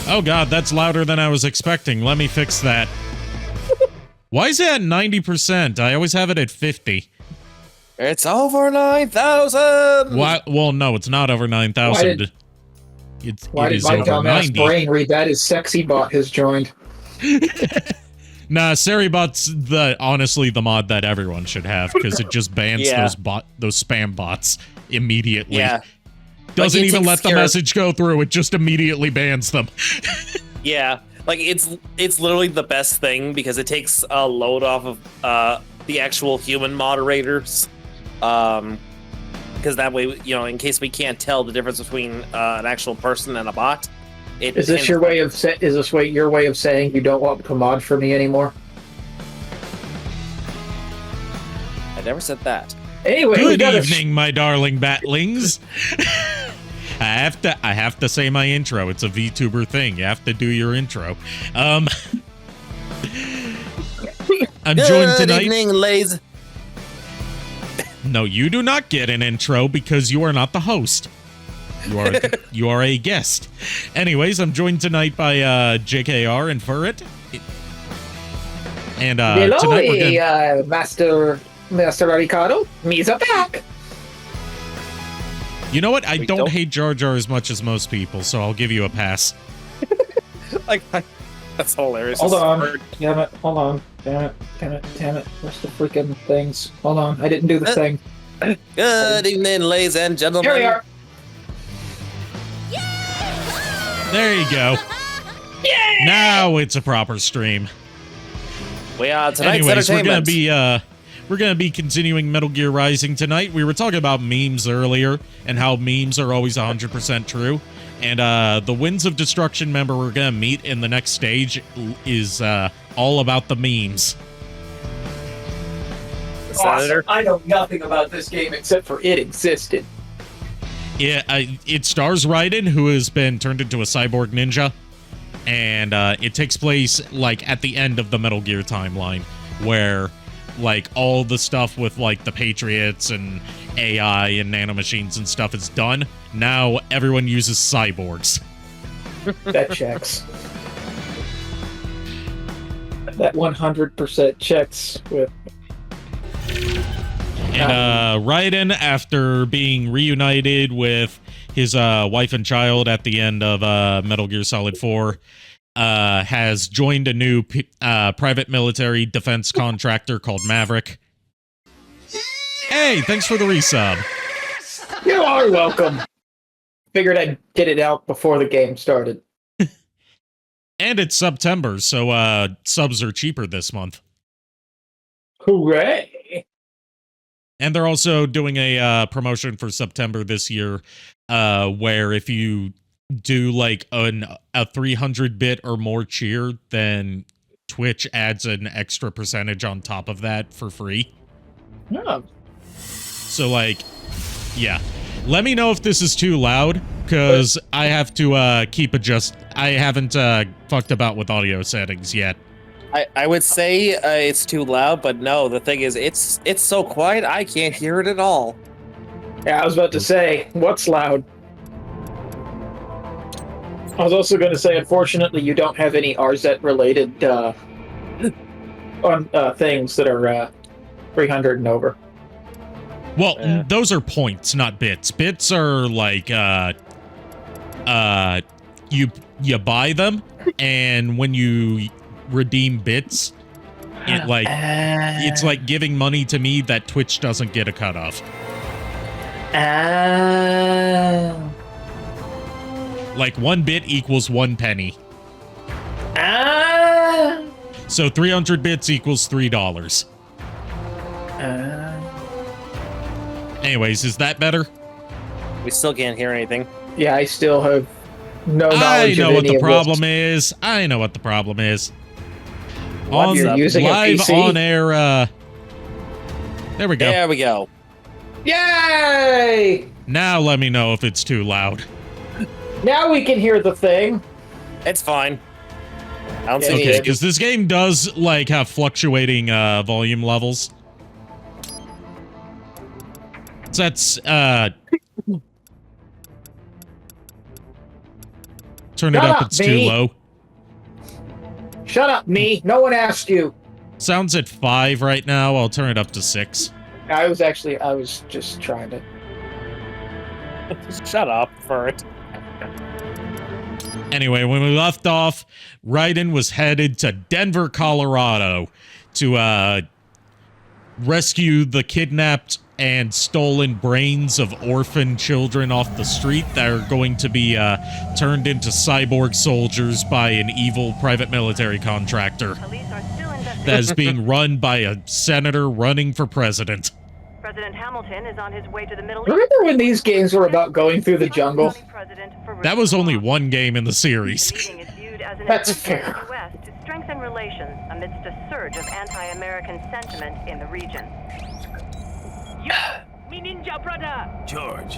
Oh god, that's louder than I was expecting. Let me fix that. Why is it at 90%? I always have it at 50. It's over 9,000! Why? Well, no, it's not over 9,000. Why did my dumbass brain read that as Sexy Bot has joined? Nah, Seribot's honestly the mod that everyone should have, because it just bans those spam bots immediately. Yeah. Doesn't even let the message go through, it just immediately bans them. Yeah, like it's literally the best thing because it takes a load off of the actual human moderators. Because that way, you know, in case we can't tell the difference between an actual person and a bot. Is this your way of your way of saying you don't want to mod for me anymore? I never said that. Anyway, good evening, my darling batlings. I have to say my intro. It's a VTuber thing. You have to do your intro. I'm joined tonight. Good evening, ladies. No, you do not get an intro because you are not the host. You are a guest. Anyways, I'm joined tonight by JKR and Furret. And hello, tonight we're gonna... Master Arikado. Me's a back. You know what? I don't hate Jar Jar as much as most people, so I'll give you a pass. That's hilarious. Hold on. Damn it. Hold on. Damn it. Where's the freaking things? Hold on. I didn't do the thing. Good evening, ladies and gentlemen. Here we are. There you go. Yay! Now it's a proper stream. We are tonight's Anyways, entertainment. we're gonna be continuing Metal Gear Rising tonight. We were talking about memes earlier and how memes are always 100% true. And the Winds of Destruction member we're gonna meet in the next stage is all about the memes. Awesome. I know nothing about this game except for it existed. Yeah, it stars Raiden, who has been turned into a cyborg ninja, and it takes place like at the end of the Metal Gear timeline, where like all the stuff with like the Patriots and AI and nanomachines and stuff is done. Now everyone uses cyborgs. That checks. That 100% checks with. And Raiden, after being reunited with his wife and child at the end of Metal Gear Solid 4, has joined a new private military defense contractor called Maverick. Hey, thanks for the resub. You are welcome. Figured I'd get it out before the game started. And it's September, so subs are cheaper this month. Hooray! And they're also doing a promotion for September this year, where if you do like a 300-bit or more cheer, then Twitch adds an extra percentage on top of that for free. Yeah. So like, yeah. Let me know if this is too loud, because I have to I haven't fucked about with audio settings yet. I would say it's too loud, but no, the thing is, it's so quiet, I can't hear it at all. Yeah, I was about to say, what's loud? I was also going to say, unfortunately, you don't have any RZ-related things that are 300 and over. Well, those are points, not bits. Bits are like, you buy them, and when you redeem bits, it's like giving money to me that Twitch doesn't get a cut of. Like 1 bit equals 1 penny. So 300 bits equals $3. Anyways, is that better? We still can't hear anything. Yeah, I still have no knowledge I know of what any the of problem this. is. I know what the problem is. What, you're using live a PC? on air. There we go. There we go. Yay! Now let me know if it's too loud. Now we can hear the thing. It's fine. I don't see Okay, it. because this game does like have fluctuating volume levels. So that's turn it Shut up. up, It's too me. low. Shut up, me. No one asked you. Sounds at 5 right now. I'll turn it up to 6. I was just trying to. Shut up, Bert. Anyway, when we left off, Raiden was headed to Denver, Colorado to rescue the kidnapped and stolen brains of orphan children off the street that are going to be turned into cyborg soldiers by an evil private military contractor that is being run by a senator running for president. President Hamilton is on his way to the Middle East. Remember when these games were about going through the jungle? That was only one game in the series. That's fair. To strengthen relations amidst a surge of anti-American sentiment in the region. Me ninja brother. George.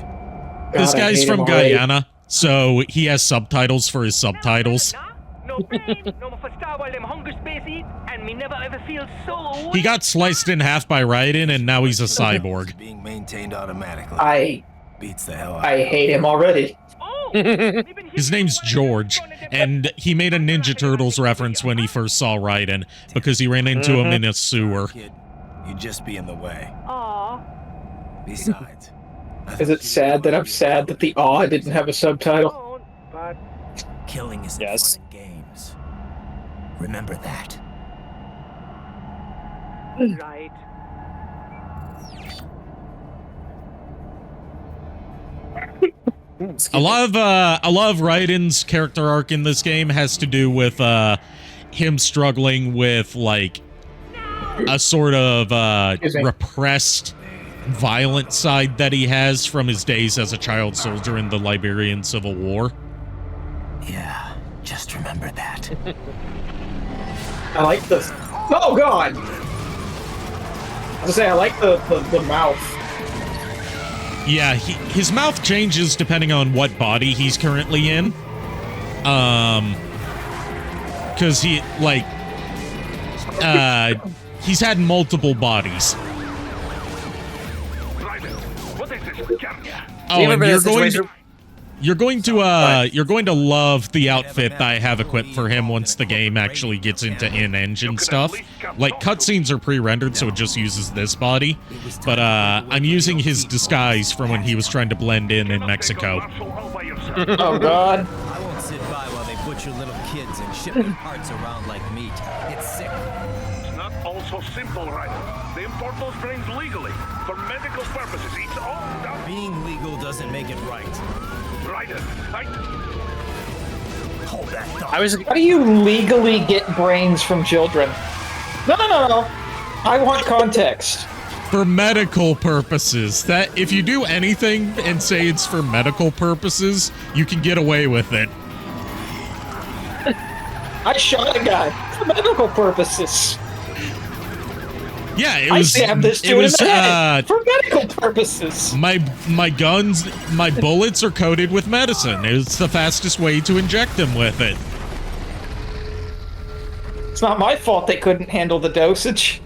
This God, I guy's hate from him already. Guyana, so he has subtitles for his subtitles. No pain, no mafastawal them hunger space eat, and me never ever feel so. He got sliced in half by Raiden, and now he's a cyborg. Being maintained automatically. I Beats the hell out. hate him already. His name's George, and he made a Ninja Turtles reference when he first saw Raiden, because he ran into him in a sewer. Kid, you'd just be in the way. Aw. Besides, Is it sad that I'm sad that the Aw didn't have a subtitle? But killing isn't Yes. fun in games. Remember that. right. A lot of Raiden's character arc in this game has to do with him struggling with like a sort of repressed violent side that he has from his days as a child soldier in the Liberian Civil War. Yeah, just remember that. I like the. Oh God! I was gonna say I like the mouth. Yeah, his mouth changes depending on what body he's currently in. Because he, like, he's had multiple bodies. Oh, and you're going to love the outfit that I have equipped for him once the game actually gets into in-engine stuff. Like, cutscenes are pre-rendered, so it just uses this body. But I'm using his disguise from when he was trying to blend in Mexico. Oh God! I won't sit by while they butcher little kids and ship their parts around like meat. It's sick. It's not all so simple, Raiden. They import those brains legally for medical purposes. It's all done. Being legal doesn't make it right. Raiden, Hold that thought. I was How do you legally get brains from children? No. I want context. For medical purposes. That if you do anything and say it's for medical purposes, you can get away with it. I shot a guy for medical purposes. Yeah, it I was. stabbed this It dude was. in the head for medical purposes. My guns, my bullets are coated with medicine. It's the fastest way to inject them with it. It's not my fault they couldn't handle the dosage.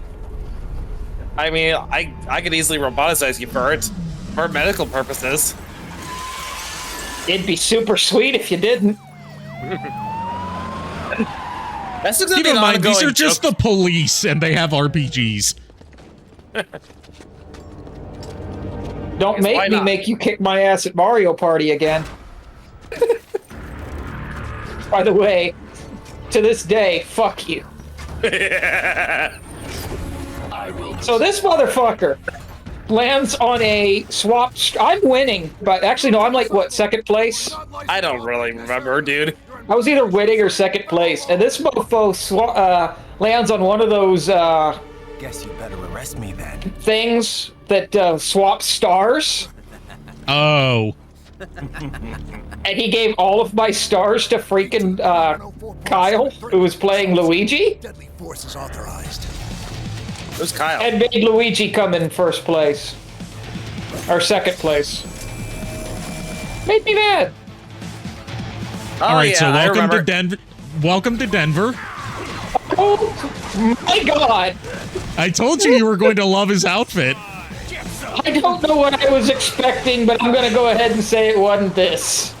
I mean, I could easily roboticize you, Bert, for medical purposes. It'd be super sweet if you didn't. That's just gonna Keep be in an mind, these ongoing are just joke. the police, and they have RPGs. Don't Yes, why make me not? make you kick my ass at Mario Party again. By the way, to this day, fuck you. So this motherfucker lands on a swap. I'm winning, but actually, no, I'm like, what, second place? I don't really remember, dude. I was either winning or second place, and this mofo lands on one of those Guess you better arrest me then. things that swap stars, Oh, and he gave all of my stars to freaking Kyle, who was playing Luigi, Deadly force is authorized. Who's Kyle? and made Luigi come in first place. Or second place. Made me mad. Oh, all right. yeah, So I welcome remember. to Denver. Welcome to Denver. Oh my god! I told you were going to love his outfit. I don't know what I was expecting, but I'm gonna go ahead and say it wasn't this.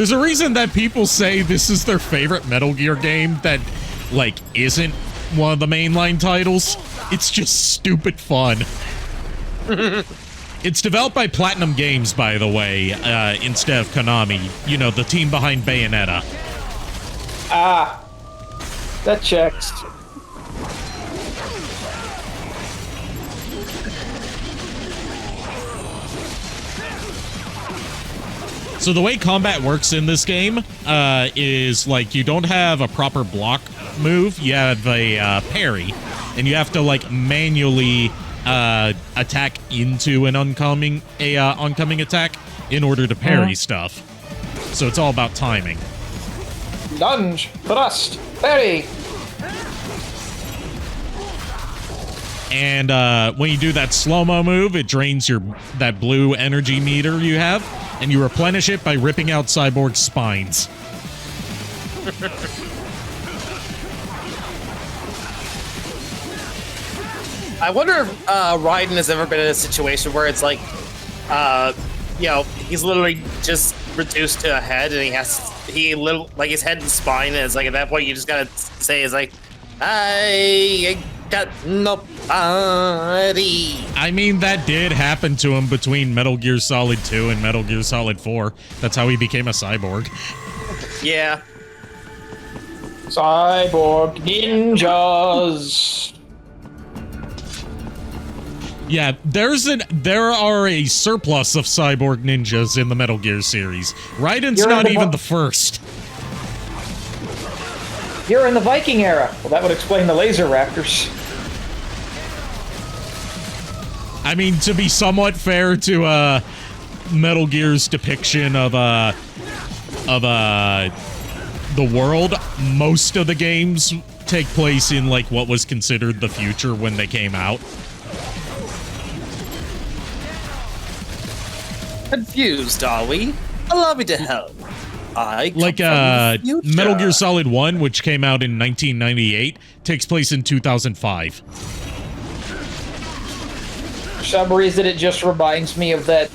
There's a reason that people say this is their favorite Metal Gear game that, like, isn't one of the mainline titles. It's just stupid fun. It's developed by Platinum Games, by the way, instead of Konami. You know, the team behind Bayonetta. Ah, that checks. So the way combat works in this game is, like, you don't have a proper block move. You have a parry, and you have to, like, manually attack into an oncoming attack in order to parry stuff. So it's all about timing. Lunge, thrust, parry. And when you do that slow-mo move, it drains that blue energy meter you have, and you replenish it by ripping out Cyborg's spines. I wonder if Raiden has ever been in a situation where it's like, you know, he's literally just reduced to a head, and like his head and spine, and it's like at that point you just gotta say, it's like, I got nobody. I mean, that did happen to him between Metal Gear Solid 2 and Metal Gear Solid 4. That's how he became a cyborg. Yeah. Cyborg ninjas. Yeah, there are a surplus of cyborg ninjas in the Metal Gear series. Raiden's not even the first. You're in the Viking era. Well, that would explain the laser raptors. I mean, to be somewhat fair to Metal Gear's depiction of the world, most of the games take place in, like, what was considered the future when they came out. Confused, are we? Allow me to help. Like, Metal Gear Solid 1, which came out in 1998, takes place in 2005. For some reason, it just reminds me of that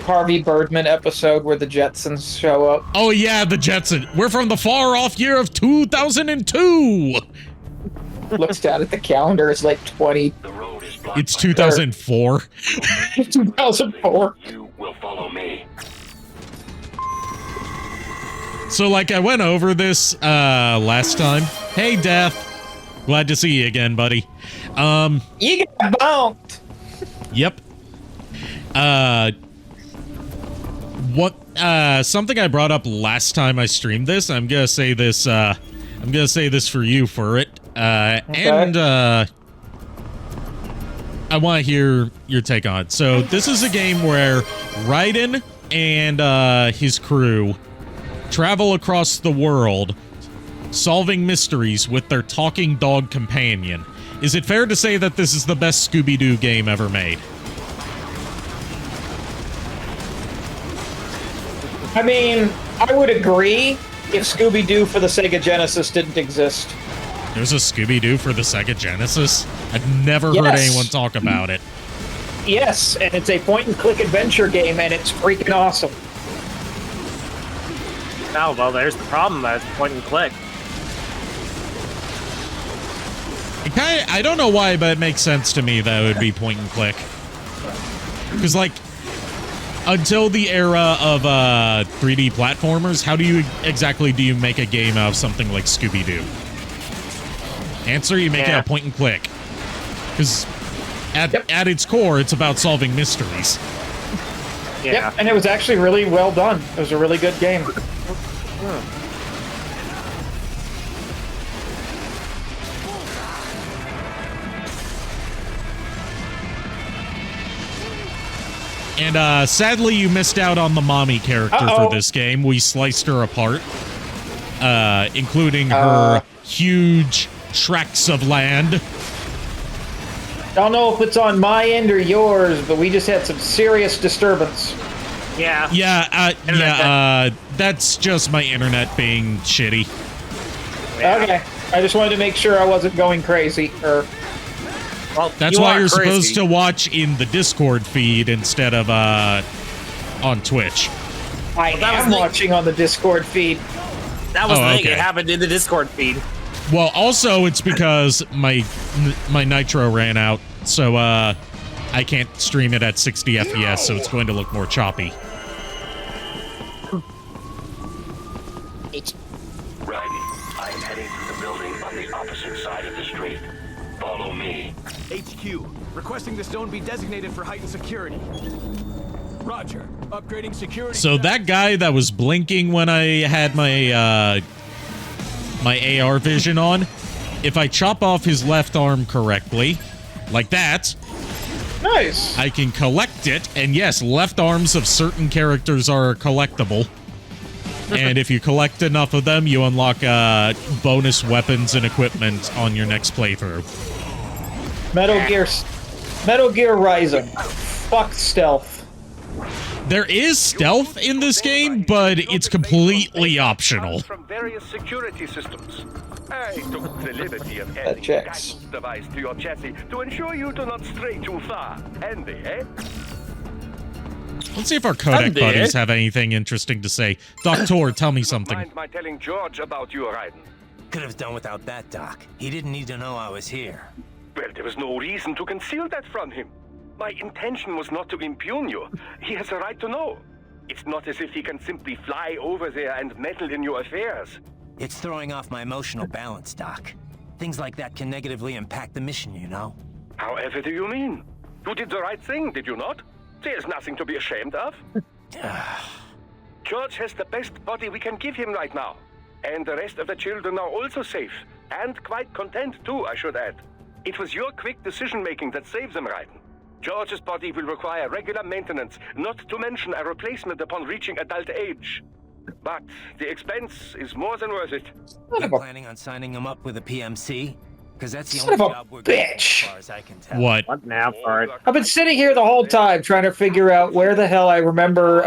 Harvey Birdman episode where the Jetsons show up. Oh, yeah, the Jetsons. We're from the far-off year of 2002! Looks down at the calendar, it's like 20. It's 2004. 2004. You will follow me. So, like, I went over this last time. Hey, Death. Glad to see you again, buddy. You got bumped. Yep. Something I brought up last time I streamed this. I'm gonna say this for you for it. And I want to hear your take on it. So this is a game where Raiden and his crew travel across the world, solving mysteries with their talking dog companion. Is it fair to say that this is the best Scooby-Doo game ever made? I mean, I would agree if Scooby-Doo for the Sega Genesis didn't exist. There's a Scooby-Doo for the Sega Genesis? I've never heard anyone talk about it. Yes, and it's a point-and-click adventure game, and it's freaking awesome. Oh, well, there's the problem. That's point and click. I don't know why, but it makes sense to me that it would be point and click. Because, like, until the era of 3D platformers, how do you make a game out of something like Scooby-Doo? Answer, you make it a point and click. Because at its core, it's about solving mysteries. Yeah. Yep, and it was actually really well done. It was a really good game. And sadly, you missed out on the mommy character for this game. We sliced her apart, including her huge tracts of land. Don't know if it's on my end or yours, but we just had some serious disturbance. Yeah. Yeah, that's just my internet being shitty. Yeah. Okay. I just wanted to make sure I wasn't going crazy, or... Well, That's why you're supposed to watch in the Discord feed instead of on Twitch. I am watching on the Discord feed. That was the thing. okay. It happened in the Discord feed. Well, also it's because my nitro ran out, so I can't stream it at 60 FPS, so it's going to look more choppy. Raiden, I am heading to the building on the opposite side of the street. Follow me. HQ, requesting the zone be designated for heightened security. Roger. Upgrading security. So that guy that was blinking when I had my my AR vision on, if I chop off his left arm correctly, like that, Nice. I can collect it. And yes, left arms of certain characters are collectible. And if you collect enough of them, you unlock bonus weapons and equipment on your next playthrough. Metal Gear Rising. Fuck stealth. There is stealth in this game, but it's completely optional. From various security systems. I took the liberty of That adding a checks. guidance device to your chassis to ensure you do not stray too far. Handy, eh? Let's see if our codec Handy, buddies eh? have anything interesting to say. Doctor, tell me something. Mind my telling George about you, Raiden? Could have done without that, Doc. He didn't need to know I was here. Well, there was no reason to conceal that from him. My intention was not to impugn you. He has a right to know. It's not as if he can simply fly over there and meddle in your affairs. It's throwing off my emotional balance, Doc. Things like that can negatively impact the mission, you know? However do you mean? You did the right thing, did you not? There's nothing to be ashamed of. George has the best body we can give him right now. And the rest of the children are also safe. And quite content too, I should add. It was your quick decision-making that saved them, Raiden. George's body will require regular maintenance, not to mention a replacement upon reaching adult age. But the expense is more than worth it. You planning on signing him up with a PMC? Because that's the Son only of a job we're getting, bitch. as far as I can tell. What? What now for it? I've been sitting here the whole time trying to figure out where the hell I remember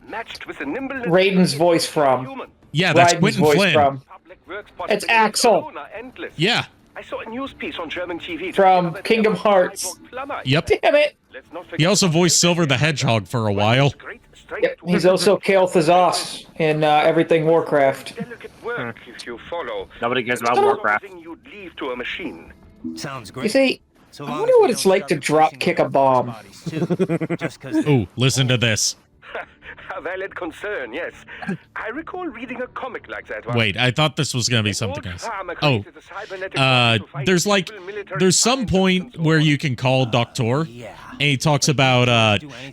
Matched with the nimbleness Raiden's voice from. Yeah, that's Raiden's Quentin voice Flynn. from. It's Axel. Yeah. I saw a news piece on German TV From Kingdom Hearts. Yep. Damn it. He also voiced Silver the Hedgehog for a while. Yep, he's also Kale Thazos in everything Warcraft. Delicate work if you follow. Nobody cares about Son of a- Warcraft. Thing you'd leave to a machine. Sounds great. You see, So I long wonder as we what it's don't like to start drop pushing kick a the bomb. bodies, too. Just 'cause Ooh, listen to this. A valid concern, yes. I recall reading a comic like that once. Wait, I thought this was gonna be something else. Oh, there's there's some point where you can call Doctor, and he talks about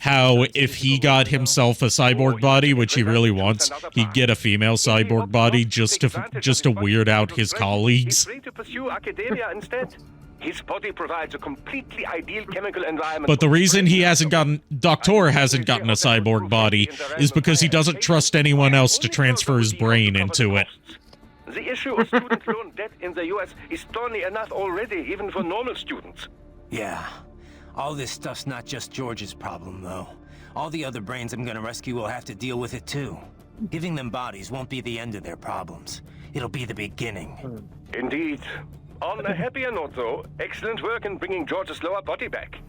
how if he got himself a cyborg body, which he really wants, he'd get a female cyborg body just to weird out his colleagues. Free to pursue academia instead. His body provides a completely ideal chemical environment. But the reason Doctor hasn't gotten a cyborg body is because he doesn't trust anyone else to transfer his brain into it. The issue of student loan debt in the U.S. is thorny enough already, even for normal students. Yeah. All this stuff's not just George's problem, though. All the other brains I'm gonna rescue will have to deal with it, too. Giving them bodies won't be the end of their problems. It'll be the beginning. Indeed. On a happier note, though, excellent work in bringing George's lower body back.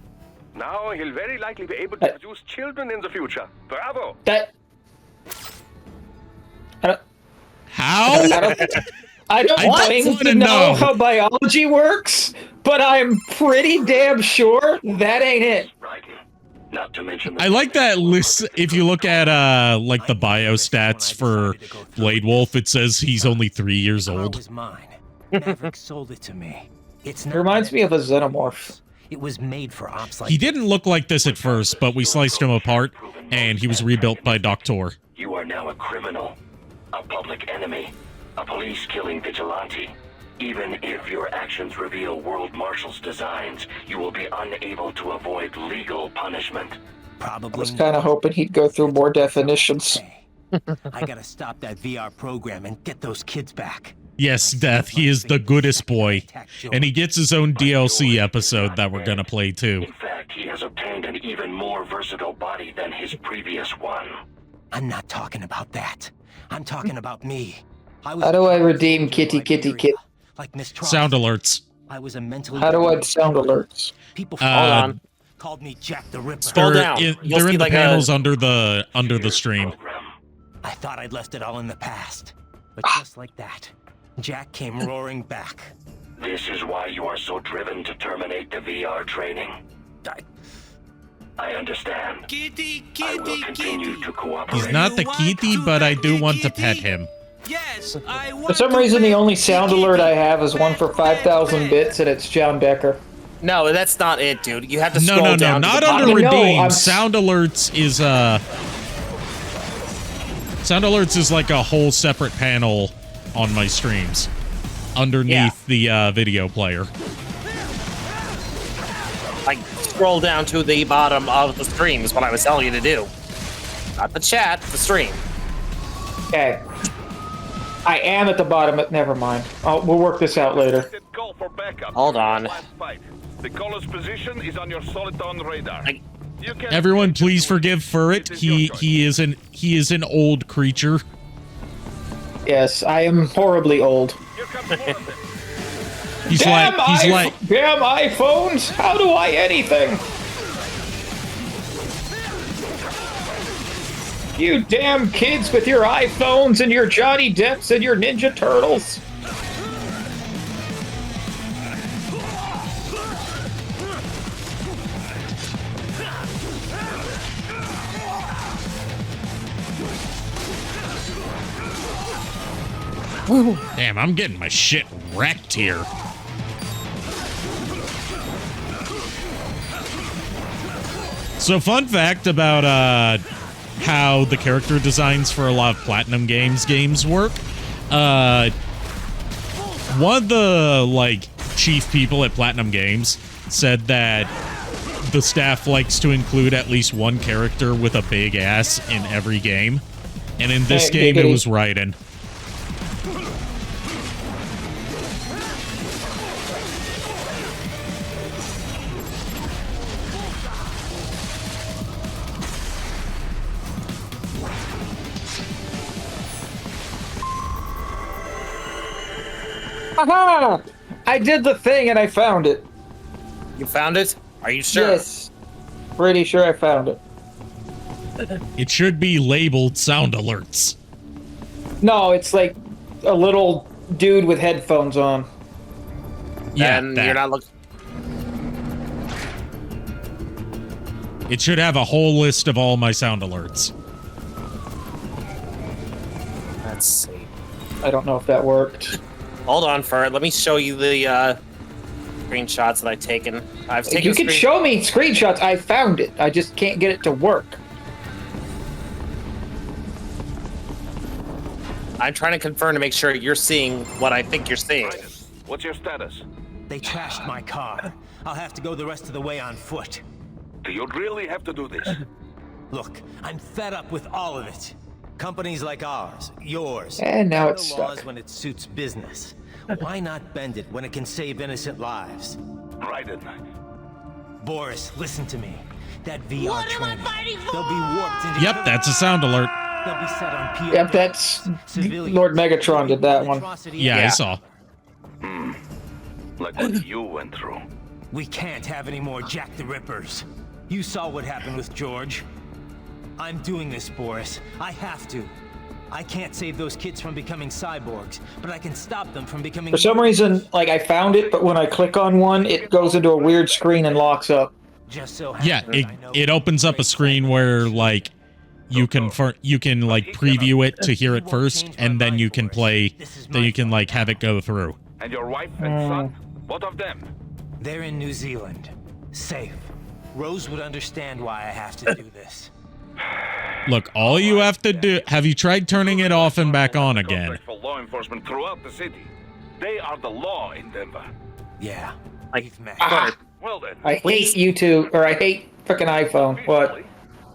Now he'll very likely be able to produce children in the future. Bravo! How? I don't claim wanna to know know. how biology works, but I'm pretty damn sure that ain't it. Not to mention I like that list. If you look at like the biostats for Blade Wolf, it says he's only 3 years Car old. was mine. Maverick sold it to me. It's It not reminds me of a meant xenomorph. It was made for ops like He didn't look like this at first, but we sliced him apart, and he was rebuilt by Doctor. You are now a criminal, a public enemy, a police-killing vigilante. Even if your actions reveal World Marshal's designs, you will be unable to avoid legal punishment. I Probably was kind of hoping he'd go through more definitions. I gotta stop that VR program and get those kids back. Yes, Death, he is the goodest boy. And he gets his own DLC episode that we're gonna play too. In fact, he has obtained an even more versatile body than his previous one. I'm not talking about that. I'm talking about me. How do I redeem Kitty Kitty Kit? Like Miss Troth. Sound alerts. I was a mentally How do I sound alerts? People Hold on. called me Jack the Ripper. Scroll down. You'll They're see in the like panels under the stream. I thought I'd left it all in the past. But just like that, Jack came roaring back. This is why you are so driven to terminate the VR training. I understand. Kitty, I will continue to cooperate. He's not the kitty, but I do want to pet him. Yes, I want For some reason, the only sound alert I have is one for 5,000 bits, and it's John Becker. No, that's not it, dude. You have to No, scroll no, down. no, to not the under bottom. redeem. I'm- Sound alerts is Sound alerts is like a whole separate panel on my streams underneath the video player. Like, scroll down to the bottom of the stream is what I was telling you to do. Not the chat, the stream. Okay. I am at the bottom, but never mind. We'll work this out later. Call for backup. Hold on. Last fight. The caller's position is on your Soliton radar. You can Everyone, please forgive Furret. He is an old creature. Yes, I am horribly old. Here comes one of them. He's Damn iPhones! How do I anything? You damn kids with your iPhones and your Johnny Depps and your Ninja Turtles. Damn, I'm getting my shit wrecked here. So, fun fact about how the character designs for a lot of Platinum games work. One of the chief people at Platinum Games said that the staff likes to include at least one character with a big ass in every game, and in this game it was Raiden. Aha! I did the thing and I found it. You found it? Are you sure? Yes. Pretty sure I found it. It should be labeled sound alerts. No, it's like a little dude with headphones on. Yeah, And that. you're not looking. It should have a whole list of all my sound alerts. Let's see. I don't know if that worked. Hold on, Fur. Let me show you the screenshots that I've taken. I've taken. You can show me screenshots. I found it. I just can't get it to work. I'm trying to confirm to make sure you're seeing what I think you're seeing. What's your status? They trashed my car. I'll have to go the rest of the way on foot. Do you really have to do this? Look, I'm fed up with all of it. Companies like ours, yours. And now bend it's the laws stuck. when it suits business. Why not bend it when it can save innocent lives? Raiden. Boris, listen to me. That VR training, they'll be warped into... Yep, that's a sound alert. They'll be set on POWs, Yep, that's civilians. Lord Megatron did that one. Yeah, I saw. Like what you went through. We can't have any more Jack the Rippers. You saw what happened with George. I'm doing this, Boris. I have to. I can't save those kids from becoming cyborgs, but I can stop them from becoming... For some reason, I found it, but when I click on one, it goes into a weird screen and locks up. Just so Yeah, happens I know it opens up a screen where you can preview it to hear it first, and then you can play. Then you can have it go through. And your wife and son? What of them? They're in New Zealand. Safe. Rose would understand why I have to do this. Look, all you have to do. Have you tried turning it off and back on again? Contract for law enforcement throughout the city. They are the law in Denver. Yeah, Like, we've met. Well then. I hate YouTube, or I hate frickin' iPhone. What?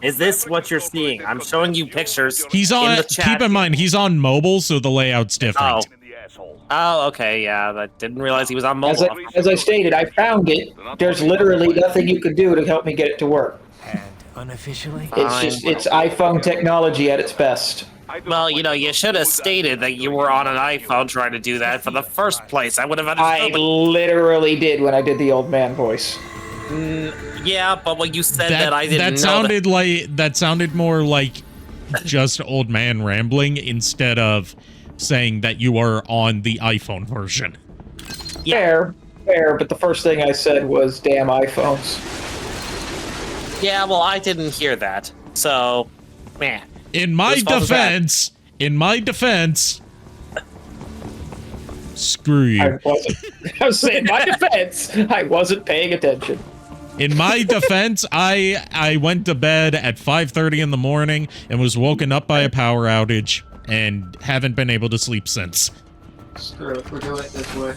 is this what you're seeing? I'm showing you pictures. He's in on. the chat. Keep in mind, he's on mobile, so the layout's different. Oh. In the asshole. Oh, okay, yeah. I didn't realize he was on mobile. As I stated, I found it. There's literally nothing you can do to help me get it to work. And unofficially, It's iPhone technology at its best. Well, you should have stated that you were on an iPhone trying to do that for the first place. I would have I understood. literally did when I did the old man voice. Yeah, but when you said that, I didn't know sounded like that sounded more like just old man rambling instead of saying that you are on the iPhone version. Fair, but the first thing I said was damn iPhones. Yeah, well, I didn't hear that. So, man. In my defense, screw you. I was saying, my defense, I wasn't paying attention. In my defense, I went to bed at 5:30 in the morning and was woken up by a power outage and haven't been able to sleep since. Screw it, we're doing it this way.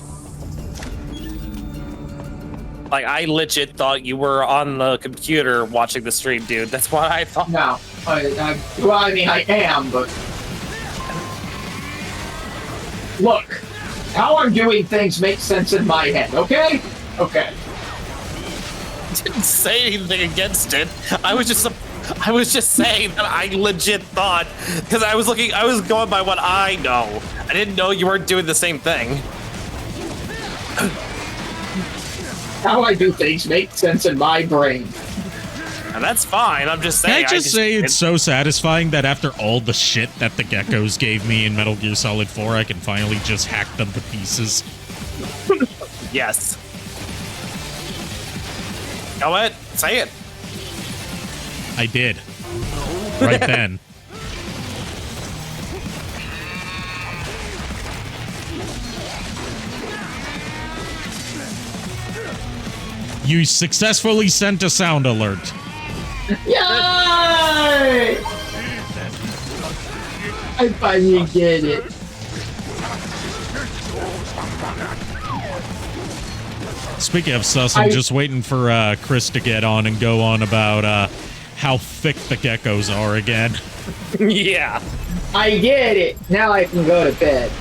Like, I legit thought you were on the computer watching the stream, dude. That's what I thought. No, I mean, I am, but... Look, how I'm doing things makes sense in my head, okay? Okay. Didn't say anything against it. I was just saying that I legit thought, because I was going by what I know. I didn't know you weren't doing the same thing. How I do things makes sense in my brain. And that's fine. I'm just saying. Can I just say it's so satisfying that after all the shit that the geckos gave me in Metal Gear Solid 4, I can finally just hack them to pieces. Yes. You know what? Say it. I did. Right then. You successfully sent a sound alert. Yay! I finally get it. Speaking of sus, I'm just waiting for Chris to get on and go on about how thick the geckos are again. Yeah. I get it. Now I can go to bed.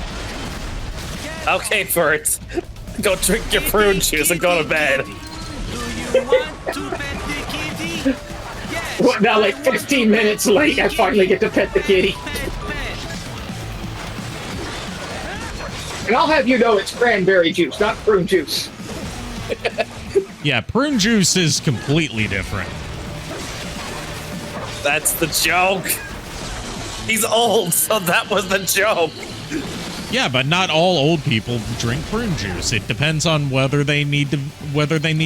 Okay, Bert. Go drink your prune juice and go to bed. What, now, like 15 minutes late, I finally get to pet the kitty. And I'll have you know it's cranberry juice, not prune juice. Yeah, prune juice is completely different. That's the joke. He's old, so that was the joke. Yeah, but not all old people drink prune juice. It depends on whether they need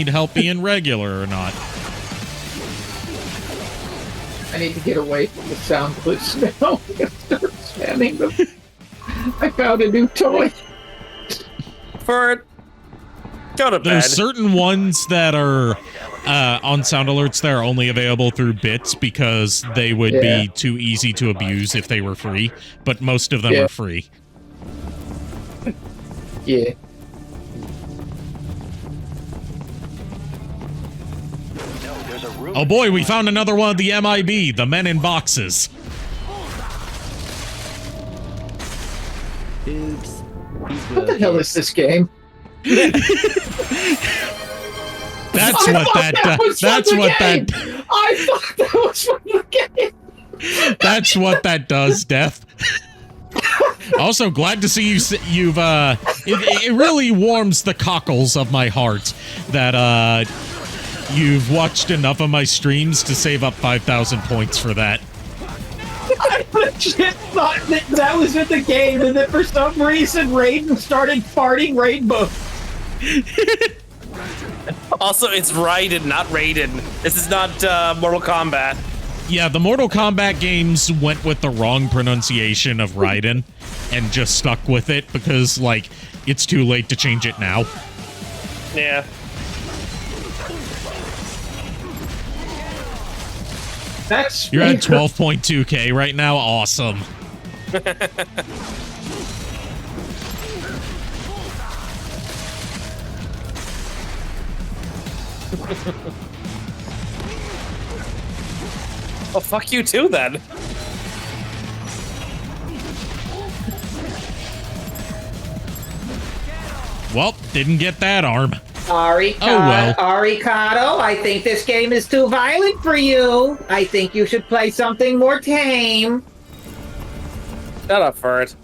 help being regular or not. I need to get away from the sound clips now. Start spamming them. I found a new toy. Bert, go to bed. There's certain ones that are on sound alerts that are only available through bits because they would be too easy to abuse if they were free, but most of them are free. Yeah. Oh boy, we found another one of the MIB, the men in boxes. Oops. What the hell is this game? That's what that does. That's what that. I thought that was from the game. That's what that does, Death. Also, glad to see you've it really warms the cockles of my heart that you've watched enough of my streams to save up 5,000 points for that. I legit thought that was in the game, and that for some reason Raiden started farting rainbow. Also, it's Raiden, not Raiden. This is not Mortal Kombat. Yeah, the Mortal Kombat games went with the wrong pronunciation of Raiden and just stuck with it because, like, it's too late to change it now. Yeah. You're at 12.2k right now? Awesome. Well, fuck you too, then. Well, didn't get that arm. Arikado, Oh, well. Arikado, I think this game is too violent for you. I think you should play something more tame. Shut up, Ferd.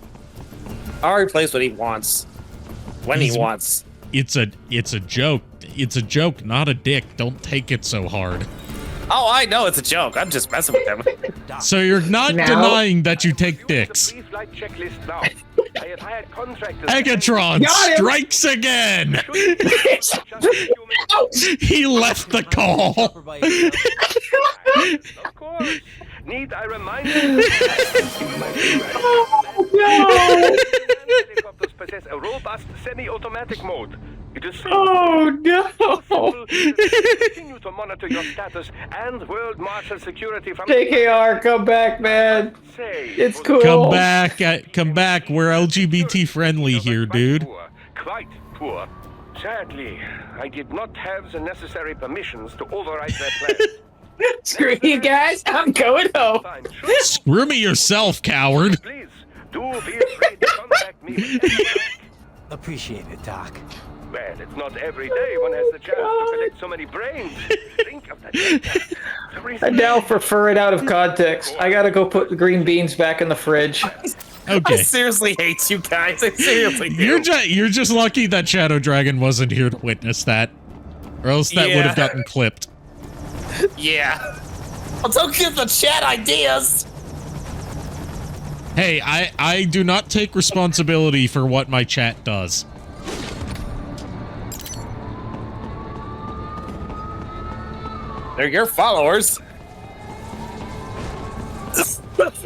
Ari plays what he wants. When he wants. It's a joke. it's a joke, not a dick. Don't take it so hard. Oh, I know it's a joke. I'm just messing with him. So you're not denying that you take dicks. Megatron strikes again. He left the call. Of course. Need I remind you? Oh, no! Helicopters possess a robust semi-automatic mode. It is Oh, no! continue to monitor your status and World Marshal security from JKR, come back, man. It's cool. Come back. We're LGBT friendly here, dude. Quite poor. Sadly, I did not have the necessary permissions to override their plans. Screw you guys, I'm going home. Screw me yourself, coward. Please, do feel free to contact me. Appreciate it, Doc. Well, it's not every day one has the chance to collect so many brains. Think of that. I now prefer it out of context. I gotta go put the green beans back in the fridge. Okay. I seriously hate you guys. I seriously do. You're just lucky that Shadow Dragon wasn't here to witness that, or else that would have gotten clipped. Yeah. Well, don't give the chat ideas. Hey, I do not take responsibility for what my chat does. They're your followers.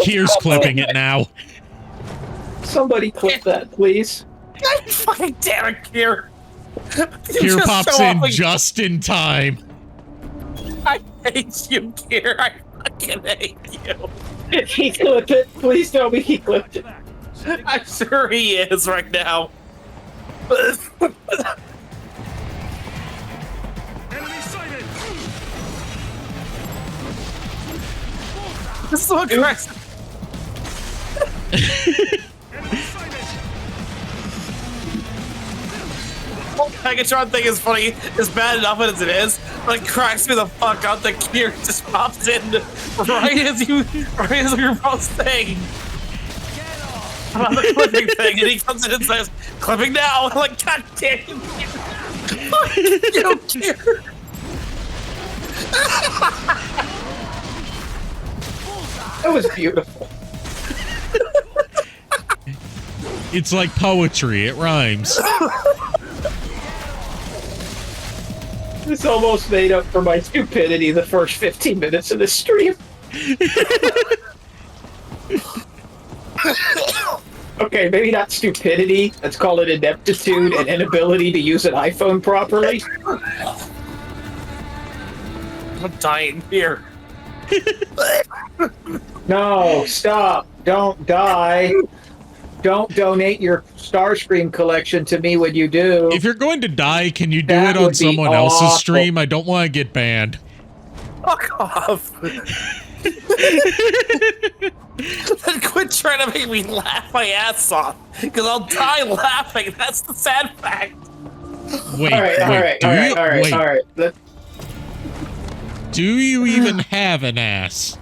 Here's clipping it now. Somebody clip that, please. God fucking damn it, Kier. Kier pops in just in time. I hate you, Kier. I fucking hate you. If he clipped it, please tell me he clipped it. I'm sure he is right now. This is what Christ. The whole Megatron thing is funny. It's bad enough as it is, but it cracks me the fuck out that Kier just pops in right as you're both saying about the clipping thing, and he comes in and says, "Clipping now." I'm like, God damn you, Kier. That was beautiful. It's like poetry. It rhymes. This almost made up for my stupidity the first 15 minutes of the stream. Okay, maybe not stupidity. Let's call it ineptitude and inability to use an iPhone properly. I'm dying here. No, stop. Don't die. Don't donate your Starscream collection to me when you do. If you're going to die, can you do That it on would be someone else's awful. stream? I don't want to get banned. Fuck off. Then quit trying to make me laugh my ass off, because I'll die laughing. That's the sad fact. Wait, all right. Do you even have an ass?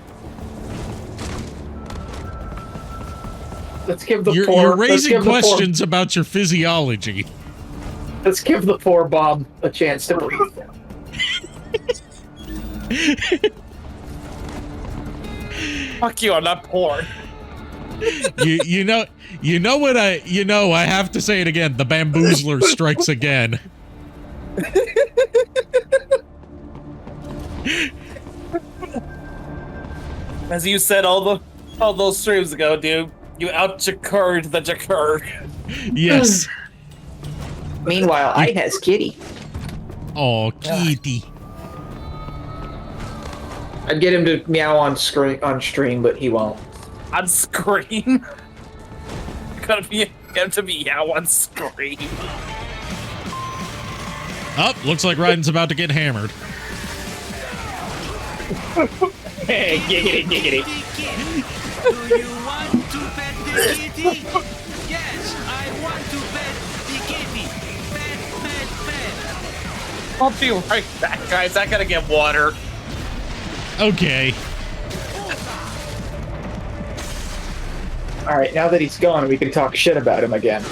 Let's give the You're raising questions about your physiology. Let's give the poor Bob a chance to breathe. Fuck you, I'm not poor. you know what I have to say it again. The bamboozler strikes again. As you said all those streams ago, dude, you out-Jakur'd the Jakur. Yes. Meanwhile, I has Kitty. Oh, Kitty. I'd get him to meow on stream, but he won't. On screen? Gotta be him to meow on screen. Oh, looks like Raiden's about to get hammered. Hey, giggity. Do you want to pet the kitty? Yes, I want to pet the kitty. Pet. I'll be right back, guys. I gotta get water. Okay. All right, now that he's gone, we can talk shit about him again.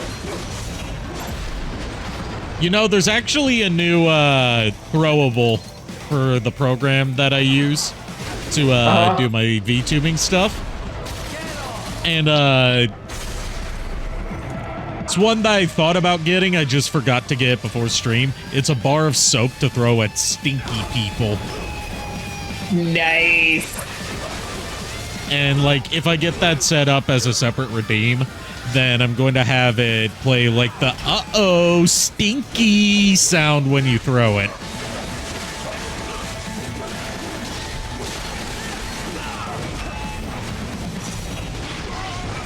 You know, there's actually a new throwable for the program that I use to do my VTubing stuff. And it's one that I thought about getting, I just forgot to get it before stream. It's a bar of soap to throw at stinky people. Nice. And, like, if I get that set up as a separate redeem, then I'm going to have it play, like, the uh-oh, stinky sound when you throw it.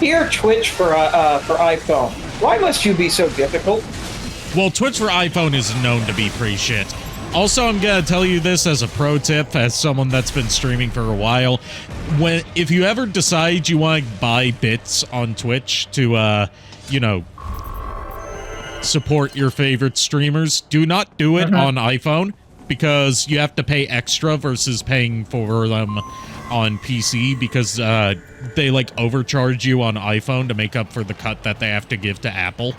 Here, Twitch for iPhone. Why must you be so difficult? Well, Twitch for iPhone is known to be pretty shit. Also, I'm gonna tell you this as a pro tip, as someone that's been streaming for a while. If you ever decide you want to buy bits on Twitch to, you know, support your favorite streamers, do not do it on iPhone, because you have to pay extra versus paying for them on PC, because they, like, overcharge you on iPhone to make up for the cut that they have to give to Apple.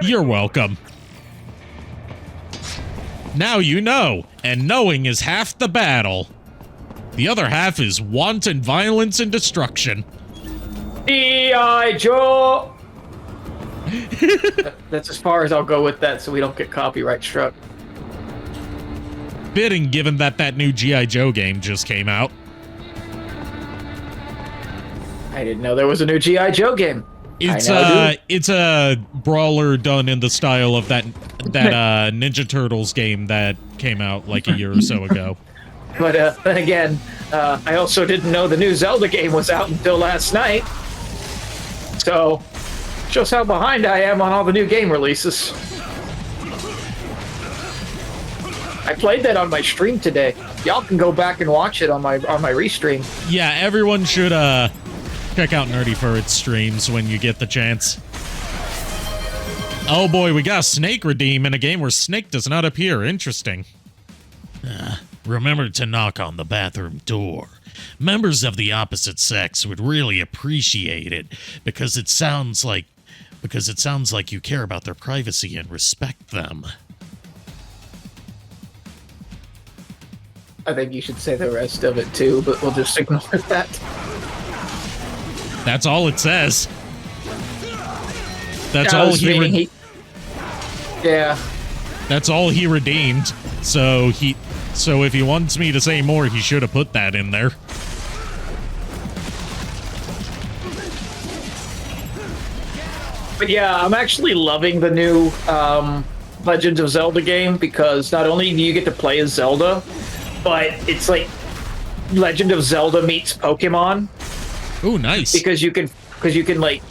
You're welcome. Now you know, and knowing is half the battle. The other half is wanton violence and destruction. E.I. Joe! That's as far as I'll go with that so we don't get copyright struck. Fitting, given that that new G.I. Joe game just came out. I didn't know there was a new G.I. Joe game. It's a brawler done in the style of that Ninja Turtles game that came out like a year or so ago. But then again, I also didn't know the new Zelda game was out until last night. So, shows how behind I am on all the new game releases. I played that on my stream today. Y'all can go back and watch it on my restream. Yeah, everyone should check out Nerdy Furret's streams when you get the chance. Oh boy, we got a Snake redeem in a game where Snake does not appear. Interesting. Remember to knock on the bathroom door. Members of the opposite sex would really appreciate it because it sounds like you care about their privacy and respect them. I think you should say the rest of it too, but we'll just ignore that. That's all it says. That's all Yeah. That's all he redeemed. So if he wants me to say more, he should have put that in there. But yeah, I'm actually loving the new Legend of Zelda game because not only do you get to play as Zelda, but it's like Legend of Zelda meets Pokemon. Ooh, nice. Because you can like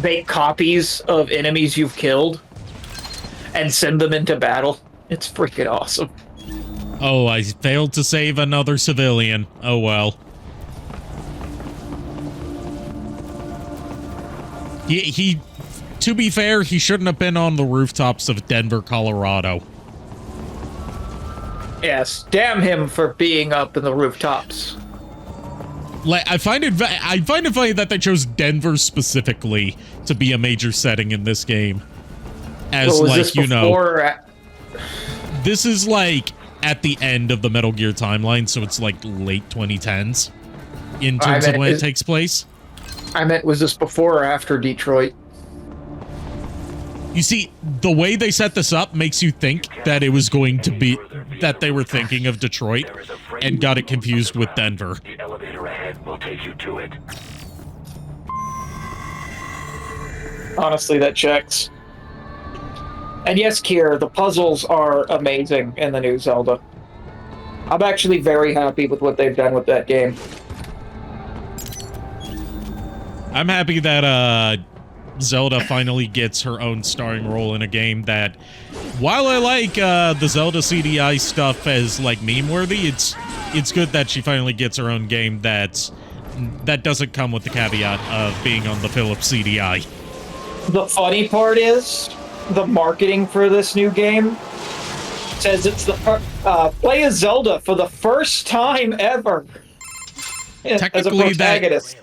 make copies of enemies you've killed and send them into battle. It's freaking awesome. Oh, I failed to save another civilian. Oh well. He to be fair, he shouldn't have been on the rooftops of Denver, Colorado. Yes, damn him for being up in the rooftops. Like, I find it funny that they chose Denver specifically to be a major setting in this game. As, like, you know, this is like at the end of the Metal Gear timeline, so it's like late 2010s in terms of when it takes place. I meant, was this before or after Detroit? You see, the way they set this up makes you think that it was going to be that they were thinking of Detroit and got it confused with Denver. The elevator ahead will take you to it. Honestly, that checks. And yes, Kier, the puzzles are amazing in the new Zelda. I'm actually very happy with what they've done with that game. I'm happy that Zelda finally gets her own starring role in a game that, while I like the Zelda CDI stuff as like meme-worthy, it's good that she finally gets her own game that doesn't come with the caveat of being on the Philips CDI. The funny part is, the marketing for this new game says it's the play as Zelda for the first time ever as a Technically, protagonist.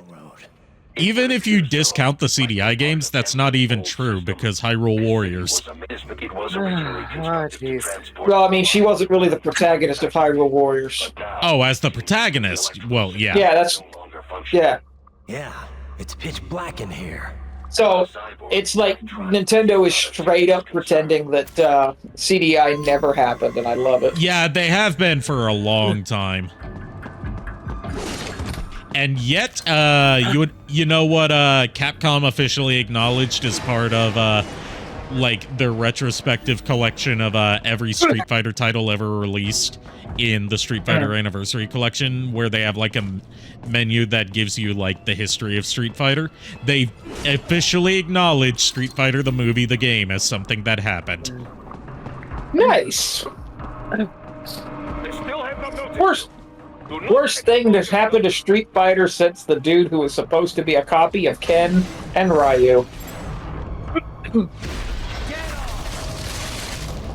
even if you discount the CDI games, that's not even true because Hyrule Warriors. It was originally constructed to transport. Well, I mean, she wasn't really the protagonist of Hyrule Warriors. Oh, as the protagonist, well, yeah. Yeah, that's yeah. Yeah, it's pitch black in here. So it's like Nintendo is straight up pretending that CDI never happened, and I love it. Yeah, they have been for a long time. And yet, you know what Capcom officially acknowledged as part of like their retrospective collection of every Street Fighter title ever released in the Street Fighter Anniversary Collection, where they have like a menu that gives you like the history of Street Fighter. They officially acknowledged Street Fighter the movie, the game, as something that happened. Nice. They still have not noticed. Worst thing that's happened to Street Fighter since the dude who was supposed to be a copy of Ken and Ryu.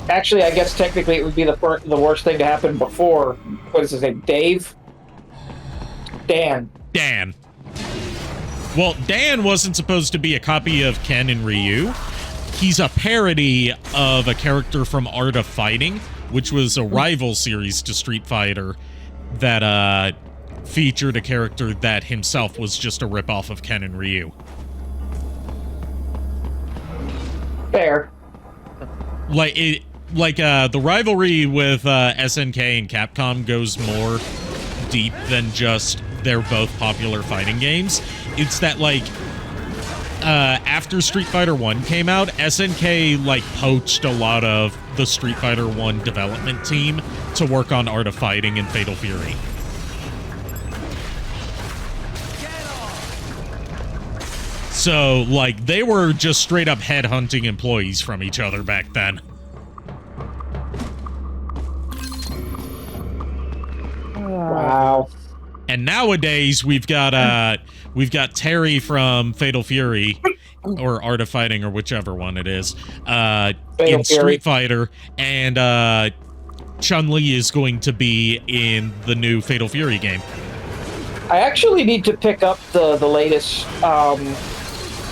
Actually, I guess technically it would be the worst thing to happen before. What is his name? Dave? Dan. Well, Dan wasn't supposed to be a copy of Ken and Ryu. He's a parody of a character from Art of Fighting, which was a rival series to Street Fighter that featured a character that himself was just a ripoff of Ken and Ryu. Fair. The rivalry with SNK and Capcom goes more deep than just they're both popular fighting games. It's that after Street Fighter 1 came out, SNK poached a lot of the Street Fighter 1 development team to work on Art of Fighting and Fatal Fury. So, they were just straight up headhunting employees from each other back then. Wow. And nowadays we've got Terry from Fatal Fury or Art of Fighting or whichever one it is in Street Fighter, and Chun-Li is going to be in the new Fatal Fury game. I actually need to pick up the latest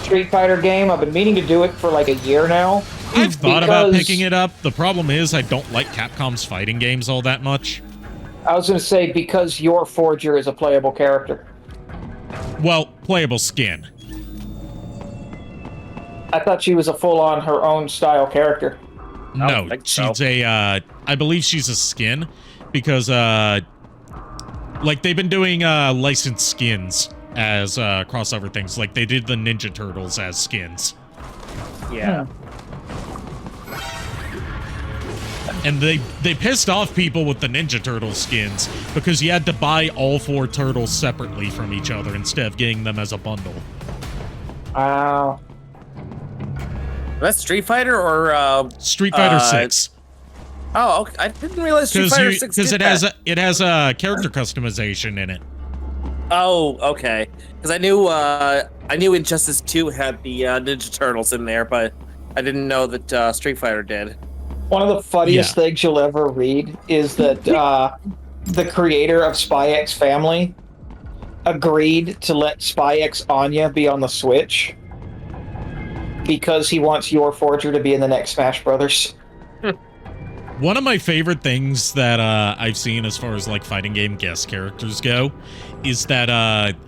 Street Fighter game. I've been meaning to do it for a year now. I've thought about picking it up. The problem is I don't like Capcom's fighting games all that much. I was going to say, because your Forger is a playable character. Well, playable skin. I thought she was a full-on her own style character. No, she's I believe she's a skin, because, they've been doing, licensed skins as, crossover things. Like, they did the Ninja Turtles as skins. Yeah. And they pissed off people with the Ninja Turtle skins because you had to buy all 4 turtles separately from each other instead of getting them as a bundle. Wow. That's Street Fighter or Street Fighter 6. Oh, okay. I didn't realize Street Fighter 6 because did it has a character customization in it. Oh, okay. Because I knew Injustice 2 had the Ninja Turtles in there, but I didn't know that Street Fighter did. One of the funniest things you'll ever read is that the creator of Spy X Family agreed to let Spy X Anya be on the Switch because he wants your Forger to be in the next Smash Brothers. One of my favorite things that I've seen as far as fighting game guest characters go is that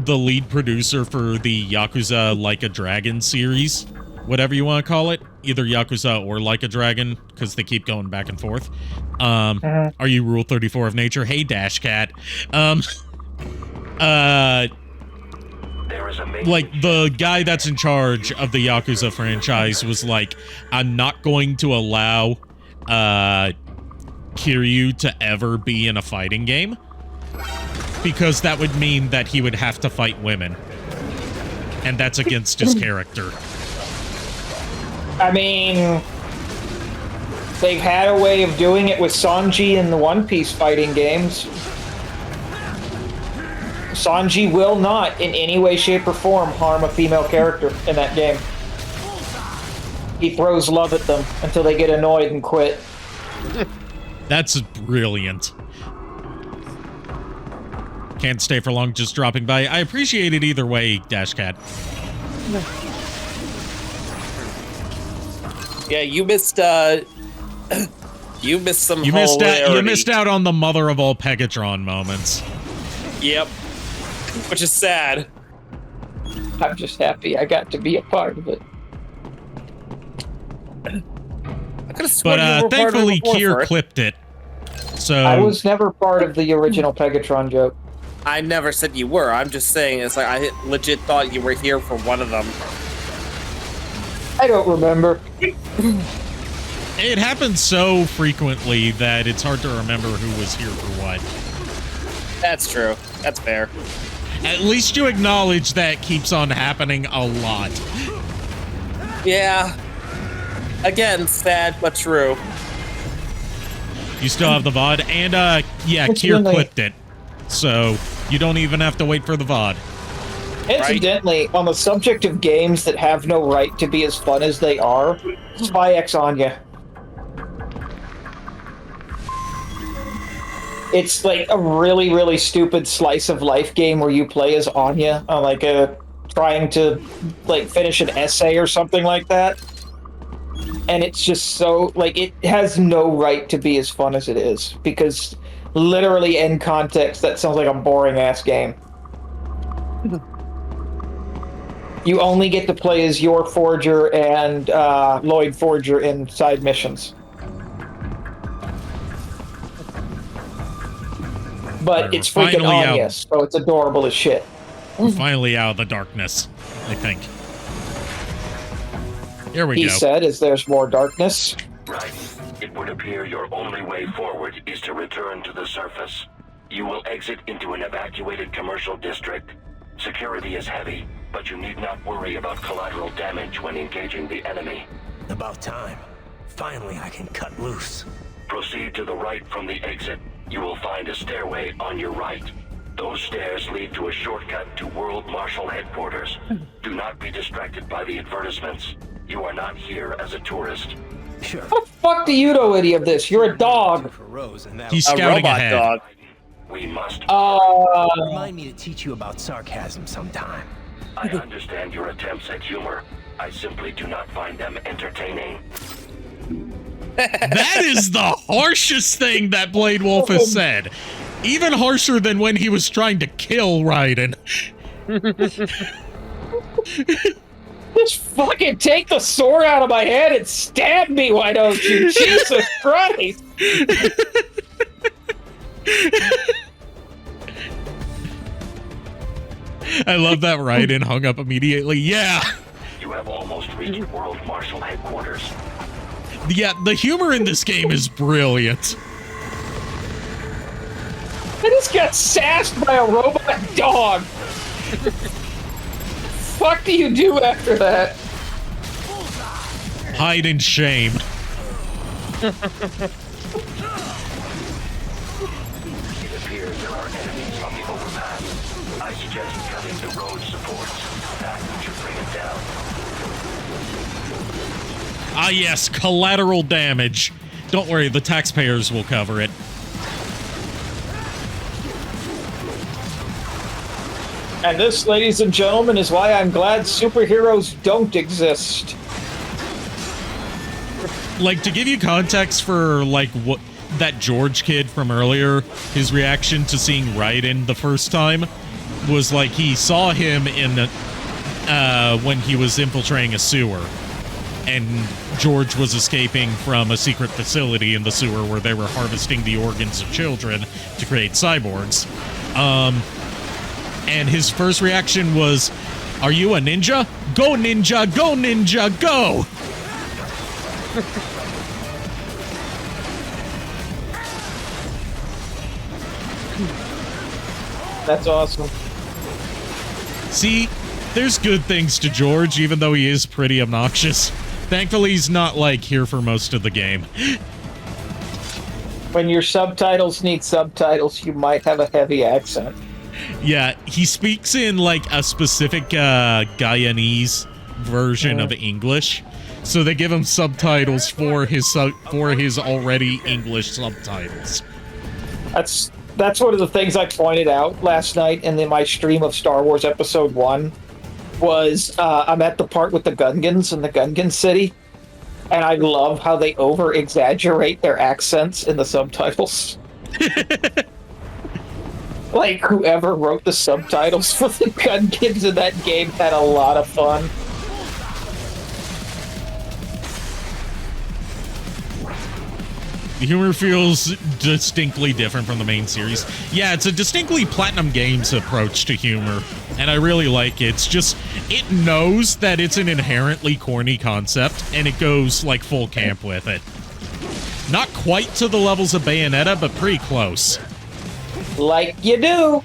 the lead producer for the Yakuza Like a Dragon series, whatever you want to call it, either Yakuza or Like a Dragon, because they keep going back and forth. Are you Rule 34 of Nature? Hey, Dash Cat. The guy that's in charge of the Yakuza franchise was like, I'm not going to allow Kiryu to ever be in a fighting game, because that would mean that he would have to fight women. And that's against his character. I mean, they've had a way of doing it with Sanji in the One Piece fighting games. Sanji will not, in any way, shape, or form, harm a female character in that game. He throws love at them until they get annoyed and quit. That's brilliant. Can't stay for long, just dropping by. I appreciate it either way, Dash Cat. Yeah, you missed you missed some You hilarity. missed out on the mother of all Pegatron moments. Yep. Which is sad. I'm just happy I got to be a part of it. I could have sworn you were part of thankfully it before, Kier Fred. clipped it. So I was never part of the original Pegatron joke. I never said you were. I'm just saying, it's like I legit thought you were here for one of them. I don't remember. it happens so frequently that it's hard to remember who was here for what. That's true. That's fair. At least you acknowledge that keeps on happening a lot. Yeah. Again, sad but true. You still have the VOD, and yeah, Kier clipped it. So you don't even have to wait for the VOD. Incidentally, on the subject of games that have no right to be as fun as they are, Spy X Anya. It's like a really, really stupid slice of life game where you play as Anya, like trying to like finish an essay or something like that. And it's just so like it has no right to be as fun as it is because literally in context that sounds like a boring ass game. You only get to play as your Forger and Lloyd Forger in side missions. But it's freaking Anya, so it's adorable as shit. We're finally out of the darkness, I think. Here we go. He said, as there's more darkness. Right. It would appear your only way forward is to return to the surface. You will exit into an evacuated commercial district. Security is heavy, but you need not worry about collateral damage when engaging the enemy. About time. Finally, I can cut loose. Proceed to the right from the exit. You will find a stairway on your right. Those stairs lead to a shortcut to World Marshal headquarters. Do not be distracted by the advertisements. You are not here as a tourist. Sure. How the fuck do you know any of this? You're a dog. He's scouting ahead. Dog. We must. Remind me to teach you about sarcasm sometime. I understand your attempts at humor. I simply do not find them entertaining. That is the harshest thing that Blade Wolf has said. Even harsher than when he was trying to kill Raiden. Just fucking take the sword out of my head and stab me, why don't you? Jesus Christ! I love that Raiden hung up immediately. Yeah! You have almost reached World Marshal headquarters. Yeah, the humor in this game is brilliant. I just got sassed by a robot dog. Fuck do you do after that? Hide in shame. It appears there are enemies on the overpass. I suggest cutting the road supports. That should bring it down. Ah yes, collateral damage. Don't worry, the taxpayers will cover it. And this, ladies and gentlemen, is why I'm glad superheroes don't exist. Like, to give you context for, like, what that George kid from earlier, his reaction to seeing Raiden the first time was, like, he saw him in the, when he was infiltrating a sewer. And George was escaping from a secret facility in the sewer where they were harvesting the organs of children to create cyborgs. And his first reaction was, "Are you a ninja? Go ninja, go ninja, go!" That's awesome. See, there's good things to George, even though he is pretty obnoxious. Thankfully, he's not, like, here for most of the game. When your subtitles need subtitles, you might have a heavy accent. Yeah, he speaks in, like, a specific Guyanese version of English. So they give him subtitles for his already English subtitles. That's one of the things I pointed out last night and in my stream of Star Wars Episode 1 was I'm at the part with the Gungans in the Gungan city, and I love how they over-exaggerate their accents in the subtitles. Like, whoever wrote the subtitles for the Gungans in that game had a lot of fun. The humor feels distinctly different from the main series. Yeah, it's a distinctly Platinum Games approach to humor, and I really like it. It's just, it knows that it's an inherently corny concept, and it goes, like, full camp with it. Not quite to the levels of Bayonetta, but pretty close. Like you do!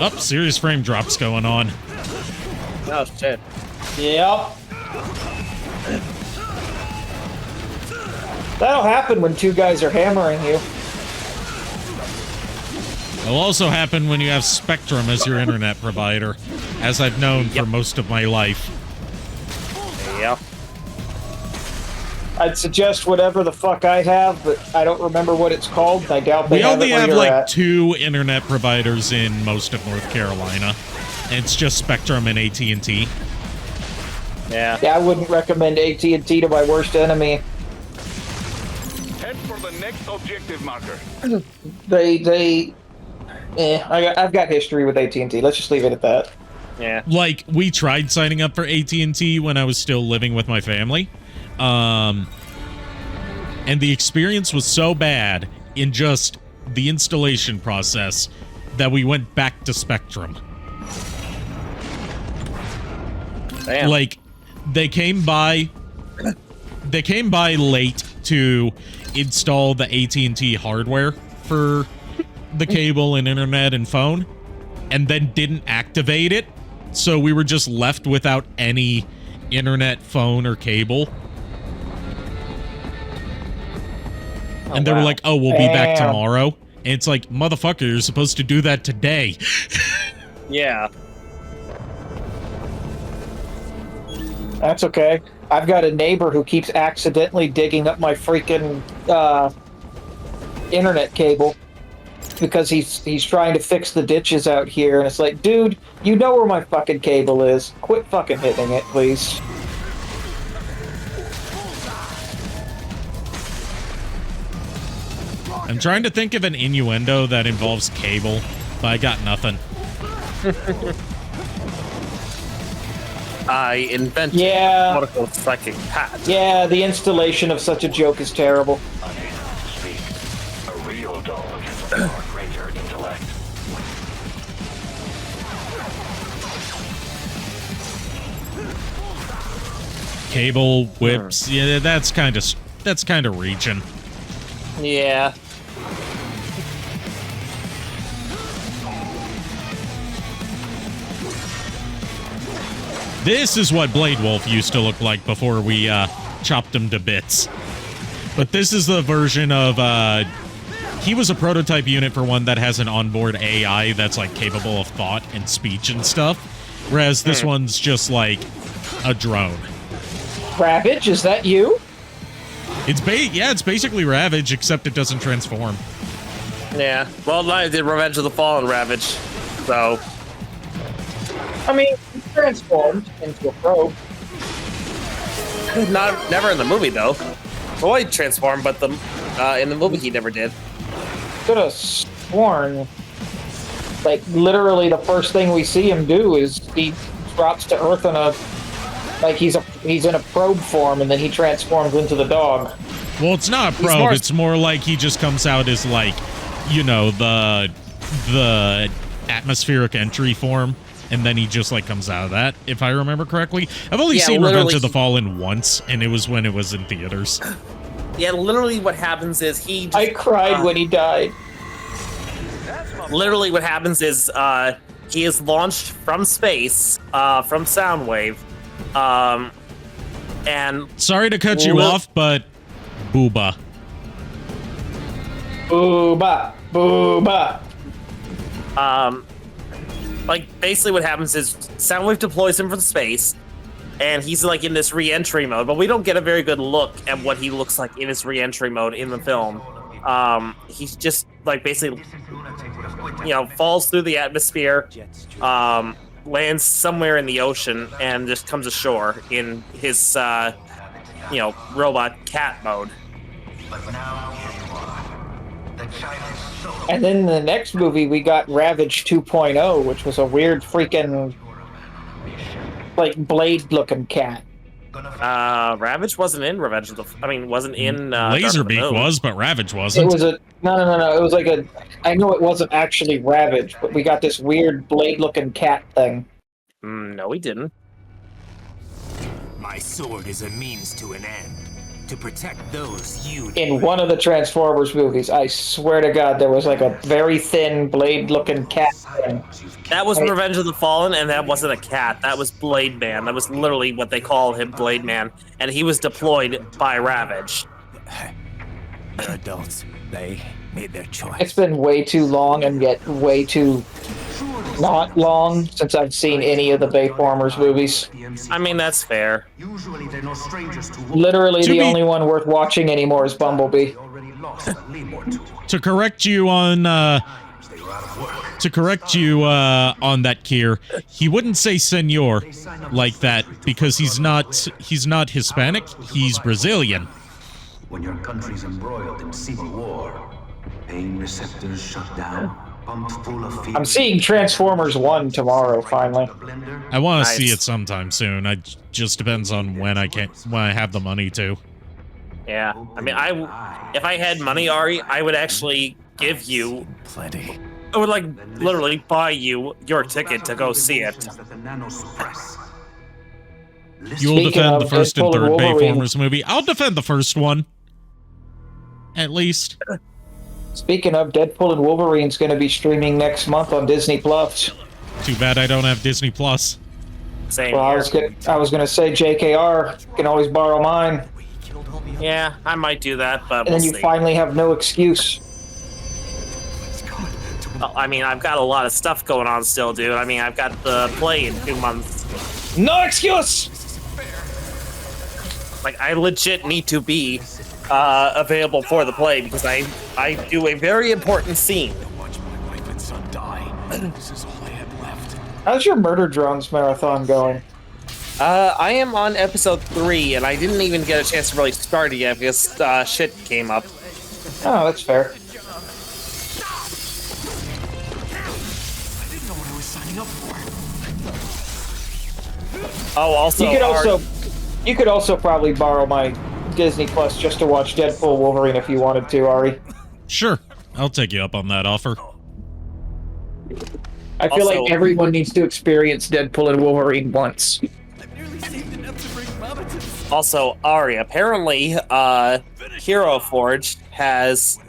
Up, serious frame drops going on. Oh shit. Yep. That'll happen when two guys are hammering you. It'll also happen when you have Spectrum as your internet provider, as I've known for most of my life. Yeah. I'd suggest whatever the fuck I have, but I don't remember what it's called. I doubt they We only have you're like at. 2 internet providers in most of North Carolina. And it's just Spectrum and AT&T. Yeah. Yeah, I wouldn't recommend AT&T to my worst enemy. Head for the next objective marker. I've got history with AT&T. Let's just leave it at that. Yeah. Like, we tried signing up for AT&T when I was still living with my family. And the experience was so bad in just the installation process that we went back to Spectrum. Damn. Like, they came by late to install the AT&T hardware for the cable and internet and phone, and then didn't activate it, so we were just left without any internet, phone, or cable. And they were like, oh, we'll be back tomorrow. And it's like, motherfucker, you're supposed to do that today. Yeah. That's okay. I've got a neighbor who keeps accidentally digging up my freaking internet cable because he's trying to fix the ditches out here, and it's like, dude, you know where my fucking cable is. Quit fucking hitting it, please. I'm trying to think of an innuendo that involves cable, but I got nothing. I invented political psychic pat. Yeah, the installation of such a joke is terrible. A real dog has a far greater intellect. Cable whips, yeah, that's kind of reaching. Yeah. This is what Blade Wolf used to look like before we chopped him to bits. But this is the version of he was a prototype unit for one that has an onboard AI that's like capable of thought and speech and stuff, whereas this one's just like a drone. Ravage, is that you? It's basically Ravage, except it doesn't transform. Yeah. Well, I did Revenge of the Fallen Ravage, so. I mean, he transformed into a probe. Never in the movie though. Well, he transformed, but in the movie he never did. Could have sworn, like, literally the first thing we see him do is he drops to Earth in a, like, he's in a probe form, and then he transforms into the dog. Well, it's not a probe. It's more like he just comes out as, like, you know, the atmospheric entry form, and then he just, like, comes out of that, if I remember correctly. I've only seen Revenge of the Fallen once, and it was when it was in theaters. Yeah, literally what happens is I cried when he died. Literally what happens is he is launched from space, from Soundwave, and sorry to cut you off, but booba. Booba, booba. Like basically what happens is Soundwave deploys him from space, and he's like in this re-entry mode, but we don't get a very good look at what he looks like in his re-entry mode in the film. He's just like basically, falls through the atmosphere, lands somewhere in the ocean, and just comes ashore in his, robot cat mode. And then in the next movie, we got Ravage 2.0, which was a weird freaking, like, blade-looking cat. Ravage wasn't in Revenge of the... wasn't in... Laserbeak was, but Ravage wasn't. It was a... No. It was like a... I know it wasn't actually Ravage, but we got this weird blade-looking cat thing. No, we didn't. My sword is a means to an end. To protect those you... In one of the Transformers movies, I swear to God, there was like a very thin blade-looking cat thing. That was Revenge of the Fallen, and that wasn't a cat. That was Blade Man. That was literally what they call him, Blade Man. And he was deployed by Ravage. They're adults. They made their choice. It's been way too long and yet way too not long since I've seen any of the Bayformers movies. That's fair. Literally the only one worth watching anymore is Bumblebee. To correct you on that, Kier, he wouldn't say senor like that because he's not Hispanic, he's Brazilian. When your country's embroiled in civil war, pain receptors shut down, pumped full of fear. I'm seeing Transformers 1 tomorrow, finally. I want to see it sometime soon. It just depends on when I have the money to. Yeah, if I had money, Ari, I would actually give you plenty. I would literally buy you your ticket to go see it. You'll defend the first and third Bayformers movie. I'll defend the first one. At least. Speaking of, Deadpool and Wolverine's going to be streaming next month on Disney Plus. Too bad I don't have Disney Plus. Same well, here. I was going to say JKR can always borrow mine. Yeah, I might do that, but and then you finally have no excuse. Well, I've got a lot of stuff going on still, dude. I've got the play in 2 months. No excuse! I legit need to be available for the play because I do a very important scene. How's your Murder Drones marathon going? I am on episode 3, and I didn't even get a chance to really start it yet because shit came up. Oh, that's fair. Oh, also, you could also probably borrow my Disney Plus just to watch Deadpool Wolverine if you wanted to, Ari. Sure, I'll take you up on that offer. I feel like everyone needs to experience Deadpool and Wolverine once. Also, Ari, apparently, Hero Forge has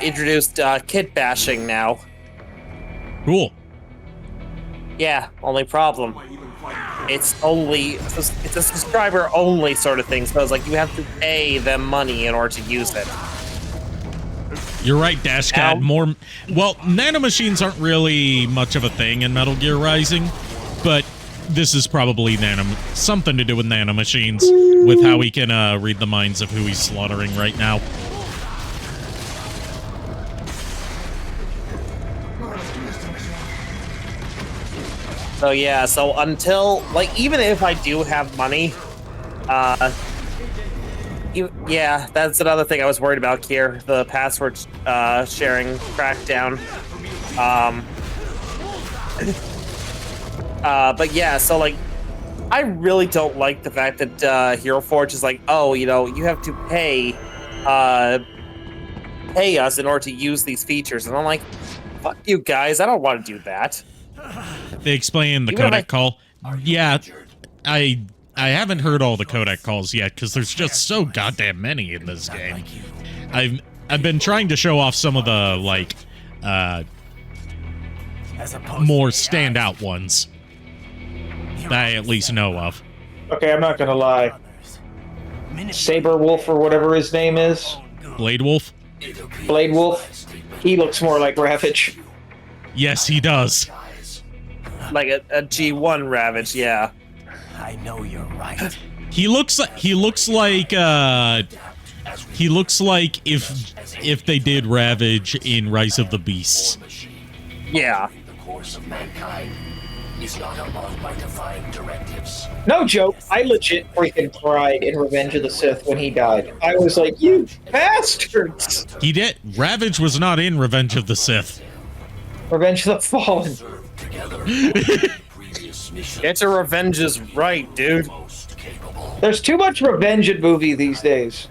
introduced kit bashing now. Cool. Yeah, only problem. It's a subscriber only sort of thing, so it's like you have to pay them money in order to use it. You're right, Dashcad. Well, nanomachines aren't really much of a thing in Metal Gear Rising, but this is probably something to do with nanomachines, with how he can read the minds of who he's slaughtering right now. So yeah, so until, even if I do have money, yeah, that's another thing I was worried about here, the password sharing crackdown. But yeah, so I really don't like the fact that Hero Forge is oh, you have to pay us in order to use these features, and I'm like, fuck you guys, I don't want to do that. They explain the codec call. Yeah, I haven't heard all the codec calls yet because there's just so goddamn many in this game. I've been trying to show off some of the more standout ones that I at least know of. Okay, I'm not gonna lie. Saber Wolf or whatever his name is. Blade Wolf? Blade Wolf. He looks more like Ravage. Yes, he does. Like a G1 Ravage, yeah. I know you're right. He looks like if they did Ravage in Rise of the Beasts. Yeah. The course of mankind is not among by divine directives. No joke, I legit freaking cried in Revenge of the Sith when he died. I was like, you bastards! He did. Ravage was not in Revenge of the Sith. Revenge of the Fallen. Get to Revenge is right, dude. There's too much revenge in movie these days.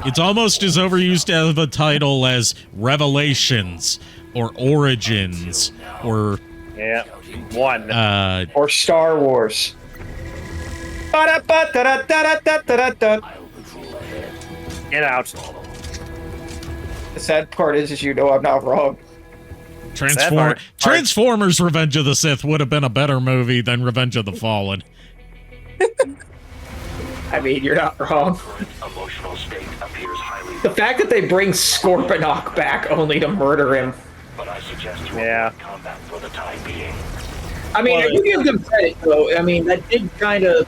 It's almost as overused of a title as Revelations or Origins or Yeah, one. Or Star Wars. Get out. The sad part is you know I'm not wrong. Transformers Revenge of the Sith would have been a better movie than Revenge of the Fallen. I mean, you're not wrong. Emotional state appears highly. The fact that they bring Scorponok back only to murder him. But I suggest you avoid combat for the time being. I mean, if you give them credit, though, I mean, that did kind of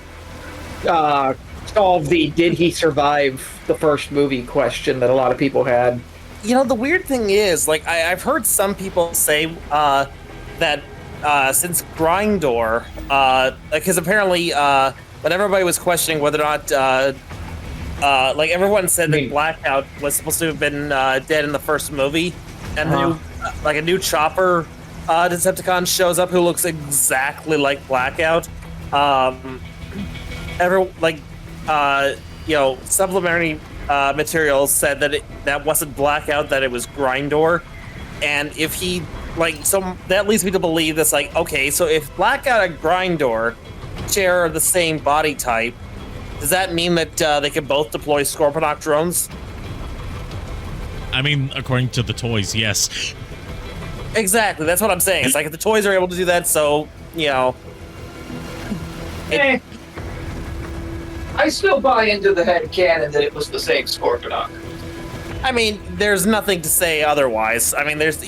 solve the did he survive the first movie question that a lot of people had. You know, the weird thing is, like, I've heard some people say that since Grindor, because apparently when everybody was questioning whether or not, like, everyone said that Blackout was supposed to have been dead in the first movie, and a new Chopper Decepticon shows up who looks exactly like Blackout. Supplementary materials said that that wasn't Blackout, that it was Grindor, and if he, so that leads me to believe this, okay, so if Blackout and Grindor share the same body type, does that mean that they can both deploy Scorponok drones? I mean, according to the toys, yes. Exactly, that's what I'm saying. It's like if the toys are able to do that, so, you know. I still buy into the headcanon that it was the same Scorponok. I mean, there's nothing to say otherwise. I mean, there's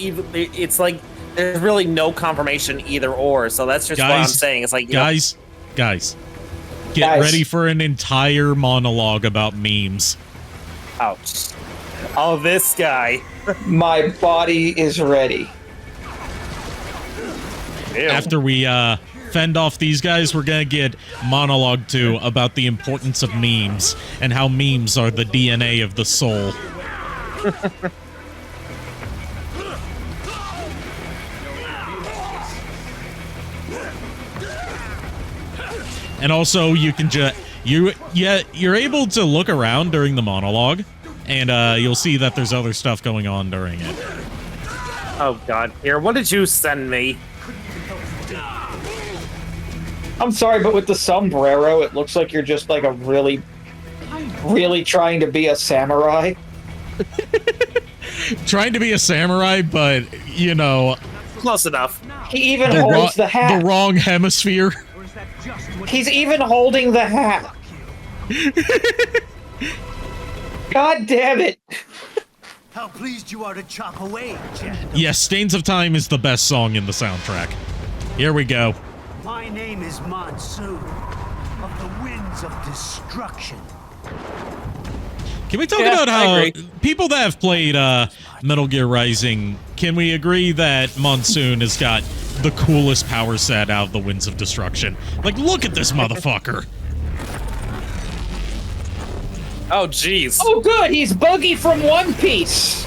really no confirmation either or, so that's just what I'm saying. It's like, guys, get ready for an entire monologue about memes. Ouch. Oh, this guy. My body is ready. Ew. After we fend off these guys, we're gonna get monologue 2 about the importance of memes and how memes are the DNA of the soul. And also, you can you're able to look around during the monologue, and you'll see that there's other stuff going on during it. Oh God! Here, what did you send me? I'm sorry, but with the sombrero, it looks like you're just like a really trying to be a samurai. Trying to be a samurai, but, you know... Close enough. He even holds the hat. The wrong hemisphere. He's even holding the hat. God damn it. How pleased you are to chop away, Jet. Yes, Stains of Time is the best song in the soundtrack. Here we go. My name is Monsoon, of the Winds of Destruction. Can we talk about how people that have played Metal Gear Rising, can we agree that Monsoon has got the coolest power set out of the Winds of Destruction? Like, look at this motherfucker. Oh, jeez. Oh, good. He's Buggy from One Piece.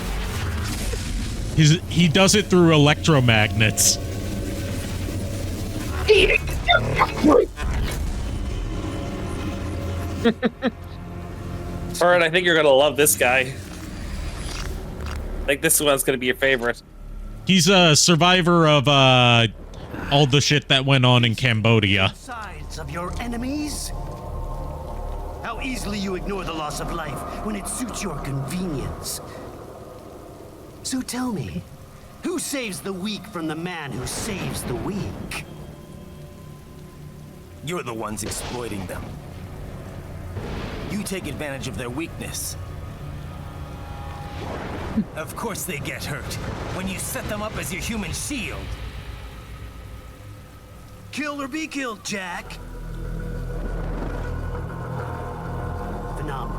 He does it through electromagnets. Alright, I think you're gonna love this guy. Like, this one's gonna be your favorite. He's a survivor of all the shit that went on in Cambodia. Sides of your enemies? How easily you ignore the loss of life when it suits your convenience. So tell me, Who saves the weak from the man who saves the weak? You're the ones exploiting them. You take advantage of their weakness. Of course they get hurt when you set them up as your human shield. Kill or be killed, Jack.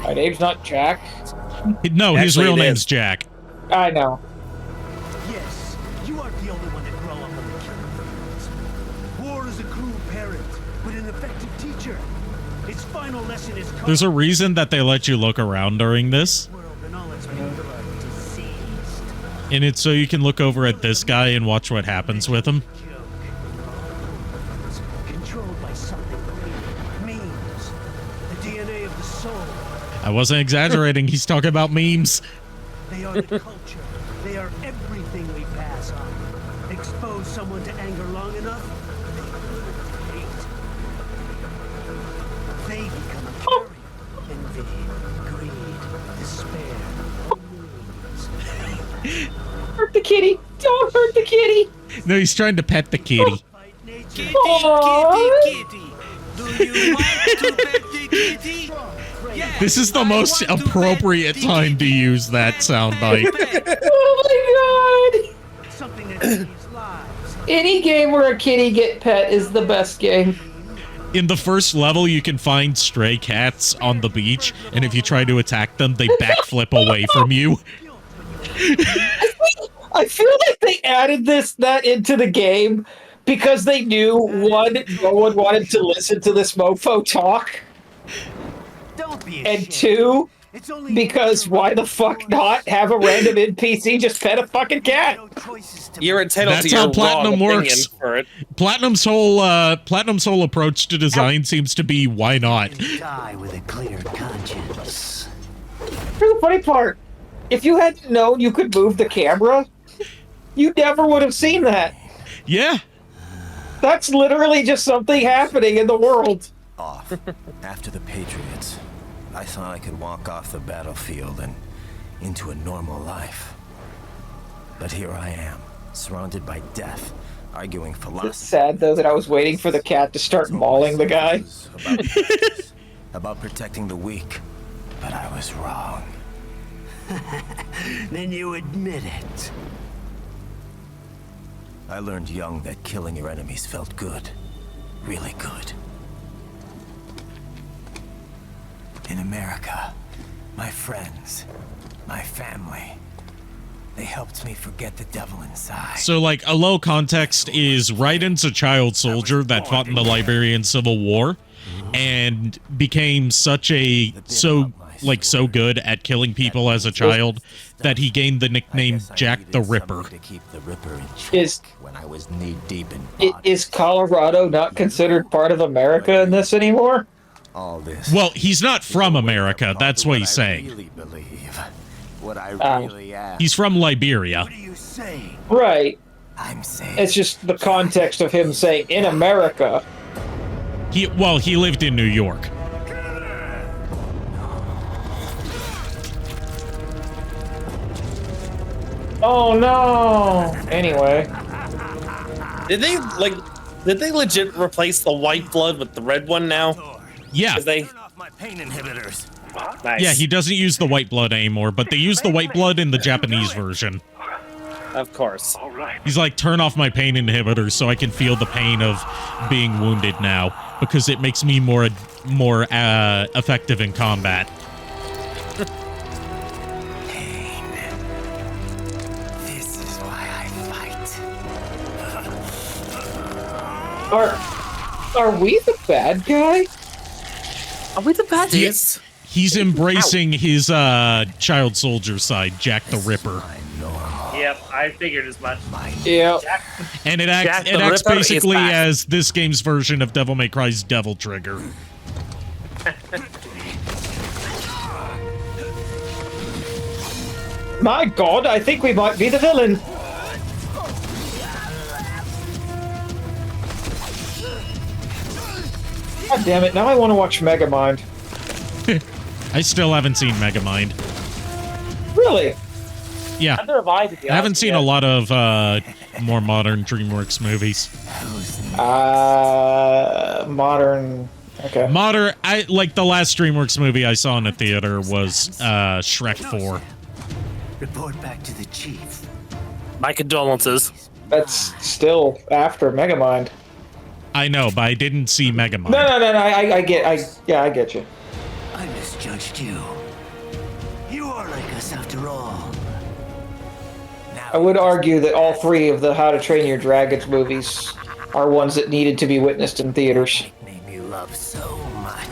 My name's not Jack. No, his Actually, real it name's is. Jack. I know. Yes, you aren't the only one to grow up on the killing fields. War is a cruel parent, but an effective teacher. Its final lesson is There's a reason that they let you look around during this. And it's so you can look over at this guy and watch what happens with him. controlled by something greater. Memes. The DNA of the soul. I wasn't exaggerating. He's talking about memes. They are the culture. They are everything we pass on. Expose someone to anger long enough, they hate. They become a carrier. Envy, greed, despair. Hurt the kitty! Don't hurt the kitty! No, he's trying to pet the kitty. Kitty, Aww. kitty, kitty. Do you want to pet the kitty? Yes, This is the most appropriate time to use that soundbite. Oh my god! Something that saves lives. Any game where a kitty get pet is the best game. In the first level, you can find stray cats on the beach, and if you try to attack them, they backflip away from you. I feel like they added that into the game because they knew, one, no one wanted to listen to this mofo talk, Don't be and ashamed. two, It's only because why the fuck not have a random NPC just pet a fucking cat? no choices to You're entitled That's to your how Platinum wrong works. opinion for it. Platinum's whole approach to design seems to be why not. die with a clear conscience. Here's the funny part. If you hadn't known you could move the camera, you never would have seen that. Yeah. That's literally just something happening in the world. Off. After the Patriots, I thought I could walk off the battlefield and into a normal life. But here I am, surrounded by death, arguing It's philosophy. sad, though, that I was waiting for the cat to start mauling the guy. About protecting the weak. But I was wrong. Then you admit it. I learned young that killing your enemies felt good. Really good. In America, my friends, my family, they helped me forget the devil inside. So, like, a low context is Raiden's a child soldier that fought in the Liberian Civil War and became so good at killing people as a child that he gained the nickname Jack the Ripper. To keep the Ripper in check Is when I was knee deep in is Colorado not considered part of America in this anymore? all this. Well, he's not from America. That's what he's I saying. really believe. What I really am. He's from Liberia. What do you say? Right. I'm saying. It's just the context of him saying in America. He lived in New York. Oh no. Anyway. Did they legit replace the white blood with the red one now? Yeah. 'Cause they Turn off my pain inhibitors. nice. Yeah, he doesn't use the white blood anymore, but they use the white blood in the Japanese version. Of course. All right. He's like, turn off my pain inhibitors so I can feel the pain of being wounded now, because it makes me more effective in combat. Pain. This is why I fight. Are we the bad guy? Are we the baddies? He's embracing his child soldier side, Jack the Ripper. Yep, I figured as much. Yeah. And it acts Jack the Ripper is basically back. as this game's version of Devil May Cry's Devil Trigger. My god, I think we might be the villain. God damn it, now I want to watch Megamind. I still haven't seen Megamind. Really? Yeah. Neither have I, to be I haven't honest seen with a you. lot of more modern DreamWorks movies. Modern. Okay. Modern, I like the last DreamWorks movie I saw in the theater was Shrek 4. Report back to the chief. My condolences. That's still after Megamind. I know, but I didn't see Megamind. No. I get you. I misjudged you. You are like us after all. I would argue that all three of the How to Train Your Dragons movies are ones that needed to be witnessed in theaters. Name you love so much.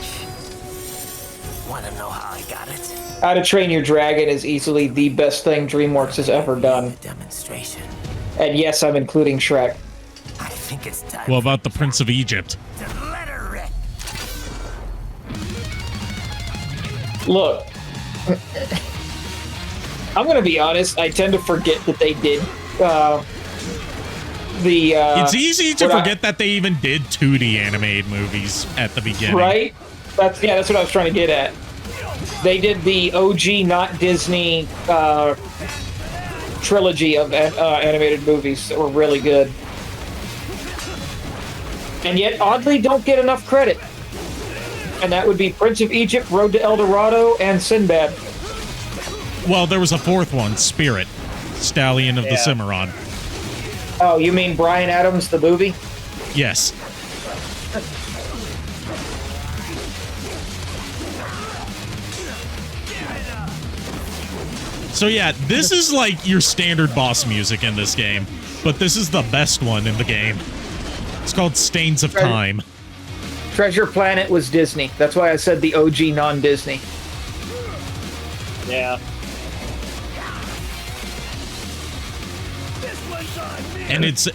Wanna know how I got it? How to Train Your Dragon is easily the best thing DreamWorks has ever done. Demonstration. And yes, I'm including Shrek. I think it's time. What about the Prince of Egypt? to let her rip. Look, I'm gonna be honest. I tend to forget that they did it's easy to forget that they even did 2D animated movies at the beginning. Right? That's what I was trying to get at. They did the OG, not Disney, trilogy of animated movies that were really good. And yet, oddly, don't get enough credit. And that would be Prince of Egypt, Road to El Dorado, and Sinbad. Well, there was a fourth one, Spirit, Stallion of the Cimarron. Oh, you mean Bryan Adams, the movie? Yes. So yeah, this is like your standard boss music in this game, but this is the best one in the game. It's called Stains of Time. Treasure Planet was Disney. That's why I said the OG non-Disney. Yeah. And it's the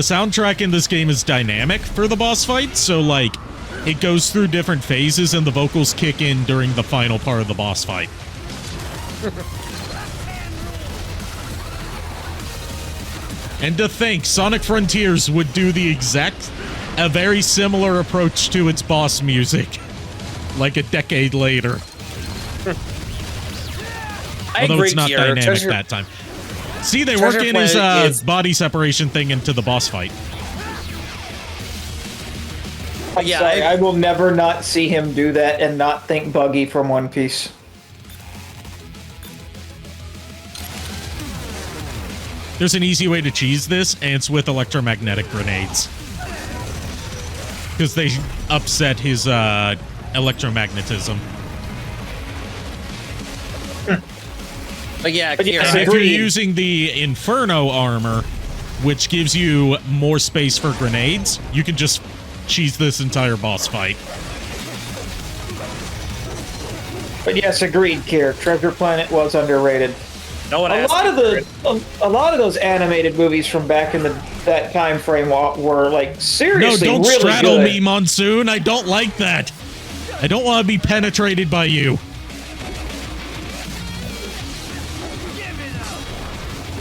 soundtrack in this game is dynamic for the boss fight, so like it goes through different phases and the vocals kick in during the final part of the boss fight. And to think Sonic Frontiers would do a very similar approach to its boss music like a decade later. Although it's not dynamic that time. See, they work in his body separation thing into the boss fight. Yeah, I will never not see him do that and not think Buggy from One Piece. There's an easy way to cheese this, and it's with electromagnetic grenades. Because they upset his electromagnetism. But yeah, And if you're using the Inferno armor, which gives you more space for grenades, you can just cheese this entire boss fight. But yes, agreed, Kier. Treasure Planet was underrated. No one a lot of those animated movies from back in that time frame were like seriously No, don't really straddle good. me, Monsoon. I don't like that. I don't want to be penetrated by you.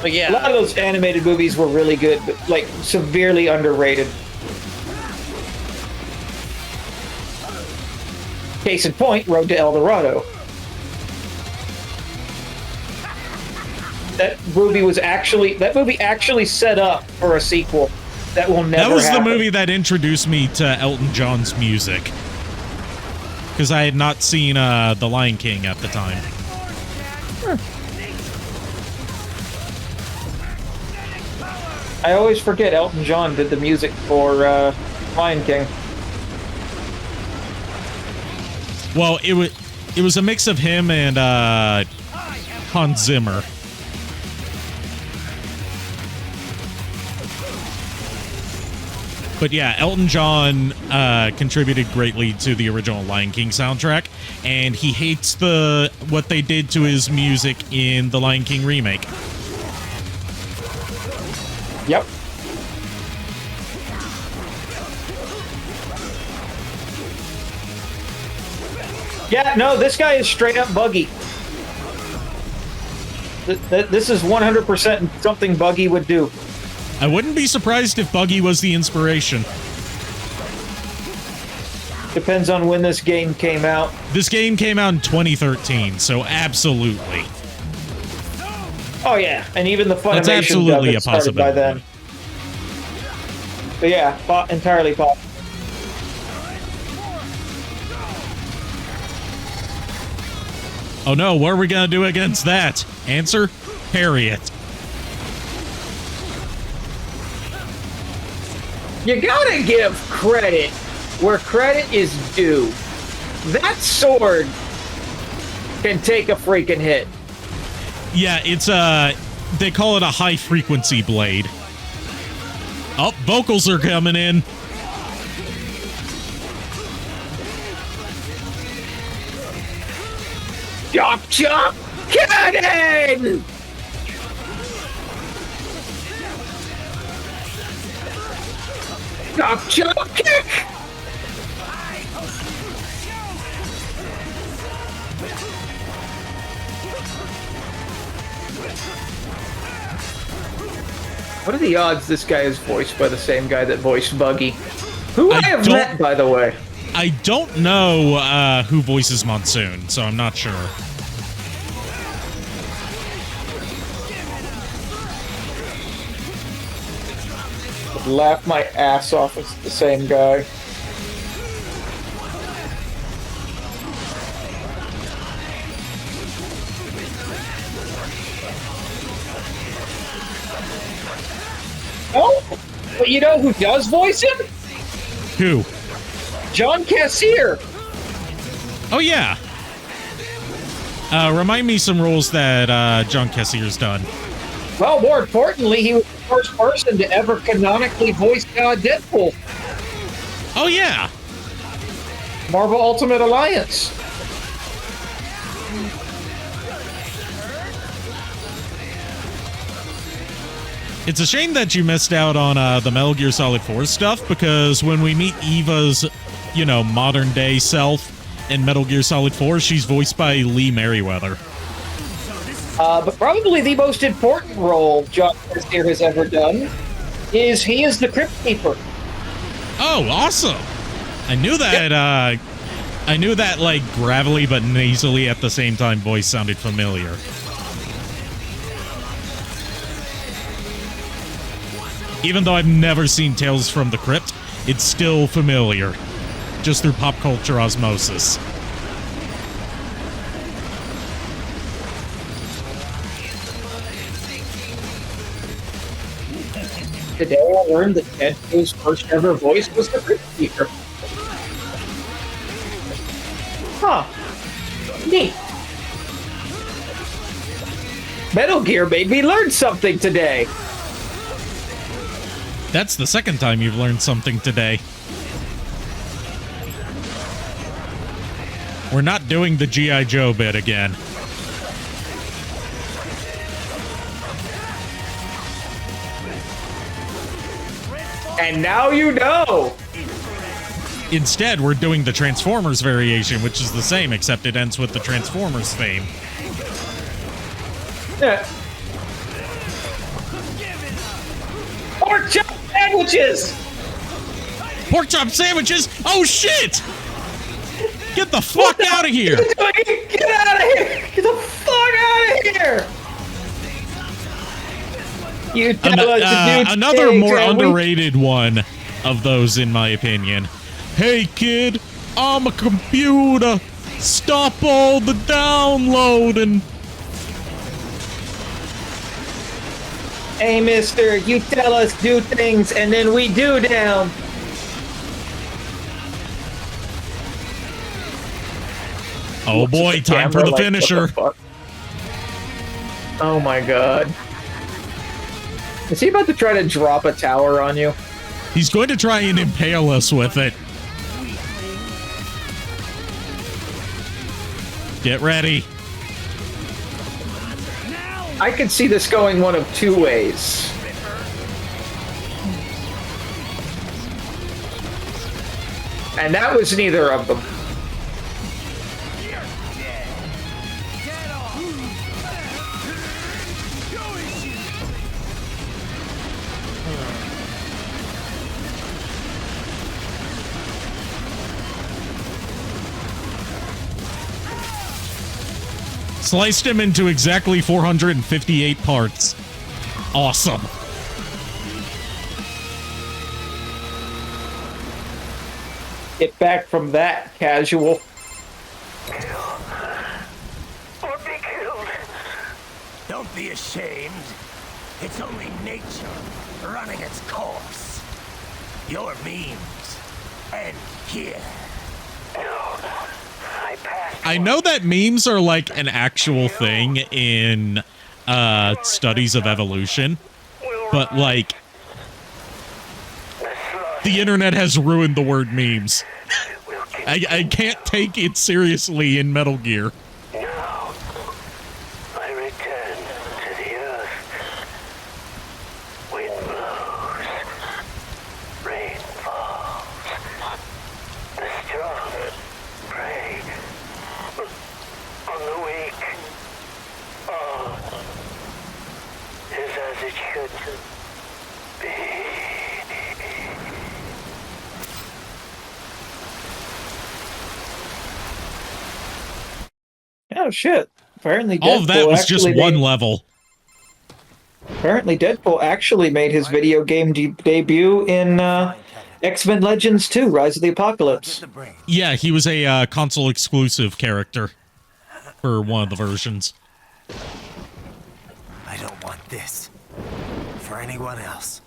But yeah, a lot of those animated movies were really good, but like severely underrated. Case in point, Road to El Dorado. That movie actually set up for a sequel that will never That was happen. the movie that introduced me to Elton John's music. Because I had not seen The Lion King at the time. I always forget Elton John did the music for Lion King. Well, it was a mix of him and Hans Zimmer. But yeah, Elton John contributed greatly to the original Lion King soundtrack, and he hates what they did to his music in the Lion King remake. Yep. Yeah, no, this guy is straight up Buggy. This is 100% something Buggy would do. I wouldn't be surprised if Buggy was the inspiration. Depends on when this game came out. This game came out in 2013, so absolutely. Oh yeah, and even the Funimation That's absolutely dub a started by then. But yeah, entirely possible. Oh no, what are we gonna do against that? Answer, parry it. You gotta give credit where credit is due. That sword can take a freaking hit. Yeah, it's they call it a high frequency blade. Oh, vocals are coming in. Chop chop cannon! Chop chop kick! What are the odds this guy is voiced by the same guy that voiced Buggy? Who I have met, by the way. I don't know who voices Monsoon, so I'm not sure. I'd laugh my ass off it's the same guy. Oh, but you know who does voice him? Who? John Cassier. Oh, yeah. Remind me some roles that John Cassier's done. Well, more importantly, he was the first person to ever canonically voice Deadpool. Oh, yeah. Marvel Ultimate Alliance. It's a shame that you missed out on the Metal Gear Solid 4 stuff, because when we meet Eva's, you know, modern day self in Metal Gear Solid 4, she's voiced by Lee Merriweather. But probably the most important role John Cassier has ever done is he is the Crypt Keeper. Oh, awesome! I knew that. Yep. I knew that like gravelly but nasally at the same time voice sounded familiar. Even though I've never seen Tales from the Crypt, it's still familiar, just through pop culture osmosis. Today I learned that Deadpool's first ever voice was the Crypt Keeper. Huh. Neat. Metal Gear made me learn something today. That's the second time you've learned something today. We're not doing the G.I. Joe bit again. And now you know! Instead, we're doing the Transformers variation, which is the same, except it ends with the Transformers theme. Yeah. Pork chop sandwiches! Pork chop sandwiches? Oh, shit! Get the fuck out of here! Get out of here! Get the fuck out of here! You tell us to do another things, more and underrated one of those, in my opinion. Hey, kid, I'm a computer. Stop all the downloading. Hey, mister, you tell us do things, and then we do them. Oh boy, time for the finisher. Oh my god. Is he about to try to drop a tower on you? He's going to try and impale us with it. Get ready. I could see this going one of two ways. And that was neither of them. Sliced him into exactly 458 parts. Awesome. Get back from that, casual. Or be killed. Don't be ashamed. It's only nature running its course. Your memes end here. No, I passed. I know that memes are like an actual thing in studies of evolution, but like the internet has ruined the word memes. I can't take it seriously in Metal Gear. Now, I return to the earth. Wind blows, rain falls. The strong prey on the weak. All is as it should be. Oh shit! Apparently, all of that Deadpool was just actually one made- level. Apparently, Deadpool actually made his video game debut in X-Men Legends 2: Rise of the Apocalypse. Yeah, he was a console exclusive character for one of the versions. I don't want this for anyone else.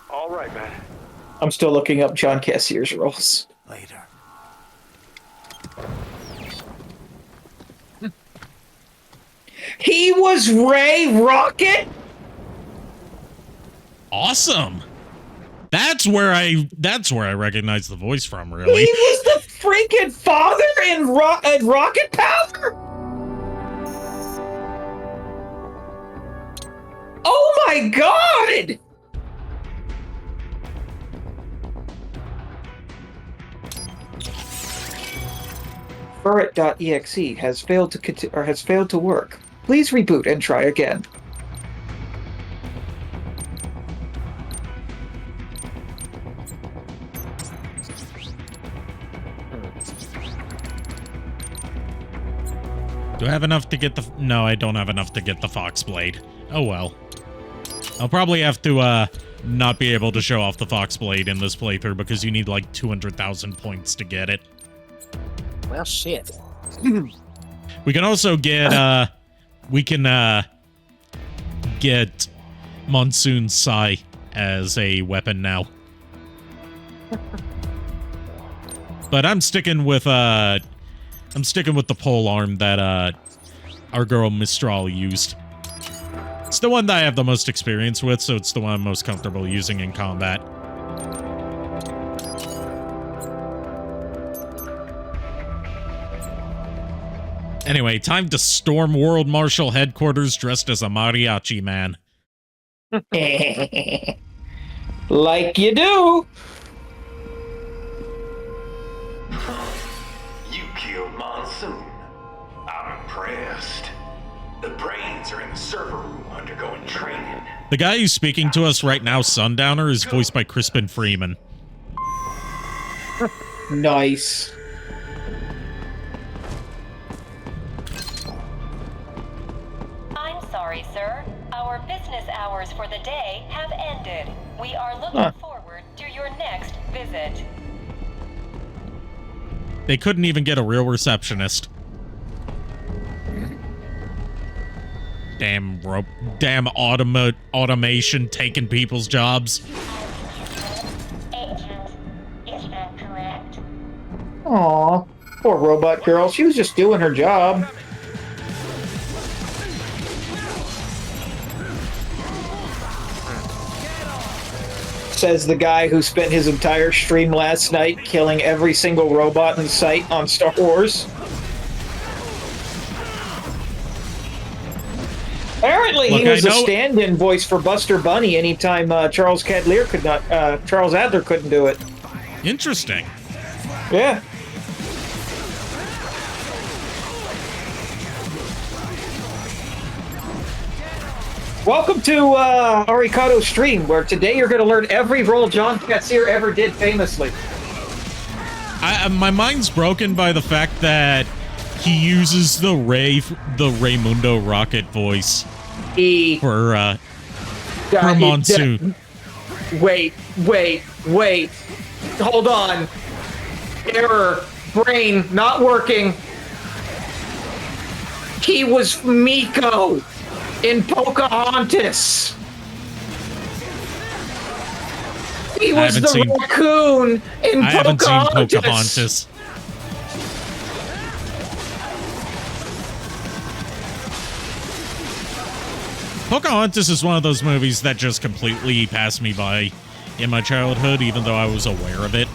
All right, man. I'm still looking up John Cassier's roles. Later. He was Ray Rocket? Awesome. That's where I recognize the voice from, really. He was the freaking father in Rocket Power? Oh my god! Furret.exe has failed to work. Please reboot and try again. Do I have enough to get the... No, I don't have enough to get the Fox Blade. Oh well. I'll probably have to, not be able to show off the Fox Blade in this playthrough because you need, like, 200,000 points to get it. Well, shit. We can also get, get Monsoon Sai as a weapon now. But I'm sticking with the pole arm that, our girl Mistral used. It's the one that I have the most experience with, so it's the one I'm most comfortable using in combat. Anyway, time to storm World Marshal headquarters dressed as a mariachi man. Like you do. You killed Monsoon. I'm impressed. The brains are in the server room undergoing training. The guy who's speaking to us right now, Sundowner, is voiced by Crispin Freeman. Nice. I'm sorry, sir. Our business hours for the day have ended. We are looking forward to your next visit. They couldn't even get a real receptionist. Damn automation taking people's jobs. Agent, is that correct? Aw, poor robot girl. She was just doing her job. Says the guy who spent his entire stream last night killing every single robot in sight on Star Wars. Apparently, he was a stand-in voice for Buster Bunny anytime Charles Adler couldn't do it. Interesting. Yeah. Welcome to Arikado's stream, where today you're going to learn every role John Katsir ever did famously. My mind's broken by the fact that he uses the Raymundo Rocket voice for Monsoon. Wait. Hold on. Error. Brain not working. He was Miko in Pocahontas. He was the raccoon in Pocahontas. I haven't seen Pocahontas. Pocahontas is one of those movies that just completely passed me by in my childhood, even though I was aware of it.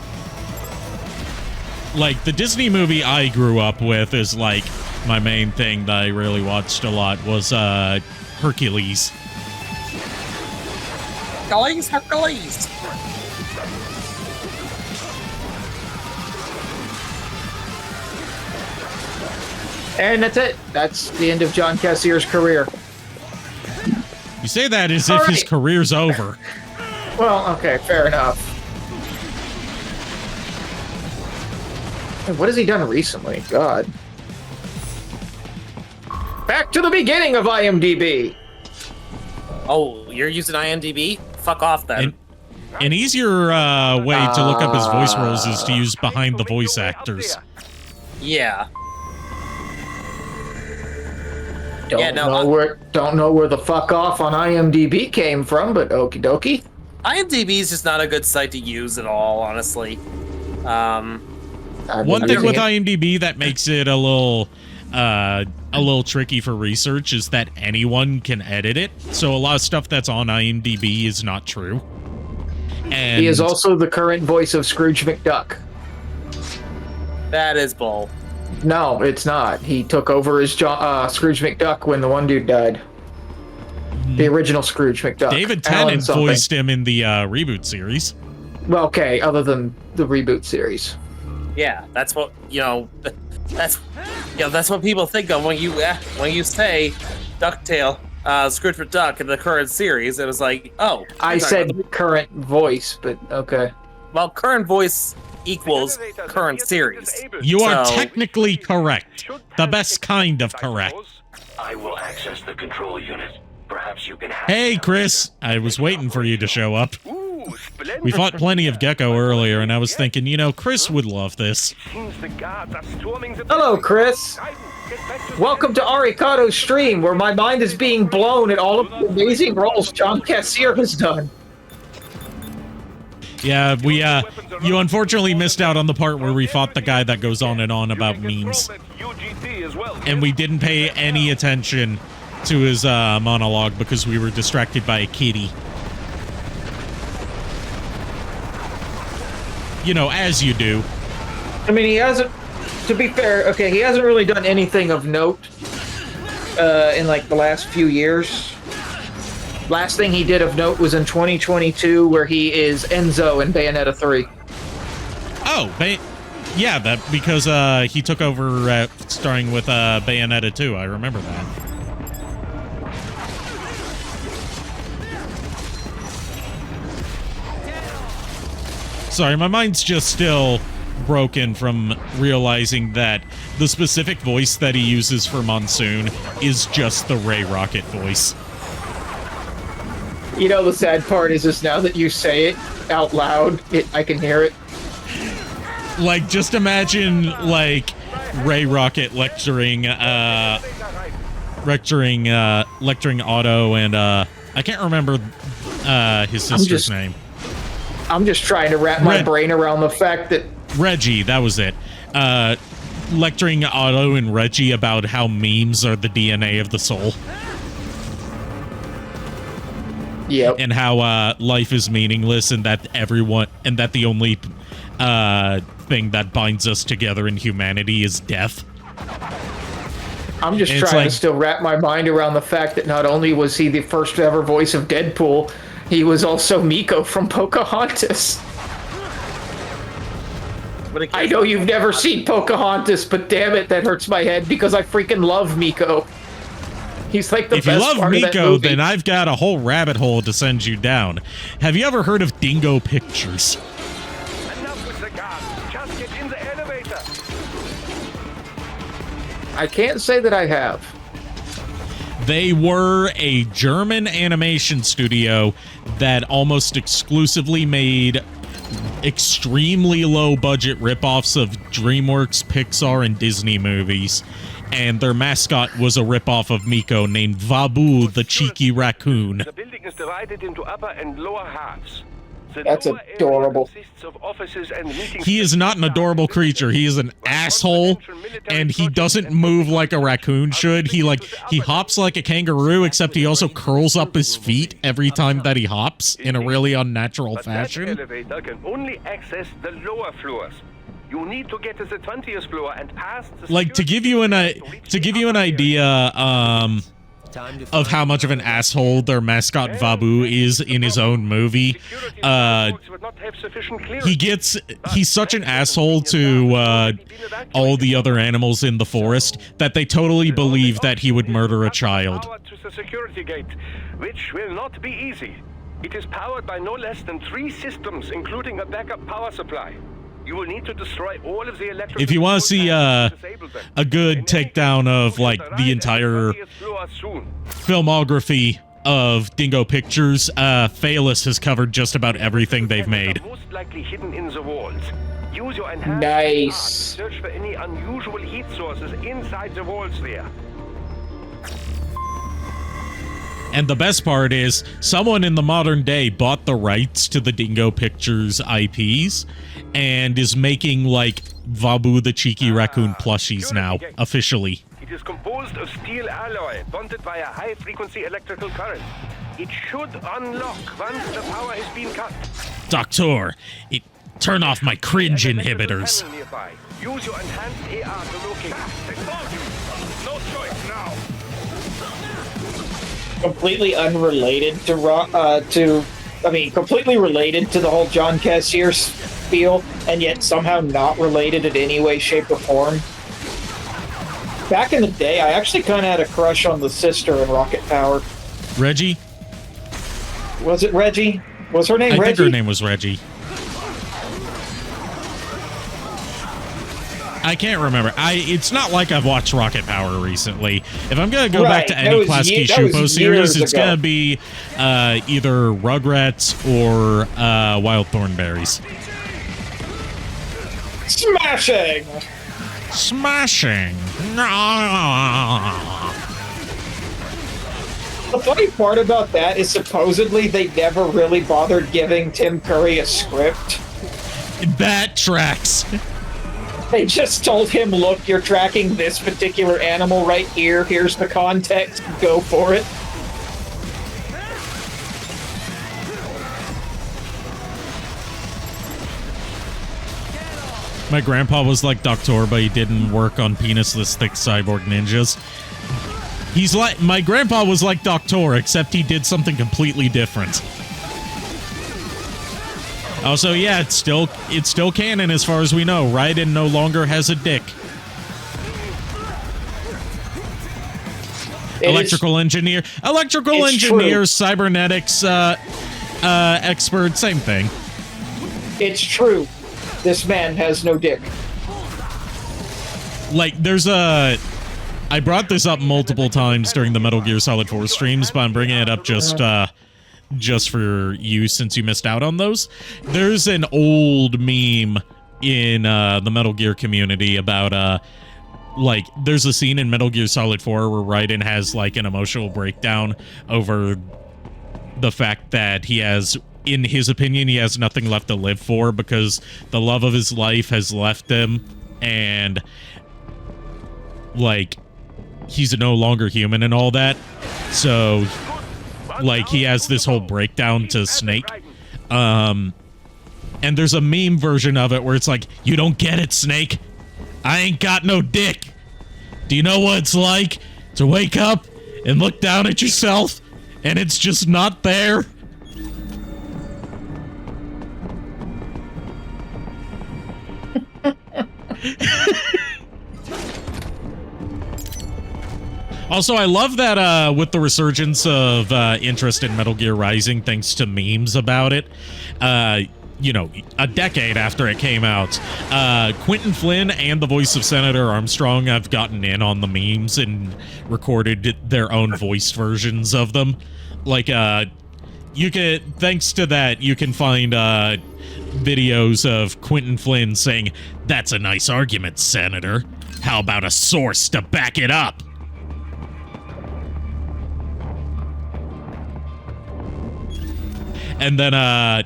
Like, the Disney movie I grew up with is, like, my main thing that I really watched a lot was, Hercules. Hercules! And that's it. That's the end of John Cassier's career. You say that as if his career's over. Well, okay, fair enough. What has he done recently? God. Back to the beginning of IMDb. Oh, you're using IMDb? Fuck off then. An easier way to look up his voice roles is to use behind the voice actors. Yeah. Don't know where the fuck off on IMDb came from, but okie dokie. IMDb is just not a good site to use at all, honestly. One thing with IMDb that makes it a little tricky for research is that anyone can edit it. So a lot of stuff that's on IMDb is not true. And he is also the current voice of Scrooge McDuck. That is bull. No, it's not. He took over as Scrooge McDuck when the one dude died. The original Scrooge McDuck. David Tennant voiced him in the reboot series. Well, okay, other than the reboot series. Yeah, that's what that's what people think of when you say Ducktail, Scrooge McDuck in the current series. It was like, oh, I said current voice, but okay. Well, current voice equals current series. You are technically correct. The best kind of correct. I will access the control unit. Perhaps you can. Hey, Chris. I was waiting for you to show up. We fought plenty of Gecko earlier, and I was thinking, Chris would love this. Hello, Chris. Welcome to Arikado's stream, where my mind is being blown at all of the amazing roles John Cassier has done. Yeah, you unfortunately missed out on the part where we fought the guy that goes on and on about memes. And we didn't pay any attention to his monologue because we were distracted by a kitty. As you do. I mean, he hasn't, to be fair, okay, he hasn't really done anything of note in, like, the last few years. Last thing he did of note was in 2022, where he is Enzo in Bayonetta 3. Oh, yeah, that because he took over starring with Bayonetta 2. I remember that. Sorry, my mind's just still broken from realizing that the specific voice that he uses for Monsoon is just the Ray Rocket voice. The sad part is just now that you say it out loud, I can hear it. Like, just imagine, like, Ray Rocket lecturing Otto and, I can't remember his sister's name. I'm just trying to wrap my brain around the fact that... Reggie, that was it. Lecturing Otto and Reggie about how memes are the DNA of the soul. Yep. And how life is meaningless and that the only thing that binds us together in humanity is death. I'm just trying to still wrap my mind around the fact that not only was he the first ever voice of Deadpool, he was also Miko from Pocahontas. I know you've never seen Pocahontas, but damn it, that hurts my head because I freaking love Miko. He's like the best part of that movie. If you love Miko, then I've got a whole rabbit hole to send you down. Have you ever heard of Dingo Pictures? I can't say that I have. They were a German animation studio that almost exclusively made extremely low-budget ripoffs of DreamWorks, Pixar, and Disney movies. And their mascot was a ripoff of Miko named Vabu, the cheeky raccoon. The building is divided into upper and lower halves. That's adorable. He is not an adorable creature. He is an asshole, and he doesn't move like a raccoon should. He hops like a kangaroo, except he also curls up his feet every time that he hops in a really unnatural fashion. That elevator can only access the lower floors. You need to get to the 20th floor and pass the like to give you an idea of how much of an asshole their mascot Vabu is in his own movie. He's such an asshole to all the other animals in the forest that they totally believe that he would murder a child. To the security gate, which will not be easy. It is powered by no less than 3 systems, including a backup power supply. You will need to destroy all of the electrical. If you want to see a good takedown of like the entire filmography of Dingo Pictures, Phaelus has covered just about everything they've made. Most likely hidden in the walls. Use your enhanced nice. Search for any unusual heat sources inside the walls there. And the best part is, someone in the modern day bought the rights to the Dingo Pictures IPs and is making, like, Vabu the Cheeky Raccoon plushies now, officially. It is composed of steel alloy, bonded by a high-frequency electrical current. It should unlock once the power has been cut. Doctor, turn off my cringe inhibitors. Use your enhanced AR to locate. No choice now. Completely unrelated completely related to the whole John Cassier spiel, and yet somehow not related in any way, shape, or form. Back in the day, I actually kind of had a crush on the sister in Rocket Power. Reggie? Was it Reggie? Was her name Reggie? I think her name was Reggie. I can't remember. It's not like I've watched Rocket Power recently. If I'm gonna go back to any Klasky Shupo series, it's gonna be either Rugrats or Wild Thornberries. Smashing! Smashing! The funny part about that is supposedly they never really bothered giving Tim Curry a script. That tracks. They just told him, look, you're tracking this particular animal right here. Here's the context. Go for it. My grandpa was like Doctor, but he didn't work on penisless thick cyborg ninjas. My grandpa was like Doctor, except he did something completely different. Also, yeah, it's still canon as far as we know. Raiden no longer has a dick. Electrical engineer, cybernetics expert, same thing. It's true. This man has no dick. Like, I brought this up multiple times during the Metal Gear Solid 4 streams, but I'm bringing it up just for you since you missed out on those. There's an old meme in the Metal Gear community about like there's a scene in Metal Gear Solid 4 where Raiden has like an emotional breakdown over the fact that he has, in his opinion, he has nothing left to live for because the love of his life has left him, and like he's no longer human and all that. So like he has this whole breakdown to Snake. And there's a meme version of it where it's like, you don't get it, Snake. I ain't got no dick. Do you know what it's like to wake up and look down at yourself and it's just not there? Also, I love that with the resurgence of interest in Metal Gear Rising, thanks to memes about it, you know, a decade after it came out. Quentin Flynn and the voice of Senator Armstrong have gotten in on the memes and recorded their own voiced versions of them. Like, you can, thanks to that, you can find videos of Quentin Flynn saying, "That's a nice argument, Senator. How about a source to back it up?" And then a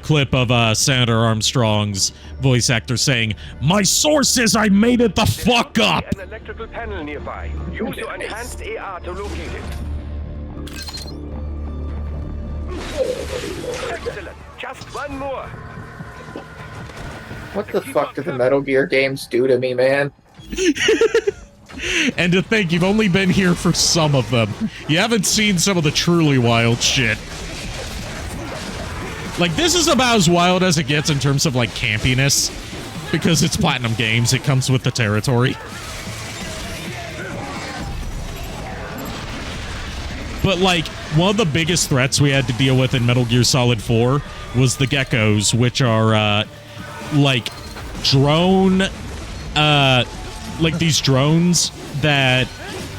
clip of Senator Armstrong's voice actor saying, "My source says I made it the fuck up." An electrical panel nearby. Use your enhanced AR to locate it. Excellent. Just one more. What the fuck do the Metal Gear games do to me, man? And to think you've only been here for some of them. You haven't seen some of the truly wild shit. Like, this is about as wild as it gets in terms of, like, campiness. Because it's Platinum Games, it comes with the territory. But, like, one of the biggest threats we had to deal with in Metal Gear Solid 4 was the geckos, which are, like, drone, like these drones that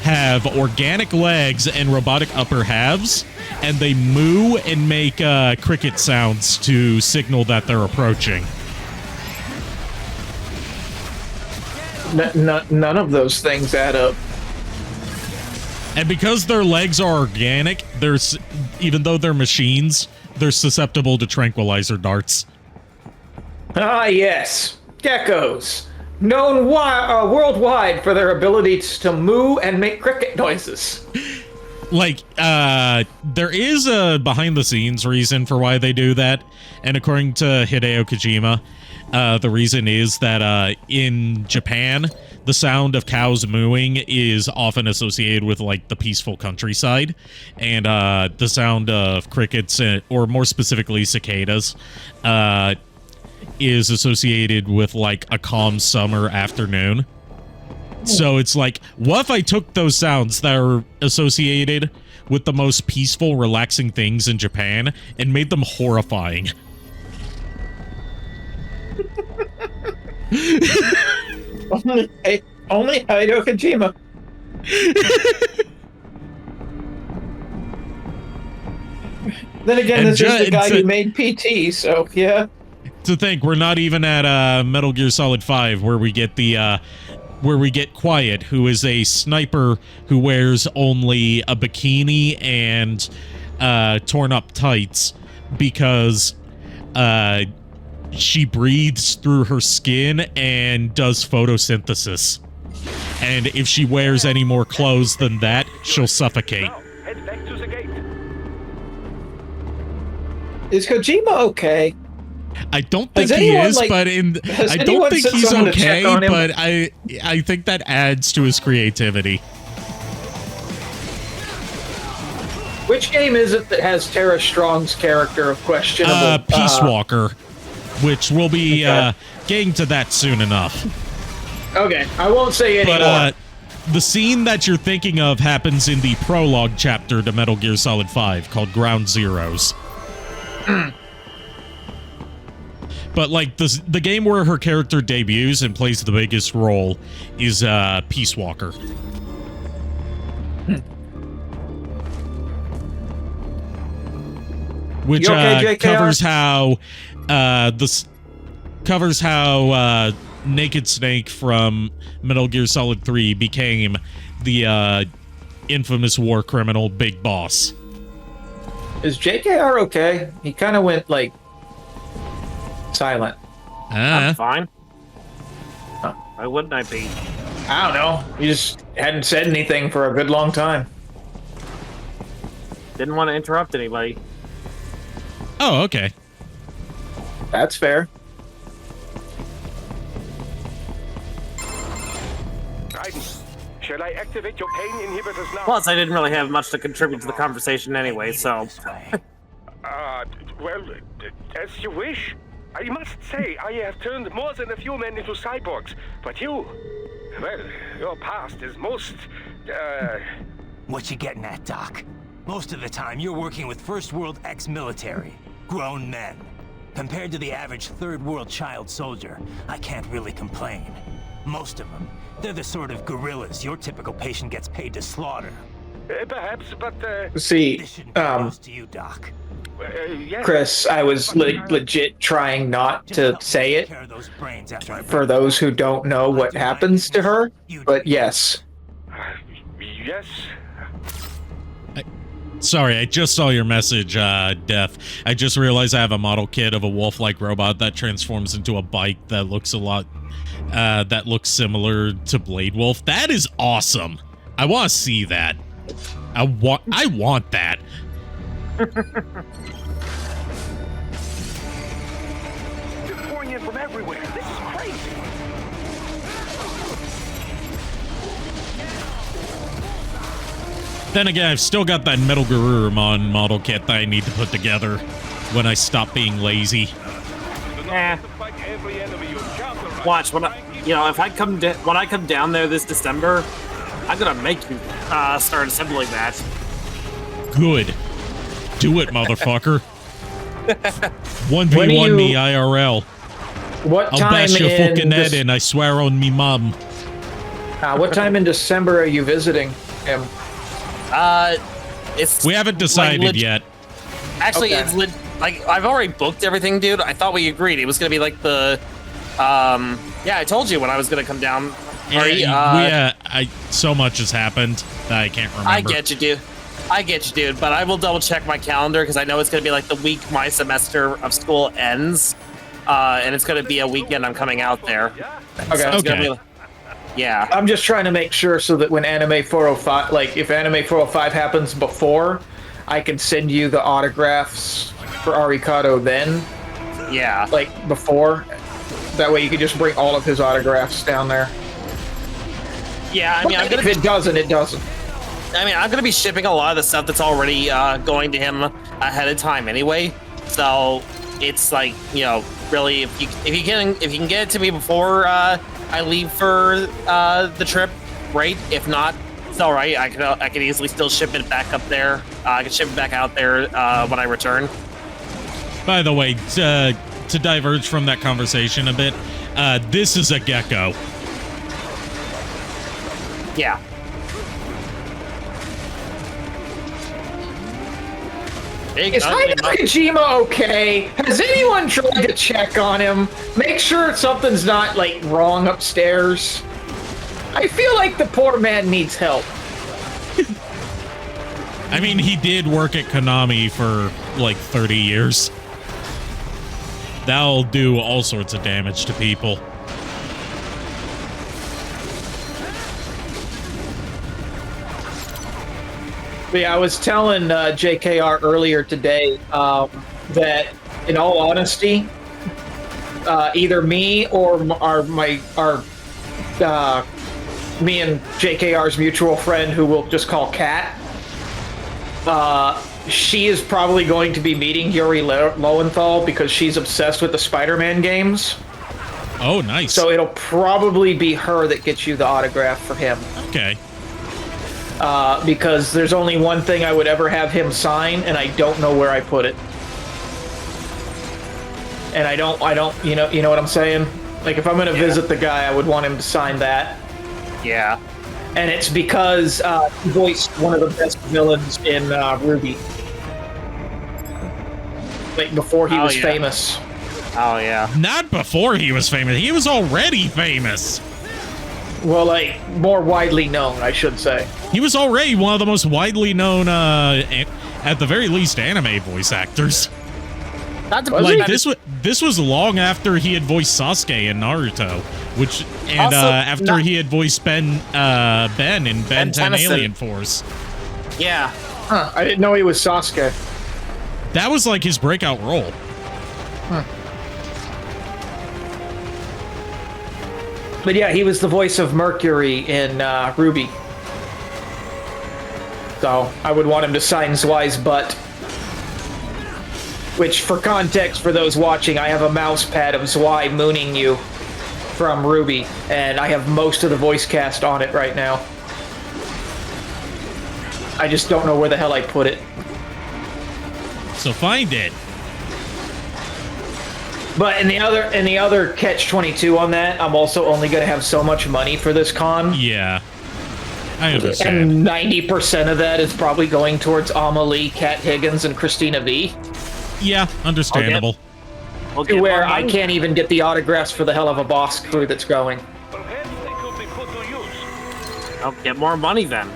have organic legs and robotic upper halves, and they moo and make cricket sounds to signal that they're approaching. None of those things add up. And because their legs are organic, even though they're machines, they're susceptible to tranquilizer darts. Ah, yes. Geckos. Known worldwide for their abilities to moo and make cricket noises. Like, there is a behind-the-scenes reason for why they do that, and according to Hideo Kojima, the reason is that, in Japan, the sound of cows mooing is often associated with, like, the peaceful countryside, and, the sound of crickets, or more specifically cicadas, is associated with, like, a calm summer afternoon. So it's like, what if I took those sounds that are associated with the most peaceful, relaxing things in Japan and made them horrifying? Only Hideo Kojima. Then again, this is the guy who made PT, so yeah. To think, we're not even at Metal Gear Solid 5, where we get the where we get Quiet, who is a sniper who wears only a bikini and torn up tights because she breathes through her skin and does photosynthesis. And if she wears any more clothes than that, she'll suffocate. Head back to the gate. Is Kojima okay? I don't think he is, but I don't think he's okay, but I think that adds to his creativity. Which game is it that has Tara Strong's character of questionable? Peace Walker, which we'll be getting to that soon enough. Okay, I won't say anymore. But the scene that you're thinking of happens in the prologue chapter to Metal Gear Solid 5 called Ground Zeroes. But, like, the game where her character debuts and plays the biggest role is Peace Walker. Which covers how Naked Snake from Metal Gear Solid 3 became the infamous war criminal Big Boss. Is JKR okay? He kind of went, like, silent. I'm fine. Why wouldn't I be? I don't know. You just hadn't said anything for a good long time. Didn't want to interrupt anybody. Oh, okay. That's fair. Raiden, shall I activate your pain inhibitors now? Plus, I didn't really have much to contribute to the conversation anyway, so... Well, as you wish. I must say, I have turned more than a few men into cyborgs, but you... Well, your past is most, What you getting at, Doc? Most of the time, you're working with First World ex-military. Grown men. Compared to the average third-world child soldier, I can't really complain. Most of them, they're the sort of gorillas your typical patient gets paid to slaughter. Perhaps, but See, This shouldn't be news to you, Doc. yes. Chris, I was legit trying not to say it Care of those brains after I for those who don't know what happens to her, but yes. Yes. Sorry, I just saw your message, Def. I just realized I have a model kit of a wolf-like robot that transforms into a bike that looks that looks similar to Blade Wolf. That is awesome. I want to see that. I want that. They're pouring in from everywhere. This is crazy. Then again, I've still got that Metal Gear model kit that I need to put together when I stop being lazy. Watch when if I come when I come down there this December, I'm gonna make you start assembling that. Good. Do it, motherfucker. 1v1 me IRL. What I'll time bash your in fucking head in, I swear on me mom. what time in December are you visiting him? We haven't decided yet. Actually, Okay. it's like I've already booked everything, dude. I thought we agreed it was gonna be like the, yeah, I told you when I was gonna come down. So much has happened that I can't remember. I get you, dude. But I will double check my calendar because I know it's gonna be like the week my semester of school ends, and it's gonna be a weekend I'm coming out there. Okay. So it's gonna be, yeah. I'm just trying to make sure so that when Anime 405, like if Anime 405 happens before, I can send you the autographs for Arikado then. Yeah. Like before. That way you can just bring all of his autographs down there. Yeah, I mean, if it doesn't, it doesn't. I mean, I'm gonna be shipping a lot of the stuff that's already going to him ahead of time anyway. So it's like, really, if you can get it to me before I leave for the trip, great. If not, it's all right. I could easily still ship it back up there. I can ship it back out there when I return. By the way, to diverge from that conversation a bit, this is a gecko. Yeah. Is Hideo Kojima okay? Has anyone tried to check on him? Make sure something's not, like, wrong upstairs. I feel like the poor man needs help. I mean, he did work at Konami for, like, 30 years. That'll do all sorts of damage to people. But yeah, I was telling JKR earlier today that, in all honesty, either me or me and JKR's mutual friend, who we'll just call Kat, she is probably going to be meeting Yuri Lowenthal because she's obsessed with the Spider-Man games. Oh, nice. So it'll probably be her that gets you the autograph for him. Okay. Because there's only one thing I would ever have him sign, and I don't know where I put it. And I don't, you know what I'm saying? Like, if I'm gonna visit the guy, I would want him to sign that. Yeah. And it's because he voiced one of the best villains in Ruby. Like, before he was famous. Oh, yeah. Not before he was famous. He was already famous. Well, like, more widely known, I should say. He was already one of the most widely known, at the very least, anime voice actors. This was long after he had voiced Sasuke in Naruto, after he had voiced Ben in Ben 10 Alien Force. Yeah. Huh, I didn't know he was Sasuke. That was like his breakout role. Huh. But yeah, he was the voice of Mercury in Ruby. So I would want him to sign Zwei's butt. Which, for context, for those watching, I have a mouse pad of Zwei mooning you from Ruby, and I have most of the voice cast on it right now. I just don't know where the hell I put it. So find it. But in the other catch-22 on that, I'm also only going to have so much money for this con. Yeah. I understand. And 90% of that is probably going towards Amelie, Kat Higgins, and Christina V. Yeah, understandable. To where I can't even get the autographs for the hell of a boss crew that's going. I'll get more money then.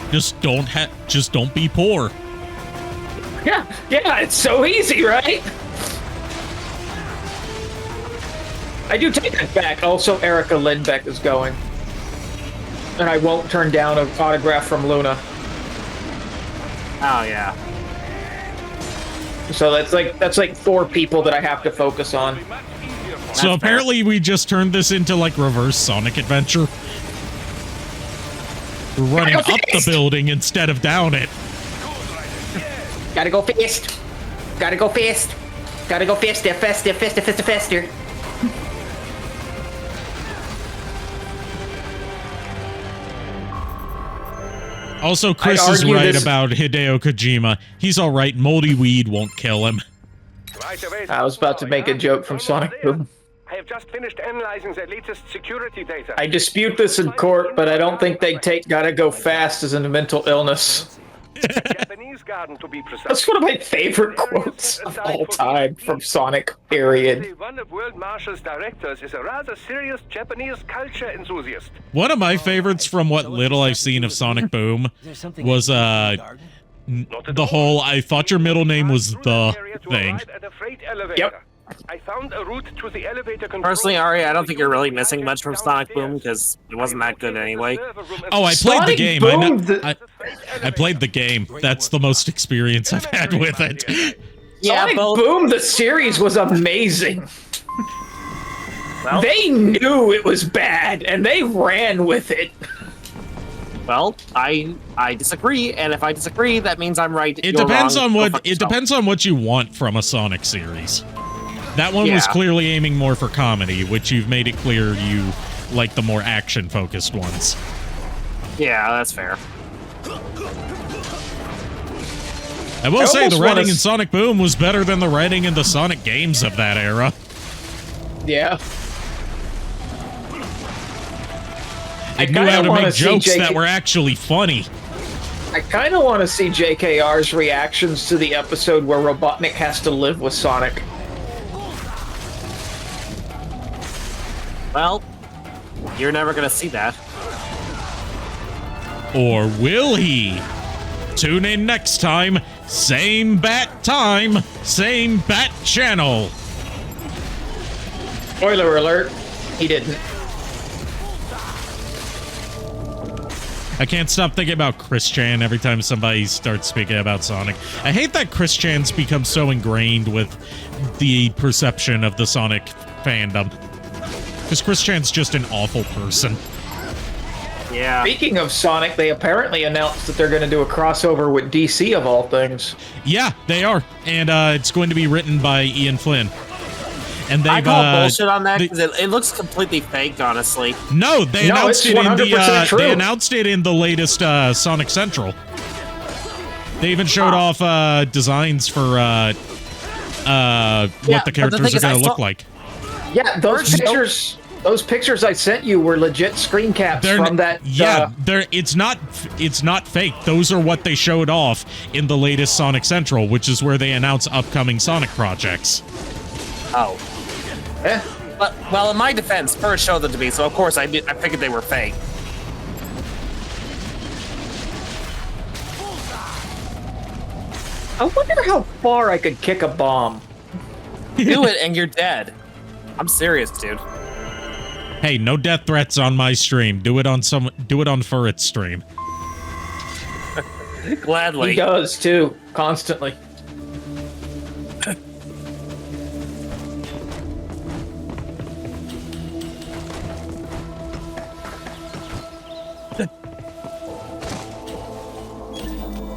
Just don't be poor. Yeah, it's so easy, right? I do take that back. Also, Erica Lindbeck is going. And I won't turn down an autograph from Luna. Oh, yeah. So that's like 4 people that I have to focus on. So apparently we just turned this into like reverse Sonic Adventure. We're running up the building instead of down it. Gotta go fast. Gotta go fast. Gotta go faster, faster, faster, faster, faster. Also, Chris is right about Hideo Kojima. He's alright, moldy weed won't kill him. I was about to make a joke from Sonic Boom. I have just finished analyzing the latest security data. I dispute this in court, but I don't think they take gotta go fast as a mental illness. That's one of my favorite quotes of all time from Sonic, period. One of World Marshal's directors is a rather serious Japanese culture enthusiast. One of my favorites from what little I've seen of Sonic Boom was the whole I thought your middle name was the thing. Yep. I found a route to the elevator control. Personally, Ari, I don't think you're really missing much from Sonic Boom because it wasn't that good anyway. Oh, I played the game. I played the game. That's the most experience I've had with it. Yeah, Sonic Boom, the series was amazing. Well, they knew it was bad, and they ran with it. Well, I disagree, and if I disagree, that means I'm right. It depends on what you want from a Sonic series. That one was clearly aiming more for comedy, which you've made it clear you like the more action-focused ones. Yeah, that's fair. I will say the writing in Sonic Boom was better than the writing in the Sonic games of that era. Yeah. It knew how to make jokes that were actually funny. I kind of want to see JKR's reactions to the episode where Robotnik has to live with Sonic. Well, you're never gonna see that. Or will he? Tune in next time. Same bat time, same bat channel. Spoiler alert, he didn't. I can't stop thinking about Chris Chan every time somebody starts speaking about Sonic. I hate that Chris Chan's become so ingrained with the perception of the Sonic fandom. Because Chris Chan's just an awful person. Yeah. Speaking of Sonic, they apparently announced that they're going to do a crossover with DC of all things. Yeah, they are. And it's going to be written by Ian Flynn. And they've, I call bullshit on that because it looks completely fake, honestly. No, they announced it in they announced it in the latest Sonic Central. They even showed off designs for what the characters are going to look like. Yeah, those pictures I sent you were legit screen caps from that. Yeah, it's not fake. Those are what they showed off in the latest Sonic Central, which is where they announce upcoming Sonic projects. Oh. But, well, in my defense, first showed them to me, so of course I figured they were fake. I wonder how far I could kick a bomb. Do it and you're dead. I'm serious, dude. Hey, no death threats on my stream. Do it on Furret's stream. Gladly. He does too, constantly.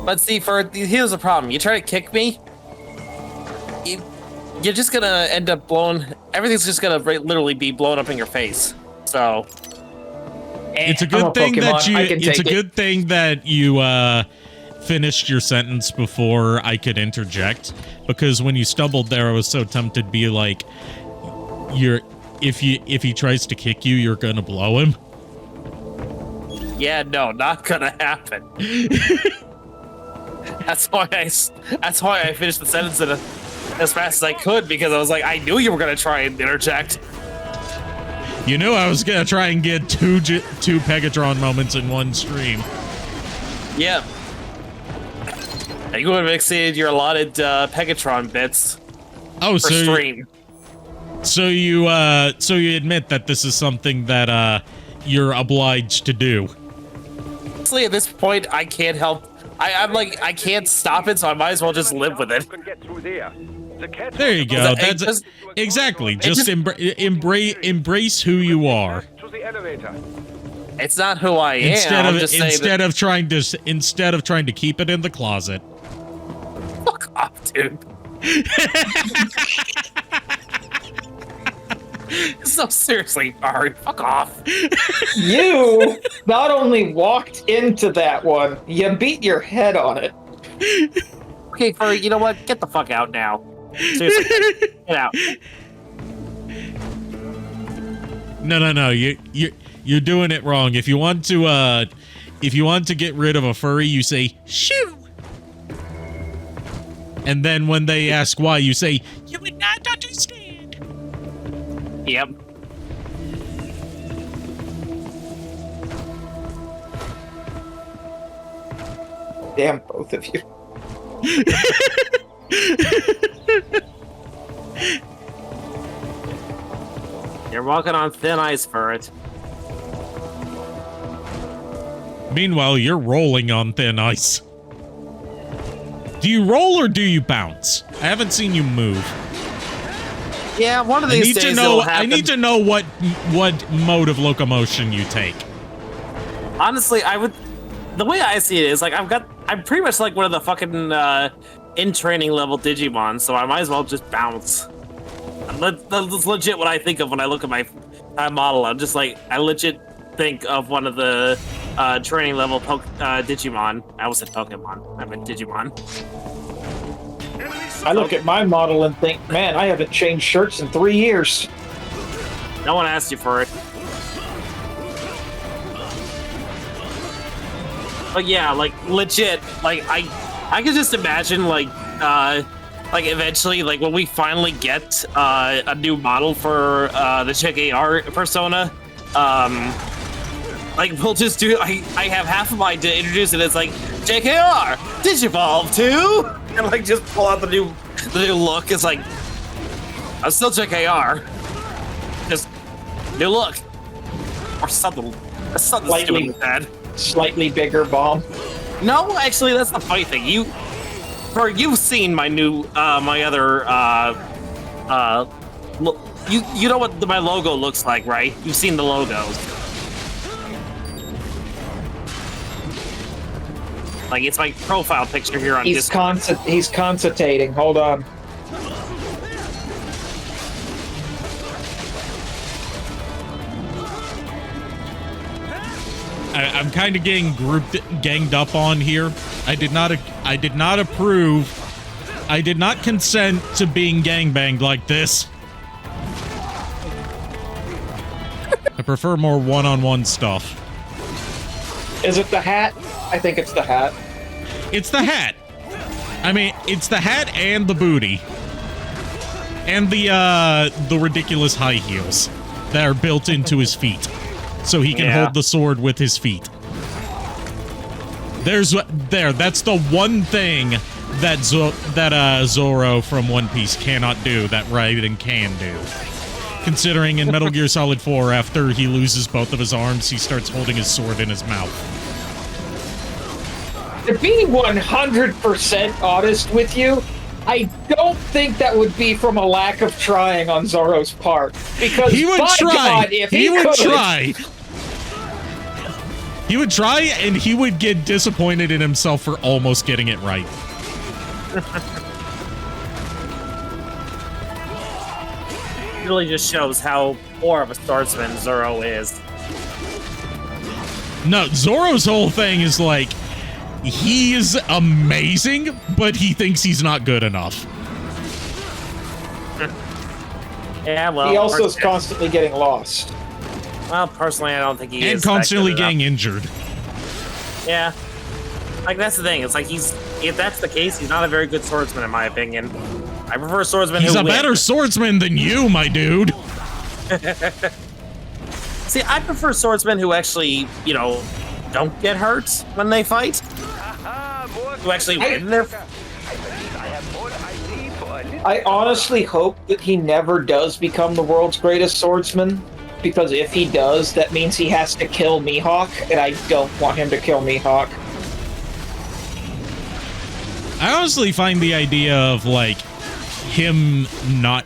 But see, here's the problem. You try to kick me, you're just gonna end up everything's just gonna literally be blown up in your face. So it's a good thing that you finished your sentence before I could interject, because when you stumbled there, I was so tempted to be like, if he tries to kick you, you're gonna blow him. Yeah, no, not gonna happen. That's why I finished the sentence as fast as I could, because I was like, I knew you were gonna try and interject. You knew I was gonna try and get two Pegatron moments in one stream. Yeah. You would have exceeded your allotted Pegatron bits. Oh, per stream. So you admit that this is something that you're obliged to do. Honestly, at this point, I can't help. I'm like, I can't stop it, so I might as well just live with it. There you go. That's exactly. Just embrace who you are. It's not who I am. Instead of trying to keep it in the closet. Fuck off, dude. So seriously, Ari, fuck off. You not only walked into that one, you beat your head on it. Okay, Furry, you know what? Get the fuck out now. Seriously, get out. No. You're doing it wrong. If you want to get rid of a furry, you say shoo. And then when they ask why, you say, you would not understand. Yep. Damn, both of you. You're walking on thin ice, Furret. Meanwhile, you're rolling on thin ice. Do you roll or do you bounce? I haven't seen you move. Yeah, one of these days it'll happen. I need to know what mode of locomotion you take. Honestly, the way I see it is like I'm pretty much like one of the fucking in training level Digimon, so I might as well just bounce. That's legit what I think of when I look at my model. I'm just like, I legit think of one of the training level Digimon. I almost said Pokemon. I meant Digimon. I look at my model and think, man, I haven't changed shirts in 3 years. No one asked you for it. But yeah, like legit, like I could just imagine like eventually, like when we finally get a new model for the Check AR persona, like we'll just do. I have half of my to introduce it as like JKR Digivolve 2, and like just pull out the new look. It's like I'm still JKR, just new look or something. Something stupid with that. Slightly bigger bomb. No, actually, that's the funny thing. You've seen my new my other you know what my logo looks like, right? You've seen the logos. Like, it's my profile picture here on Discord. He's concentrating. Hold on. I'm kind of getting ganged up on here. I did not approve. I did not consent to being gangbanged like this. I prefer more one-on-one stuff. Is it the hat? I think it's the hat. It's the hat. I mean, it's the hat and the booty. And the ridiculous high heels that are built into his feet. So he can hold the sword with his feet. That's the one thing that Zoro from One Piece cannot do that Raiden can do. Considering in Metal Gear Solid 4, after he loses both of his arms, he starts holding his sword in his mouth. To be 100% honest with you, I don't think that would be from a lack of trying on Zoro's part. Because he would try. God, if he would try. He would try, and he would get disappointed in himself for almost getting it right. It really just shows how poor of a swordsman Zoro is. No, Zoro's whole thing is like, he is amazing, but he thinks he's not good enough. Yeah, well, he also is constantly getting lost. Well, personally, I don't think he is. And constantly getting injured. Yeah. Like, that's the thing. It's like if that's the case, he's not a very good swordsman, in my opinion. I prefer swordsmen He's who a win. better swordsman than you, my dude. See, I prefer swordsmen who actually, don't get hurt when they fight. Who actually win their... I honestly hope that he never does become the world's greatest swordsman, because if he does, that means he has to kill Mihawk, and I don't want him to kill Mihawk. I honestly find the idea of, like, him not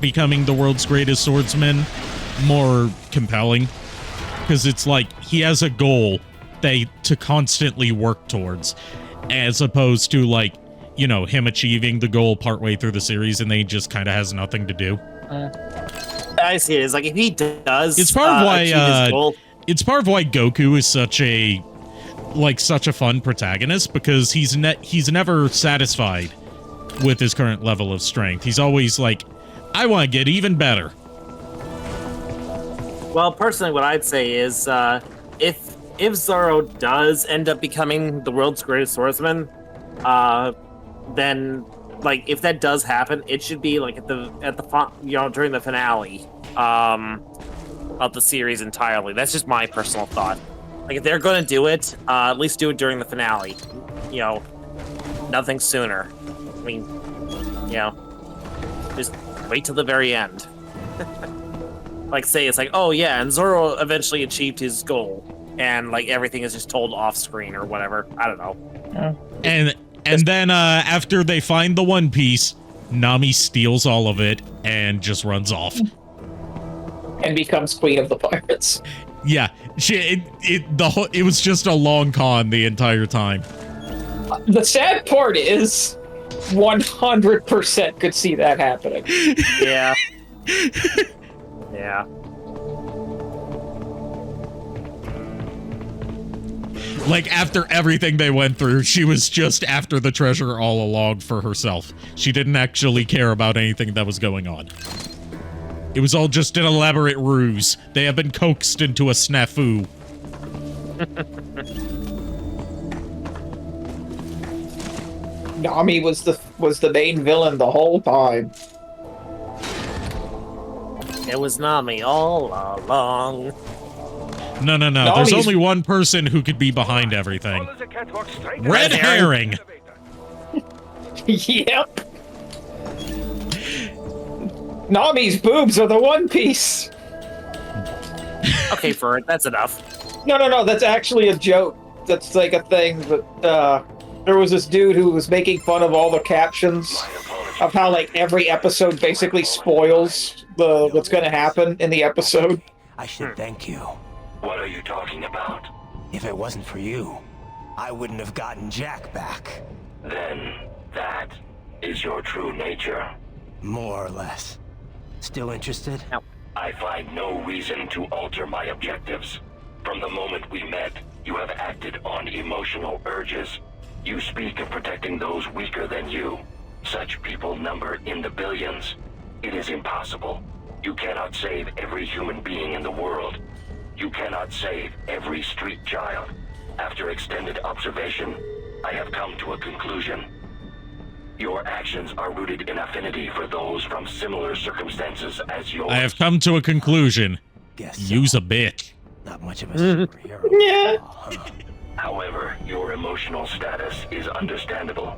becoming the world's greatest swordsman more compelling, because it's like he has a goal to constantly work towards, as opposed to, like, him achieving the goal partway through the series and then he just kind of has nothing to do. I see it. It's like if he does, it's part of why his goal. It's part of why Goku is such a fun protagonist, because he's never satisfied with his current level of strength. He's always like, I want to get even better. Well, personally, what I'd say is, if Zoro does end up becoming the world's greatest swordsman, then, like, if that does happen, it should be like during the finale of the series entirely. That's just my personal thought. Like, if they're going to do it, at least do it during the finale. Nothing sooner. I mean, just wait till the very end. Like, say it's like, oh yeah, and Zoro eventually achieved his goal, and like everything is just told off screen or whatever. I don't know. And then after they find the One Piece, Nami steals all of it and just runs off. And becomes Queen of the Pirates. Yeah, it was just a long con the entire time. The sad part is, 100% could see that happening. Yeah. Yeah. Like, after everything they went through, she was just after the treasure all along for herself. She didn't actually care about anything that was going on. It was all just an elaborate ruse. They have been coaxed into a snafu. Nami was the main villain the whole time. It was Nami all along. No. Nami's... There's only one person who could be behind everything. Red herring! Yep. Nami's boobs are the One Piece. Okay, Ferd, that's enough. No, that's actually a joke. That's like a thing that, there was this dude who was making fun of all the captions of how, like, every episode basically spoils what's going to happen in the episode. I should thank you. What are you talking about? If it wasn't for you, I wouldn't have gotten Jack back. Then that is your true nature. More or less. Still interested? No. I find no reason to alter my objectives. From the moment we met, you have acted on emotional urges. You speak of protecting those weaker than you. Such people number in the billions. It is impossible. You cannot save every human being in the world. You cannot save every street child. After extended observation, I have come to a conclusion. Your actions are rooted in affinity for those from similar circumstances as yours. I have come to a conclusion. Guess so. Use a bitch. Not much of a superhero. Yeah. However, your emotional status is understandable.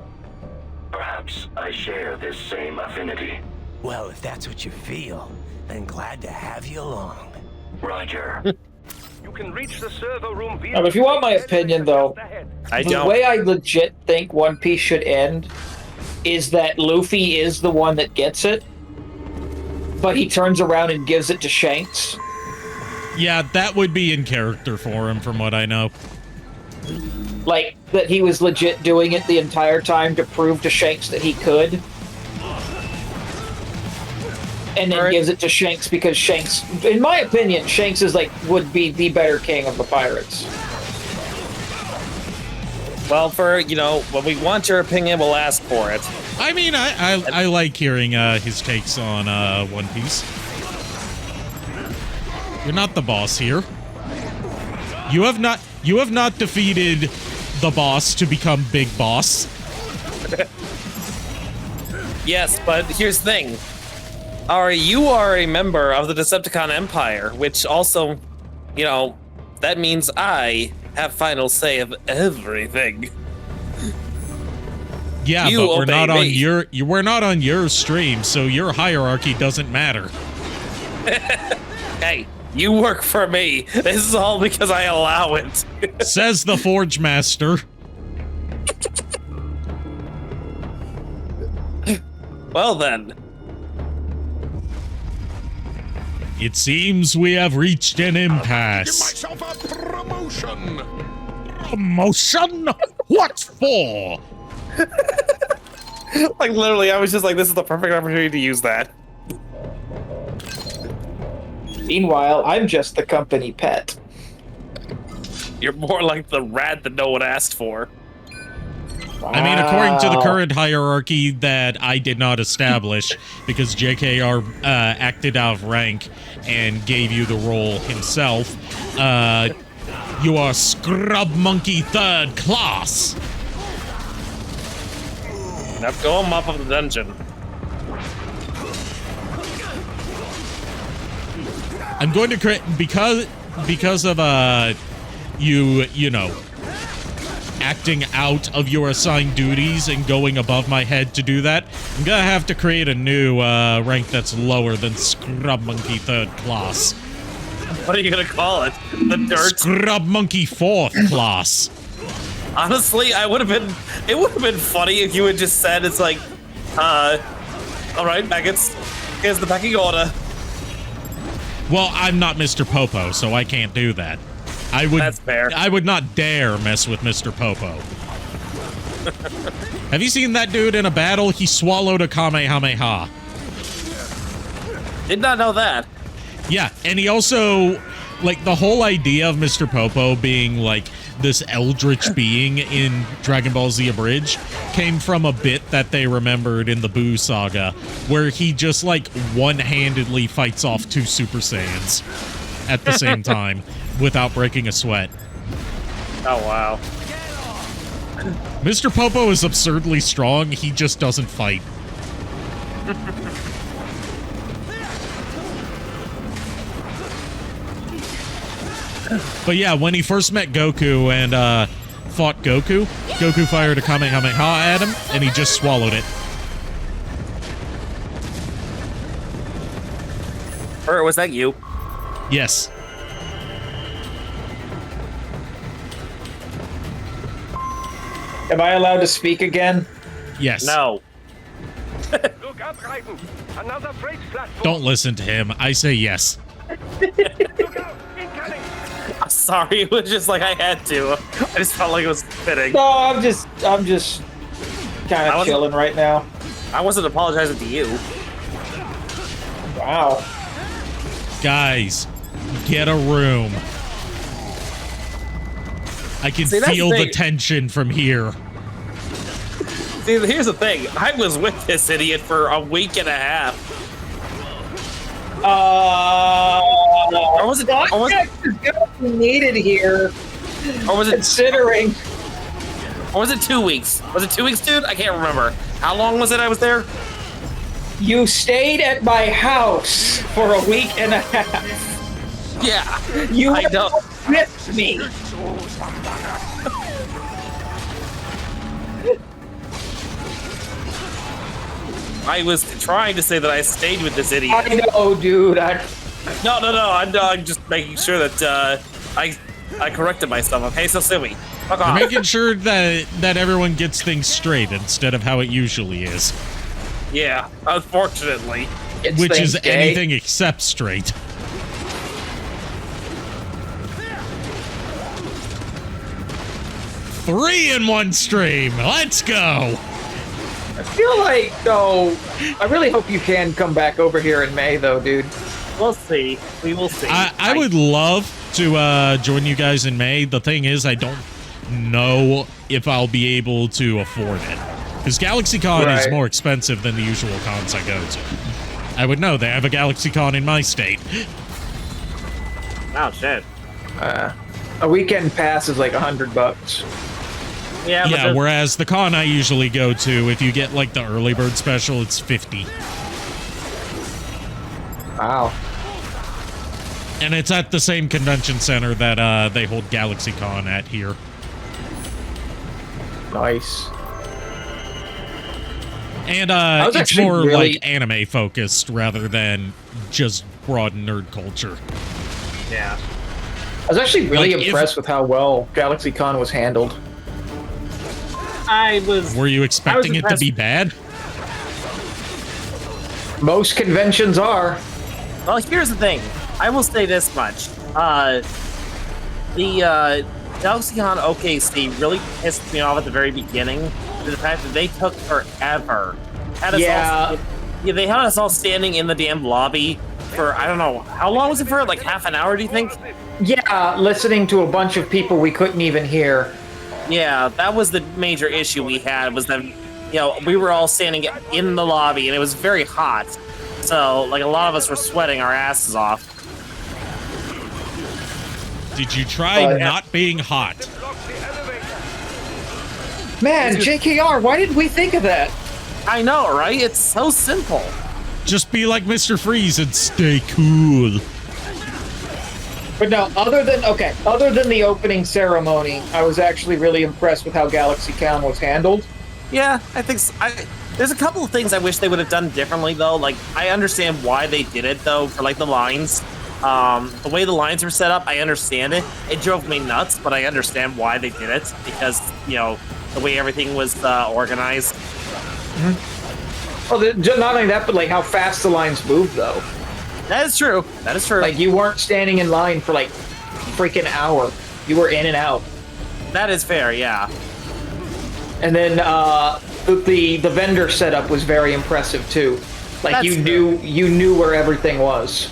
Perhaps I share this same affinity. Well, if that's what you feel, then glad to have you along. Roger. You can reach the server room via... If you want my opinion, though, the way I legit think One Piece should end is that Luffy is the one that gets it, but he turns around and gives it to Shanks. Yeah, that would be in character for him, from what I know. Like, that he was legit doing it the entire time to prove to Shanks that he could. And then gives it to Shanks because Shanks, in my opinion, Shanks is would be the better king of the pirates. Well, for, when we want your opinion, we'll ask for it. I mean, I like hearing his takes on One Piece. You're not the boss here. You have not defeated the boss to become Big Boss. Yes, but here's the thing. You are a member of the Decepticon Empire, which also, that means I have final say of everything. Yeah, You but we're obey not on me. we're not on your stream, so your hierarchy doesn't matter. Hey, you work for me. This is all because I allow it. Says the Forge Master. Well then. It seems we have reached an impasse. Give myself a promotion. Promotion? What for? Like, literally, I was just like, this is the perfect opportunity to use that. Meanwhile, I'm just the company pet. You're more like the rat that no one asked for. I mean, according to the current hierarchy that I did not establish, because JKR acted out of rank and gave you the role himself, you are Scrub Monkey 3rd class. Now throw him up of the dungeon. I'm going to create, because of you know, acting out of your assigned duties and going above my head to do that, I'm gonna have to create a new rank that's lower than Scrub Monkey 3rd class. What are you gonna call it? The dirt? Scrub Monkey 4th class. Honestly, it would have been funny if you had just said, it's like, alright, maggots, here's the packing order. Well, I'm not Mr. Popo, so I can't do that. That's fair. I would not dare mess with Mr. Popo. Have you seen that dude in a battle? He swallowed a Kamehameha. Did not know that. Yeah, and he also, like, the whole idea of Mr. Popo being, like, this eldritch being in Dragon Ball Z Abridged came from a bit that they remembered in the Buu saga, where he just, like, one-handedly fights off 2 Super Saiyans at the same time without breaking a sweat. Oh, wow. Mr. Popo is absurdly strong, he just doesn't fight. But yeah, when he first met Goku and fought Goku, Goku fired a Kamehameha at him, and he just swallowed it. Or was that you? Yes. Am I allowed to speak again? Yes. No. Look up, Raiden. Another freight platform. Don't listen to him. I say yes. Look out! Incoming! I'm sorry, it was just like I had to. I just felt like it was fitting. No, I'm just kind of chilling right now. I wasn't apologizing to you. Wow. Guys, get a room. I can feel the tension from here. See, here's the thing. I was with this idiot for a week and a half. Or was it? Needed here. Or was it considering? Or was it 2 weeks? Was it 2 weeks, dude? I can't remember. How long was it I was there? You stayed at my house for a week and a half. Yeah, you I know. With me. I was trying to say that I stayed with this idiot. I know, dude. No. I'm just making sure that I corrected myself. Okay, so silly. Fuck off. You're making sure that everyone gets things straight instead of how it usually is. Yeah, unfortunately. Which is anything except straight. Three in one stream. Let's go. I feel like, though, I really hope you can come back over here in May, though, dude. We'll see. We will see. I would love to join you guys in May. The thing is, I don't know if I'll be able to afford it. Because GalaxyCon is more expensive than the usual cons I go to. I would know. They have a GalaxyCon in my state. Oh, shit. A weekend pass is like $100. Yeah, whereas the con I usually go to, if you get like the early bird special, it's $50. Wow. And it's at the same convention center that they hold GalaxyCon at here. Nice. And it's more like anime focused rather than just broad nerd culture. Yeah. I was actually really impressed with how well GalaxyCon was handled. Were you expecting it to be bad? Most conventions are. Well, here's the thing. I will say this much. The GalaxyCon OKC really pissed me off at the very beginning. The fact that they took forever. They had us all standing in the damn lobby for, I don't know, how long was it for? Like half an hour, do you think? Yeah, listening to a bunch of people we couldn't even hear. Yeah, that was the major issue we had, was that, we were all standing in the lobby and it was very hot. So, like, a lot of us were sweating our asses off. Did you try not being hot? Man, JKR, why didn't we think of that? I know, right? It's so simple. Just be like Mr. Freeze and stay cool. But no, other than the opening ceremony, I was actually really impressed with how GalaxyCon was handled. Yeah, I think so. There's a couple of things I wish they would have done differently, though. Like, I understand why they did it, though, for, like, the lines. The way the lines were set up, I understand it. It drove me nuts, but I understand why they did it. Because, the way everything was organized. Well, not only that, but, like, how fast the lines moved, though. That is true. That is true. Like, you weren't standing in line for, like, freaking hour. You were in and out. That is fair, yeah. And then, the vendor setup was very impressive, too. Like, you knew where everything was.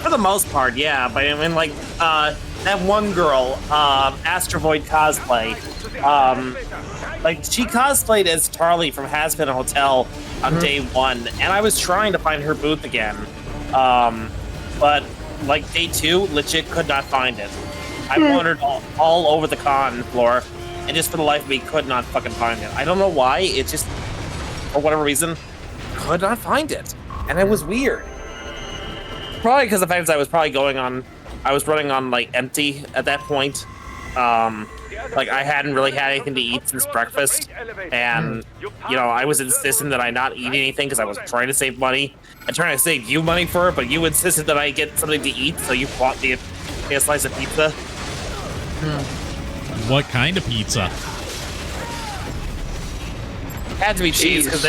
For the most part, yeah. But I mean, like, that one girl, Astrovoid Cosplay, like, she cosplayed as Charlie from Has Been a Hotel on day one, and I was trying to find her booth again. But, like, day two, legit could not find it. I wandered all over the con floor, and just for the life of me, could not fucking find it. I don't know why, it just, for whatever reason, could not find it. And it was weird. Probably because the fact that I was running on, like, empty at that point. Like, I hadn't really had anything to eat since breakfast, and, I was insistent that I not eat anything because I was trying to save money. I'm trying to save you money for it, but you insisted that I get something to eat, so you bought me a slice of pizza. What kind of pizza? Had to be cheese, because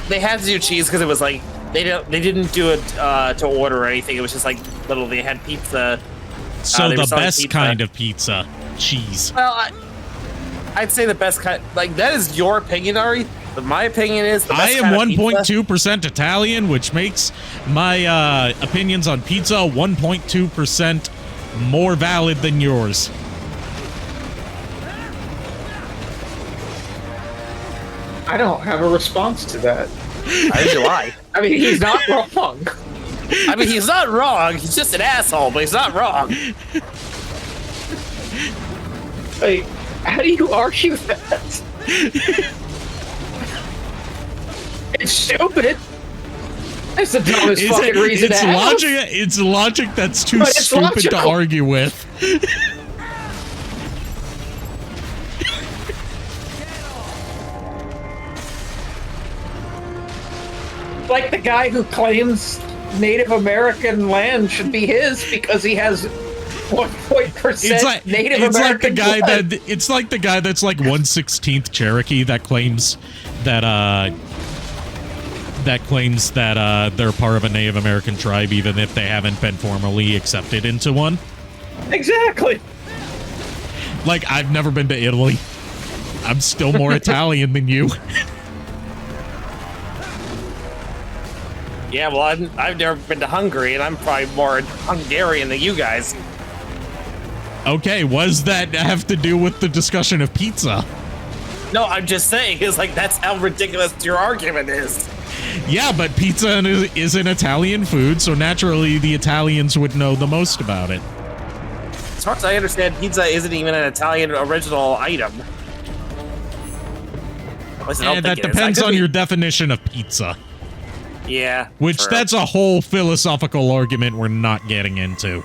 they had to do cheese because it was like, they didn't do it to order or anything. It was just like they had pizza. So the best kind of pizza, cheese. Well, I'd say the best kind. Like, that is your opinion, Ari. But my opinion is the best I am 1.2% Italian, which makes my opinions on pizza 1.2% more valid than yours. I don't have a response to that. Neither do I. I mean, he's not wrong. I mean, he's not wrong. He's just an asshole, but he's not wrong. Like, how do you argue that? It's stupid. That's the dumbest fucking reason to have. It's logic that's too stupid to argue with. Like the guy who claims Native American land should be his because he has 1% Native American blood. It's like the guy that's like 1/16th Cherokee that claims that they're part of a Native American tribe even if they haven't been formally accepted into one. Exactly. Like, I've never been to Italy. I'm still more Italian than you. Yeah, well, I've never been to Hungary, and I'm probably more Hungarian than you guys. Okay, what does that have to do with the discussion of pizza? No, I'm just saying, it's like, that's how ridiculous your argument is. Yeah, but pizza is an Italian food, so naturally the Italians would know the most about it. As far as I understand, pizza isn't even an Italian original item. And that depends on your definition of pizza. Yeah. Which, true. that's a whole philosophical argument we're not getting into.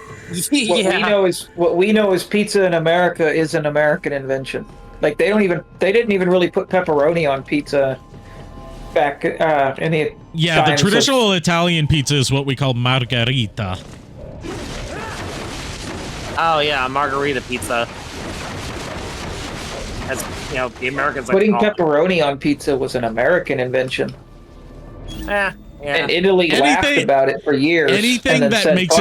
What we know is pizza in America is an American invention. Like they didn't even really put pepperoni on pizza back in the the traditional Italian pizza is what we call margherita. Oh yeah, margarita pizza. As you know, the Americans like putting pepperoni on pizza was an American invention. Yeah. And Italy laughed about it for years. Anything that makes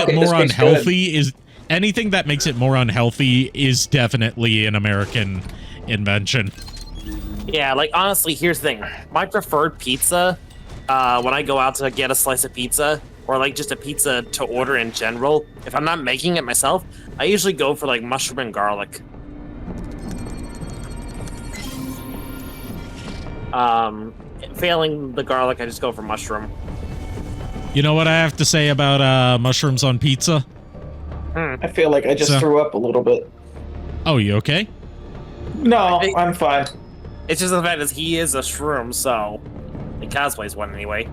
it more unhealthy is definitely an American invention. Yeah, like honestly, here's the thing. My preferred pizza, when I go out to get a slice of pizza, or like just a pizza to order in general, if I'm not making it myself, I usually go for like mushroom and garlic. Failing the garlic, I just go for mushroom. You know what I have to say about mushrooms on pizza? I feel like I just threw up a little bit. Oh, you okay? No, I'm fine. It's just the fact that he is a shroom, so he cosplays one anyway.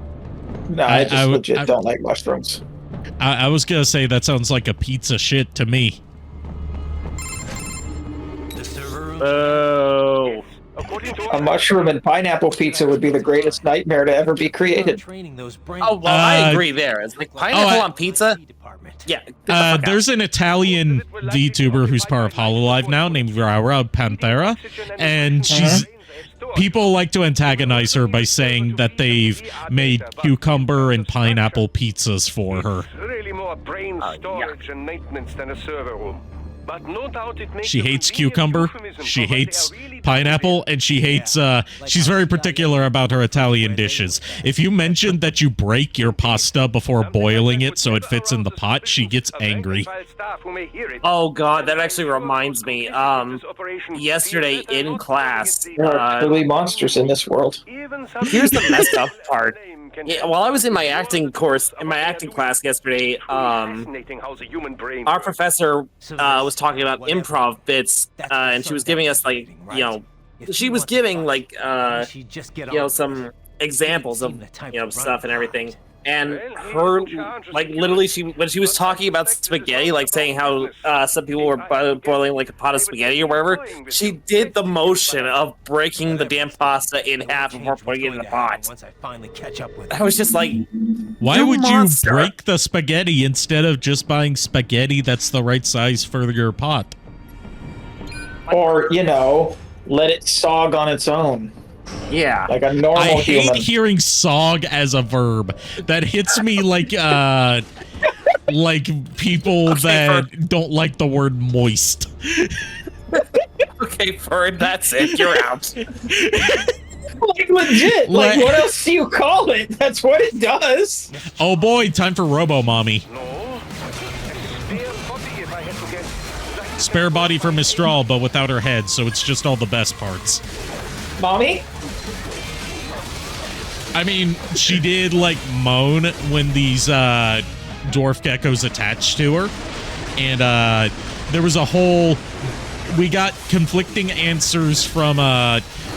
No, I just legit don't like mushrooms. I was gonna say that sounds like a pizza shit to me. Oh. A mushroom and pineapple pizza would be the greatest nightmare to ever be created. Oh, well, I agree there. It's like pineapple on pizza. Yeah. There's an Italian VTuber who's part of HoloLive now named Laura Panthera, and people like to antagonize her by saying that they've made cucumber and pineapple pizzas for her. Really more brain storage and maintenance than a server room. But no doubt it makes She hates cucumber, she hates pineapple, and she hates, she's very particular about her Italian dishes. If you mention that you break your pasta before boiling it so it fits in the pot, she gets angry. Oh god, that actually reminds me, yesterday in class... There are truly monsters in this world. Here's the messed up part. Yeah, while I was in my acting class yesterday, our professor was talking about improv bits, and she was giving us like, she was giving like, some examples of stuff and everything. And her, like, literally, when she was talking about spaghetti, like saying how some people were boiling like a pot of spaghetti or whatever, she did the motion of breaking the damn pasta in half before putting it in the pot. I was just like, why would you break the spaghetti instead of just buying spaghetti that's the right size for your pot? Or, let it sog on its own. Yeah. Like a normal human. I hate hearing sog as a verb. That hits me like people that don't like the word moist. Okay, Ferd, that's it. You're out. Like legit. Like what else do you call it? That's what it does. Oh boy, time for Robo Mommy. Spare body for Mistral, but without her head, so it's just all the best parts. Mommy? I mean, she did, like, moan when these dwarf geckos attached to her. And there was a whole... We got conflicting answers from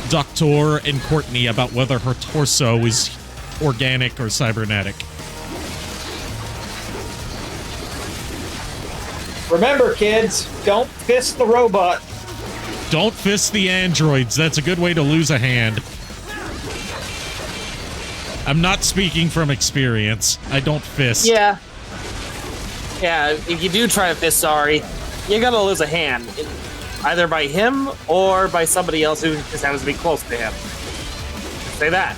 Doctor and Courtney about whether her torso is organic or cybernetic. Remember, kids, don't fist the robot. Don't fist the androids. That's a good way to lose a hand. I'm not speaking from experience. I don't fist. Yeah. Yeah, if you do try to fist Sorry, you're gonna lose a hand. Either by him or by somebody else who just happens to be close to him. Say that.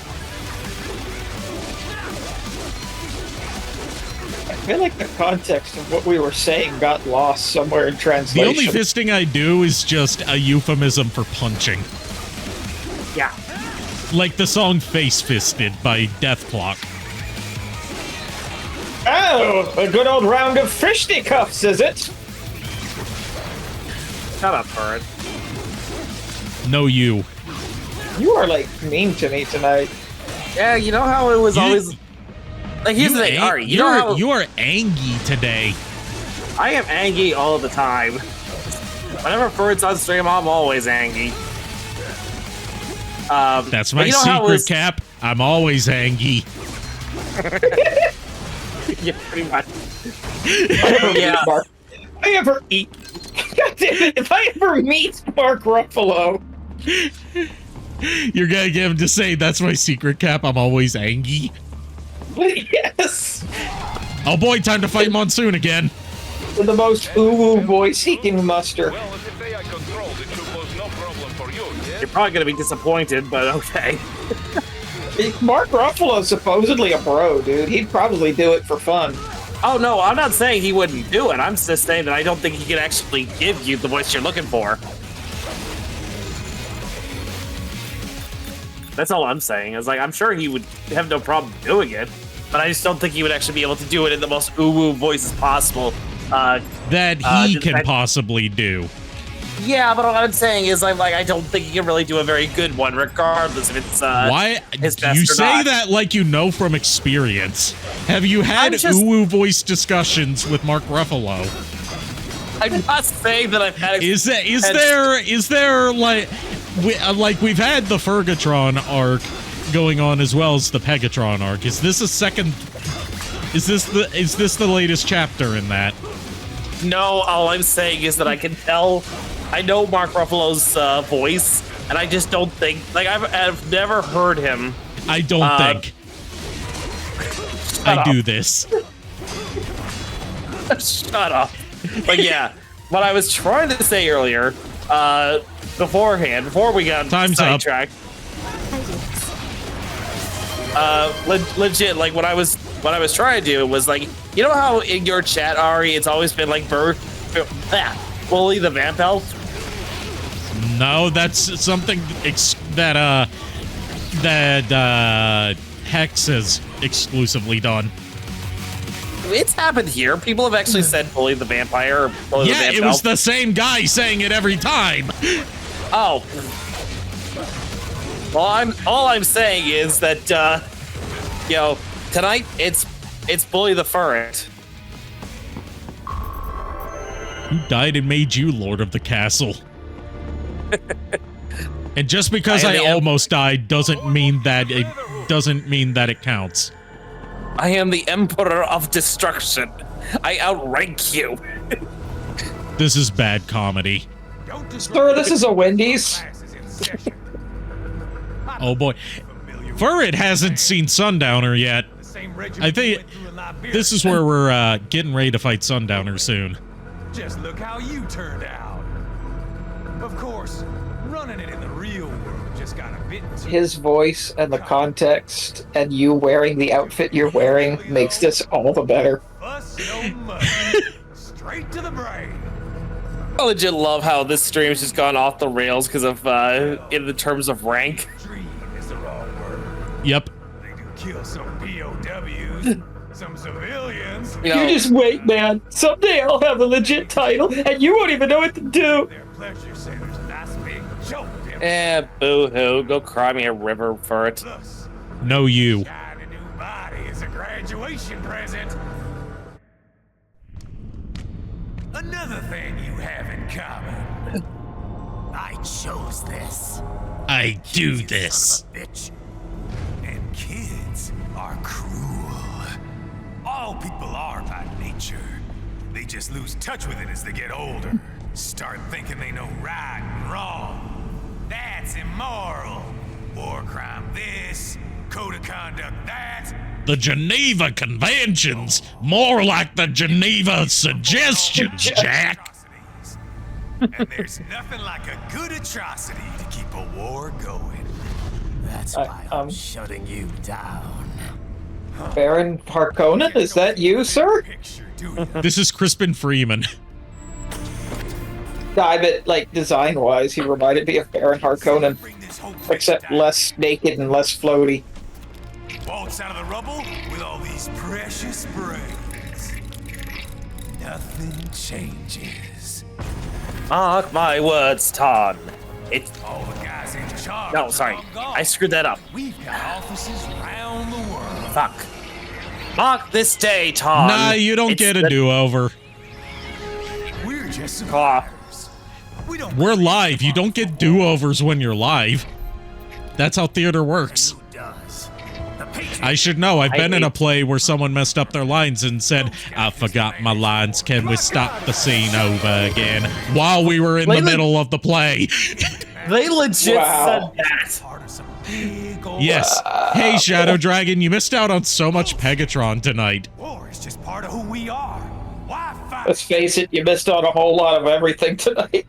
I feel like the context of what we were saying got lost somewhere in translation. The only fisting I do is just a euphemism for punching. Yeah. Like the song Face Fisted by Death Clock. Oh, a good old round of fisticuffs, is it? Shut up, Bird. No, you. You are like mean to me tonight. Yeah, you know how it was always. Like here's the thing, Ari. You know how you are angry today. I am angry all the time. Whenever Bird's on stream, I'm always angry. That's my secret, Cap. I'm always angry. Yeah, pretty much. Yeah. If I ever eat, God damn it, if I ever meet Mark Ruffalo, you're gonna get him to say, "That's my secret, Cap. I'm always angry." Yes. Oh boy, time to fight Monsoon again. With the most ooh voice he can muster. You're probably gonna be disappointed, but okay. Mark Ruffalo's supposedly a bro, dude. He'd probably do it for fun. Oh no, I'm not saying he wouldn't do it. I'm just saying that I don't think he can actually give you the voice you're looking for. That's all I'm saying. Is like I'm sure he would have no problem doing it, but I just don't think he would actually be able to do it in the most ooh voices possible. That he can possibly do. Yeah, but what I'm saying is I don't think he can really do a very good one, regardless if it's why his best you or say not. that like you know from experience? Have you had ooh voice discussions with Mark Ruffalo? I'm not saying that I've had. Is there like we've had the Fergatron arc going on as well as the Pegatron arc? Is this a second? Is this the latest chapter in that? No, all I'm saying is that I can tell. I know Mark Ruffalo's voice, and I just don't think I've never heard him. I don't think. I do this. Shut up. But yeah, what I was trying to say earlier, beforehand, before we got sidetracked. Legit, like what I was trying to do was like, you know how in your chat, Ari, it's always been like Bully the Vamp Elf? No, that's something that Hex has exclusively done. It's happened here. People have actually said Bully the Vampire or Bully the Vamp it was Elf. the same guy saying it every time. Oh. Well, all I'm saying is that tonight it's Bully the Ferret. Who died and made you Lord of the Castle? And just because I almost died doesn't mean that it counts. I am the Emperor of Destruction. I outrank you. This is bad comedy. Sir, this is a Wendy's. Oh boy. Ferret hasn't seen Sundowner yet. I think this is where we're getting ready to fight Sundowner soon. Just look how you turned out. Of course, running it in the real world just got a bit too... His voice and the context and you wearing the outfit you're wearing makes this all the better. Straight to the brain. I legit love how this stream's just gone off the rails because of in the terms of rank. Yep. They do kill some POWs, some civilians. You just wait, man. Someday I'll have a legit title, and you won't even know what to do. Their pleasure center's a nice big joke. Boo-hoo. Go cry me a river for it. No, you. A new body is a graduation present. Another thing you have in common. I chose this. I do this. Bitch. And kids are cruel. All people are by nature. They just lose touch with it as they get older. Start thinking they know right and wrong. That's immoral. War crime this, code of conduct that. The Geneva Conventions. More like the Geneva Suggestions, Jack. And there's nothing like a good atrocity to keep a war going. That's why I'm shutting you down. Baron Harkonnen, is that you, sir? This is Crispin Freeman. I bet, like, design-wise, he reminded me of Baron Harkonnen. Except less naked and less floaty. Waltz out of the rubble with all these precious brains. Nothing changes. Mark my words, Ton. It's All the guys in charge. no, sorry, I screwed that up. We've got offices around the world. Fuck. Mark this day, Ton. Nah, you don't get a do-over. We're just Ah. survivors. We don't We're live. You don't get do-overs when you're live. That's how theater works. does. The Patriots I should know. I've been in a hate- play where someone messed up their lines and said, I forgot my lines. Can we stop the scene over again? While we were in the Layla- middle of the play. They legit Wow. said that. part of some big old Yes. Hey, Shadow Dragon, you missed out on so much Pegatron tonight. war. Is just part of who we are. Why fight? Let's face it, you missed out a whole lot of everything tonight.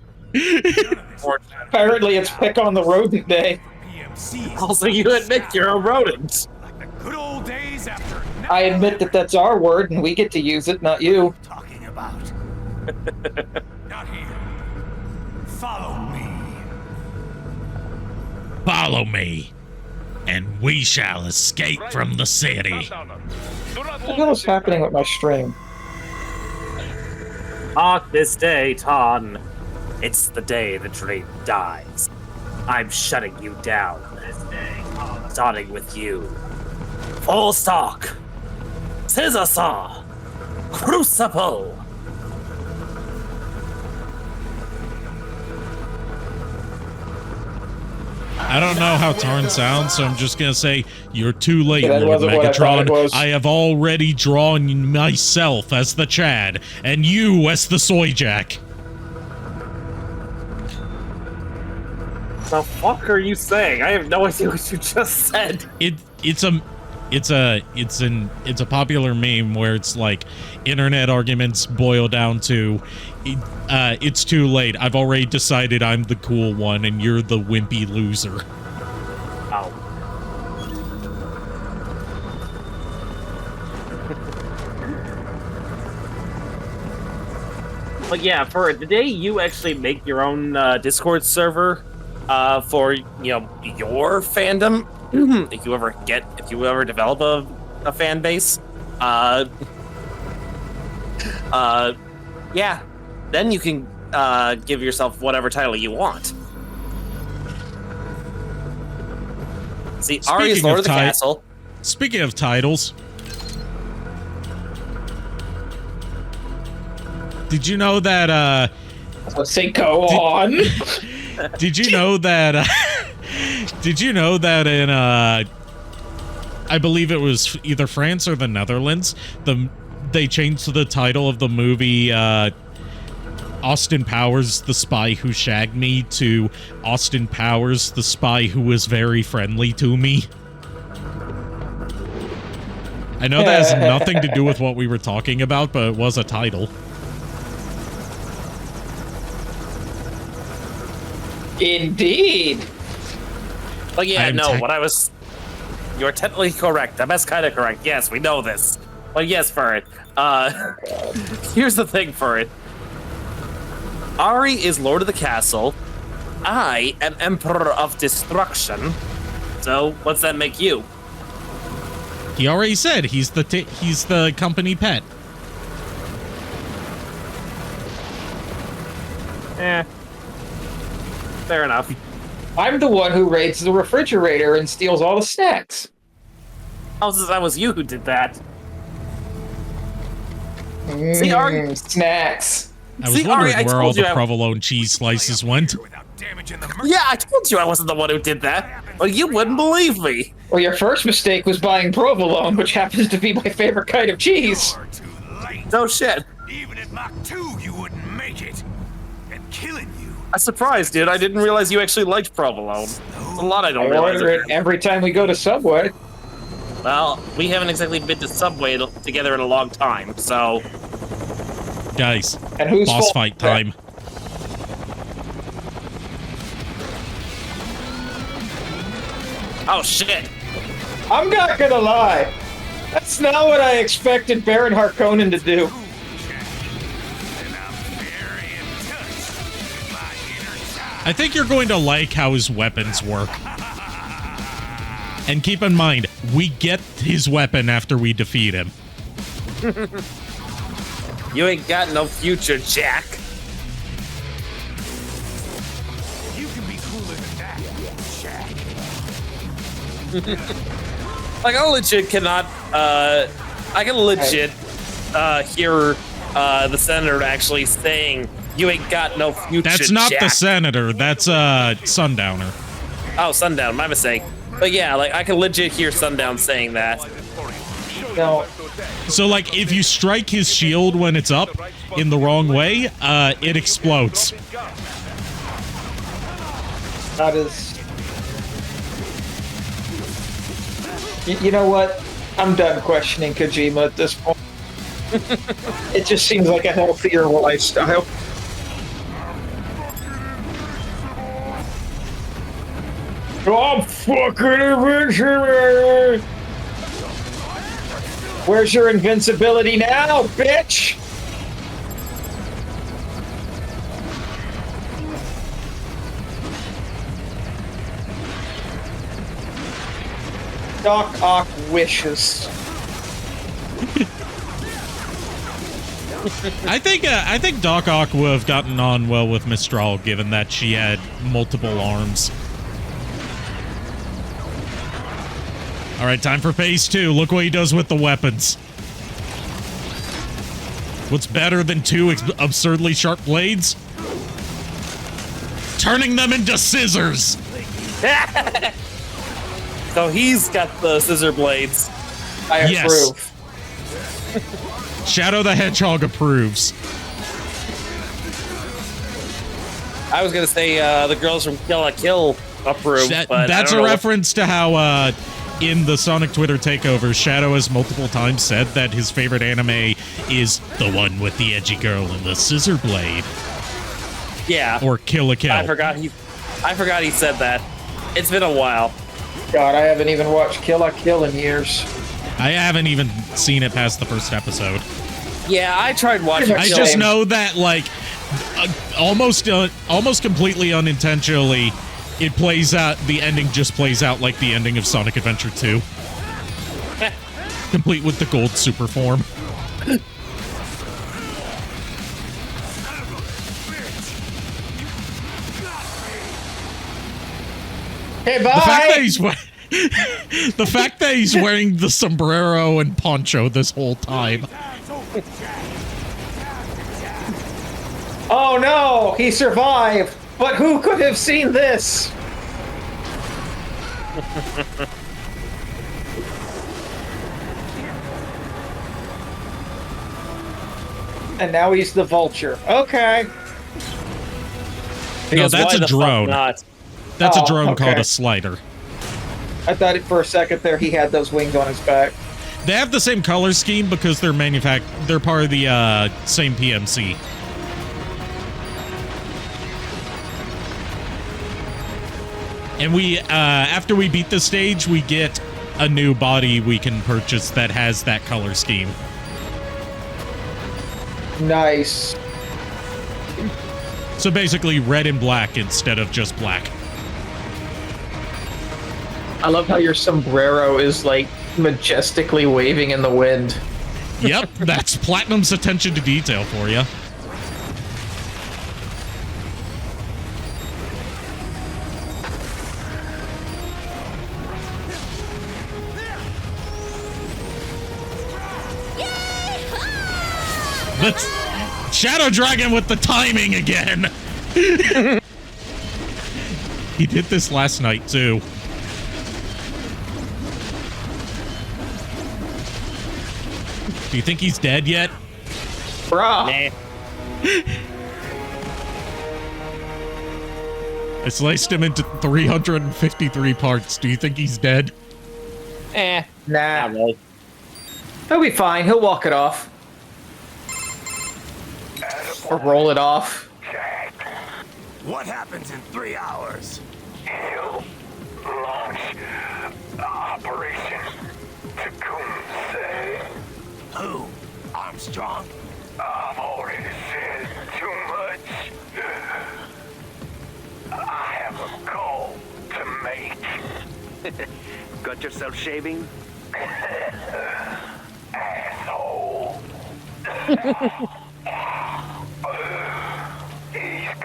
Apparently, it's pick on the rodent day. PMC Also, you admit you're a rodent. like the good old days after I admit that that's our word, and we get to use it, not you. talking about. Not here. Follow me. Follow me, and we shall escape from the city. What the hell is happening with my stream? Mark this day, Ton. It's the day the dream dies. I'm shutting you down this day, starting with you. Full stock. Scissor saw. Crucible. I don't know how Tarn sounds, so I'm just gonna say you're too late, Yeah, that Lord wasn't what I thought it Megatron. was. I have already drawn myself as the Chad, and you as the Soy Jack. The fuck are you saying? I have no idea what you just said. It's a popular meme where it's like internet arguments boil down to it's too late. I've already decided I'm the cool one and you're the wimpy loser. Oh. But yeah, for the day you actually make your own Discord server for your fandom, if you ever develop a fan base, yeah, then you can give yourself whatever title you want. See, Ari is Speaking Lord of of the ti- Castle. Speaking of titles, did you know that Let's say go on. did you know that did you know that in I believe it was either France or the Netherlands, they changed the title of the movie Austin Powers, the Spy Who Shagged Me to Austin Powers, the Spy Who Was Very Friendly to Me. I know that has nothing to do with what we were talking about, but it was a title. Indeed. But yeah, I'm no, tech- what I was... You're technically correct. That's kind of correct. Yes, we know this. But yes, Furret. Here's the thing, Furret. Ari is Lord of the Castle. I am Emperor of Destruction. So, what's that make you? He already said he's the company pet. Fair enough. I'm the one who raids the refrigerator and steals all the snacks. That was you who did that. See, Ari... Snacks. I was See, wondering Ari, I where all told the you provolone cheese slices went. Yeah, I told you I wasn't the one who did that. But you wouldn't believe me. Well, your first mistake was buying provolone, which happens to be my favorite kind of cheese. No shit. Even at Mach 2, you wouldn't make it. And killing you. I'm surprised, dude. I didn't realize you actually liked provolone. There's a lot I don't I realize. order it every time we go to Subway. Well, we haven't exactly been to Subway together in a long time, so... Guys, And who's boss fault- fight time. Oh, shit. I'm not gonna lie. That's not what I expected Baron Harkonnen to do. I think you're going to like how his weapons work. And keep in mind, we get his weapon after we defeat him. You ain't got no future, Jack. You can be cooler than that, Jack. Like, I legit cannot, I can legit hear the senator actually saying, "You ain't got no future, That's not Jack." the senator. That's Sundowner. Oh, Sundown, my mistake. But yeah, like, I can legit hear Sundown saying that. No. So, like, if you strike his shield when it's up in the wrong way, it explodes. That is... You know what? I'm done questioning Kojima at this point. It just seems like a healthier lifestyle. I'm fucking invincible! Where's your invincibility now, bitch? Doc Ock wishes. I think Doc Ock would have gotten on well with Mistral, given that she had multiple arms. All right, time for phase 2. Look what he does with the weapons. What's better than 2 absurdly sharp blades? Turning them into scissors. So he's got the scissor blades. I approve. Shadow the Hedgehog approves. I was gonna say the girls from Kill la Kill approve, but That's I a don't know reference to how in the Sonic Twitter takeover, Shadow has multiple times said that his favorite anime is the one with the edgy girl and the scissor blade. Yeah. Or Kill la Kill. I forgot he said that. It's been a while. God, I haven't even watched Kill la Kill in years. I haven't even seen it past the first episode. Yeah, I tried watching. I just know that, like, almost completely unintentionally, it plays out. The ending just plays out like the ending of Sonic Adventure 2, complete with the gold super form. Hey, bye. The fact that he's wearing the sombrero and poncho this whole time. Oh no, he survived. But who could have seen this? And now he's the vulture. Okay. No, that's a drone. That's a drone called okay. a slider. I thought for a second there he had those wings on his back. They have the same color scheme because they're they're part of the same PMC. And we, after we beat the stage, we get a new body we can purchase that has that color scheme. Nice. So basically red and black instead of just black. I love how your sombrero is like majestically waving in the wind. Yep, that's Platinum's attention to detail for you. That's Shadow Dragon with the timing again. He did this last night too. Do you think he's dead yet? Bruh. Nah. I sliced him into 353 parts. Do you think he's dead? Nah. Not really. He'll be fine. He'll walk it off. Or roll it off. What happens in 3 hours? He'll launch Operation Tecumseh. Who? Armstrong? I've already said too much. I have a call to make. Got yourself shaving? Asshole.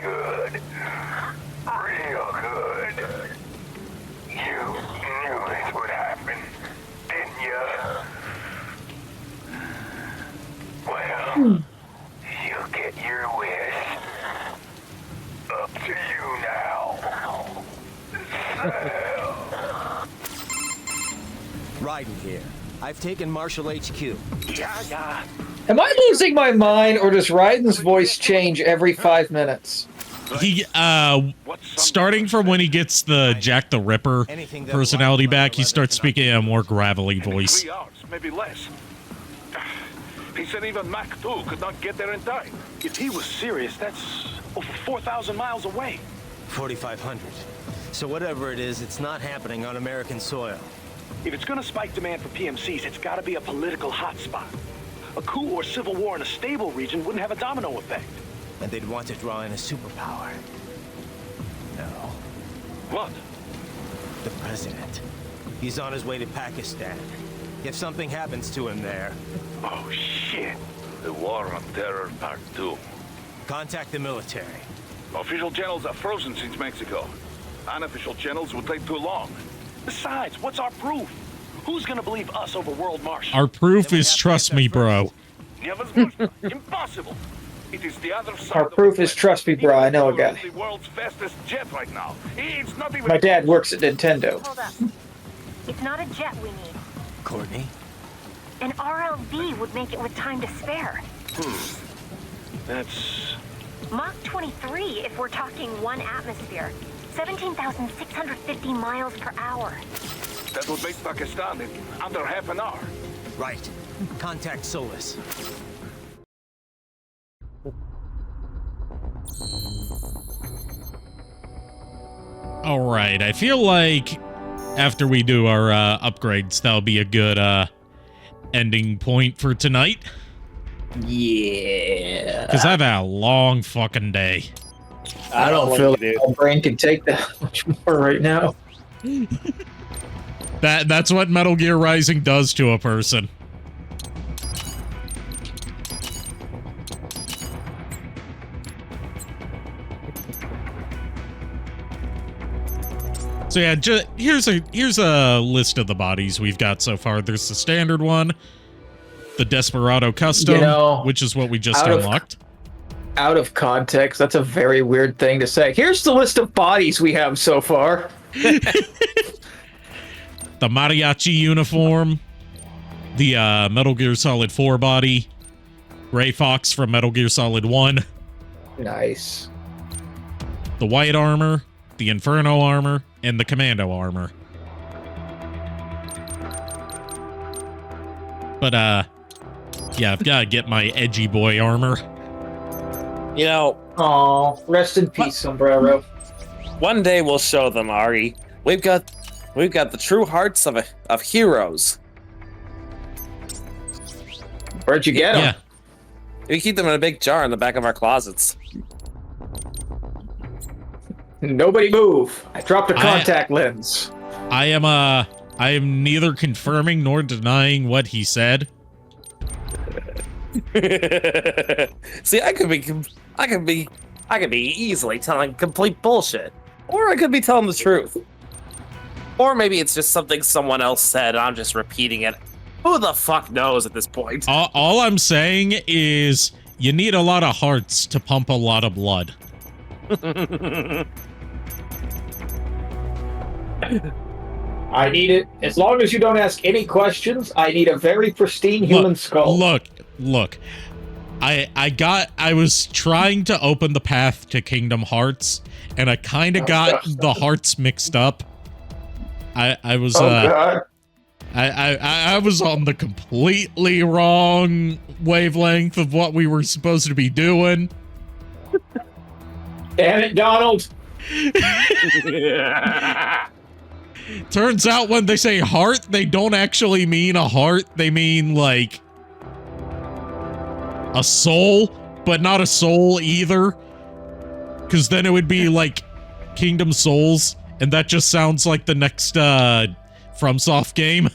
good. Real good. You knew this would happen, didn't you? Well, you'll get your wish. Up to you now. Raiden here. I've taken Marshal HQ. Yeah. Am I losing my mind, or does Raiden's voice change every 5 minutes? He, starting from when he gets the Jack the Ripper personality back, he starts speaking in a more gravelly voice. 3 hours, maybe less. He said even Mach 2 could not get there in time. If he was serious, that's over 4,000 miles away. 4,500. So whatever it is, it's not happening on American soil. If it's gonna spike demand for PMCs, it's gotta be a political hotspot. A coup or civil war in a stable region wouldn't have a domino effect. And they'd want to draw in a superpower. No. What? The president. He's on his way to Pakistan. If something happens to him there... Oh, shit. The War on Terror Part 2. Contact the military. Official channels are frozen since Mexico. Unofficial channels would take too long. Besides, what's our proof? Who's gonna believe us over World Marshal? Our proof is trust me, bro. Impossible. It is the other side. Our proof is trust me, bro. I know a guy. The world's fastest jet right now. It's not even. My dad works at Nintendo. Hold up. It's not a jet we need. Courtney? An RLV would make it with time to spare. That's... Mach 23 if we're talking 1 atmosphere. 17,650 miles per hour. That would make Pakistan in under half an hour. Right. Contact Solus. All right, I feel like after we do our upgrades, that'll be a good ending point for tonight. Yeah. Because I've had a long fucking day. I don't feel like my brain can take that much more right now. That's what Metal Gear Rising does to a person. So yeah, here's a list of the bodies we've got so far. There's the standard one, the Desperado Custom, which is what we just unlocked. Out of context, that's a very weird thing to say. Here's the list of bodies we have so far. The mariachi uniform, the Metal Gear Solid 4 body, Gray Fox from Metal Gear Solid 1. Nice. The white armor, the Inferno armor, and the Commando armor. But, yeah, I've got to get my edgy boy armor. You know... Aw, rest in peace, Sombrero. One day we'll show them, Ari. We've got the true hearts of heroes. Where'd you get them? Yeah. We keep them in a big jar in the back of our closets. Nobody move. I dropped a contact lens. I am neither confirming nor denying what he said. See, I could be easily telling complete bullshit. Or I could be telling the truth. Or maybe it's just something someone else said and I'm just repeating it. Who the fuck knows at this point? All I'm saying is you need a lot of hearts to pump a lot of blood. I need it. As long as you don't ask any questions, I need a very pristine human skull. Look. I was trying to open the path to Kingdom Hearts, and I kind of got the hearts mixed up. I was I was on the completely wrong wavelength of what we were supposed to be doing. Damn it, Donald. Turns out when they say heart, they don't actually mean a heart. They mean like a soul, but not a soul either. Because then it would be like Kingdom Souls, and that just sounds like the next FromSoft game.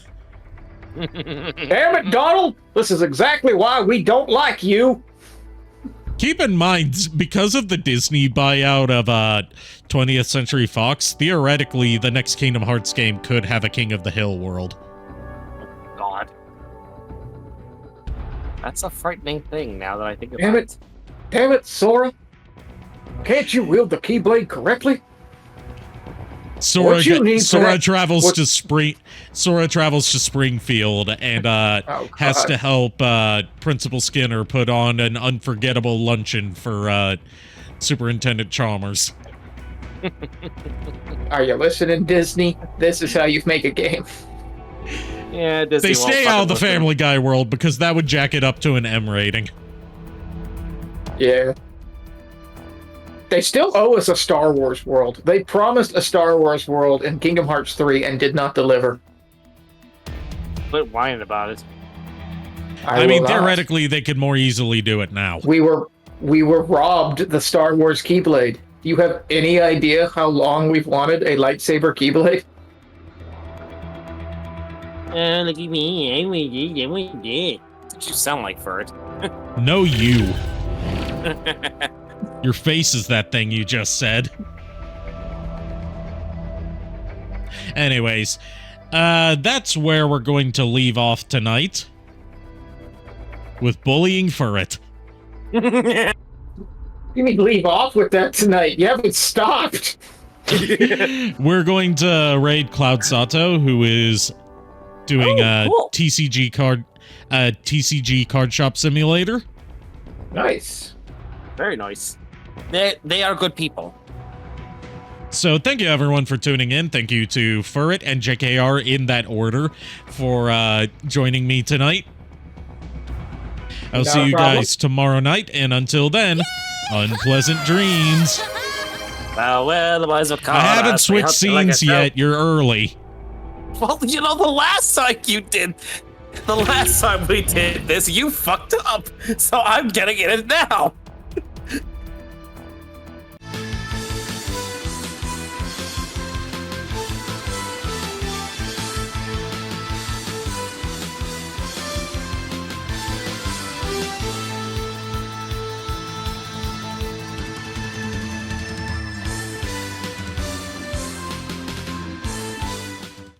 Damn it, Donald! This is exactly why we don't like you. Keep in mind, because of the Disney buyout of 20th Century Fox, theoretically, the next Kingdom Hearts game could have a King of the Hill world. God. That's a frightening thing now that I think about Damn it. Damn it, Sora. Can't you wield the Keyblade correctly? Sora travels to Springfield and has to help Principal Skinner put on an unforgettable luncheon for Superintendent Chalmers. Are you listening, Disney? This is how you make a game. Yeah, Disney They stay out of the Family Guy world because that would jack it up to an M rating. Yeah. They still owe us a Star Wars world. They promised a Star Wars world in Kingdom Hearts 3 and did not deliver. Quit whining about it. I mean, theoretically, they could more easily do it now. We were robbed the Star Wars Keyblade. Do you have any idea how long we've wanted a lightsaber Keyblade? Look at me. What you sound like, Furt. No, you. Your face is that thing you just said. Anyways, that's where we're going to leave off tonight. With bullying Furret. You mean leave off with that tonight? You haven't stopped. We're going to raid Cloud Sato, who is doing cool. TCG card shop simulator. Nice. Very nice. They are good people. So thank you everyone for tuning in. Thank you to Furret and JKR in that order for joining me tonight. I'll see you guys tomorrow night, and until then, unpleasant dreams. Well, the boys of I haven't switched scenes yet. You're early. Well, you know, the last time we did this, you fucked up. So I'm getting in it now.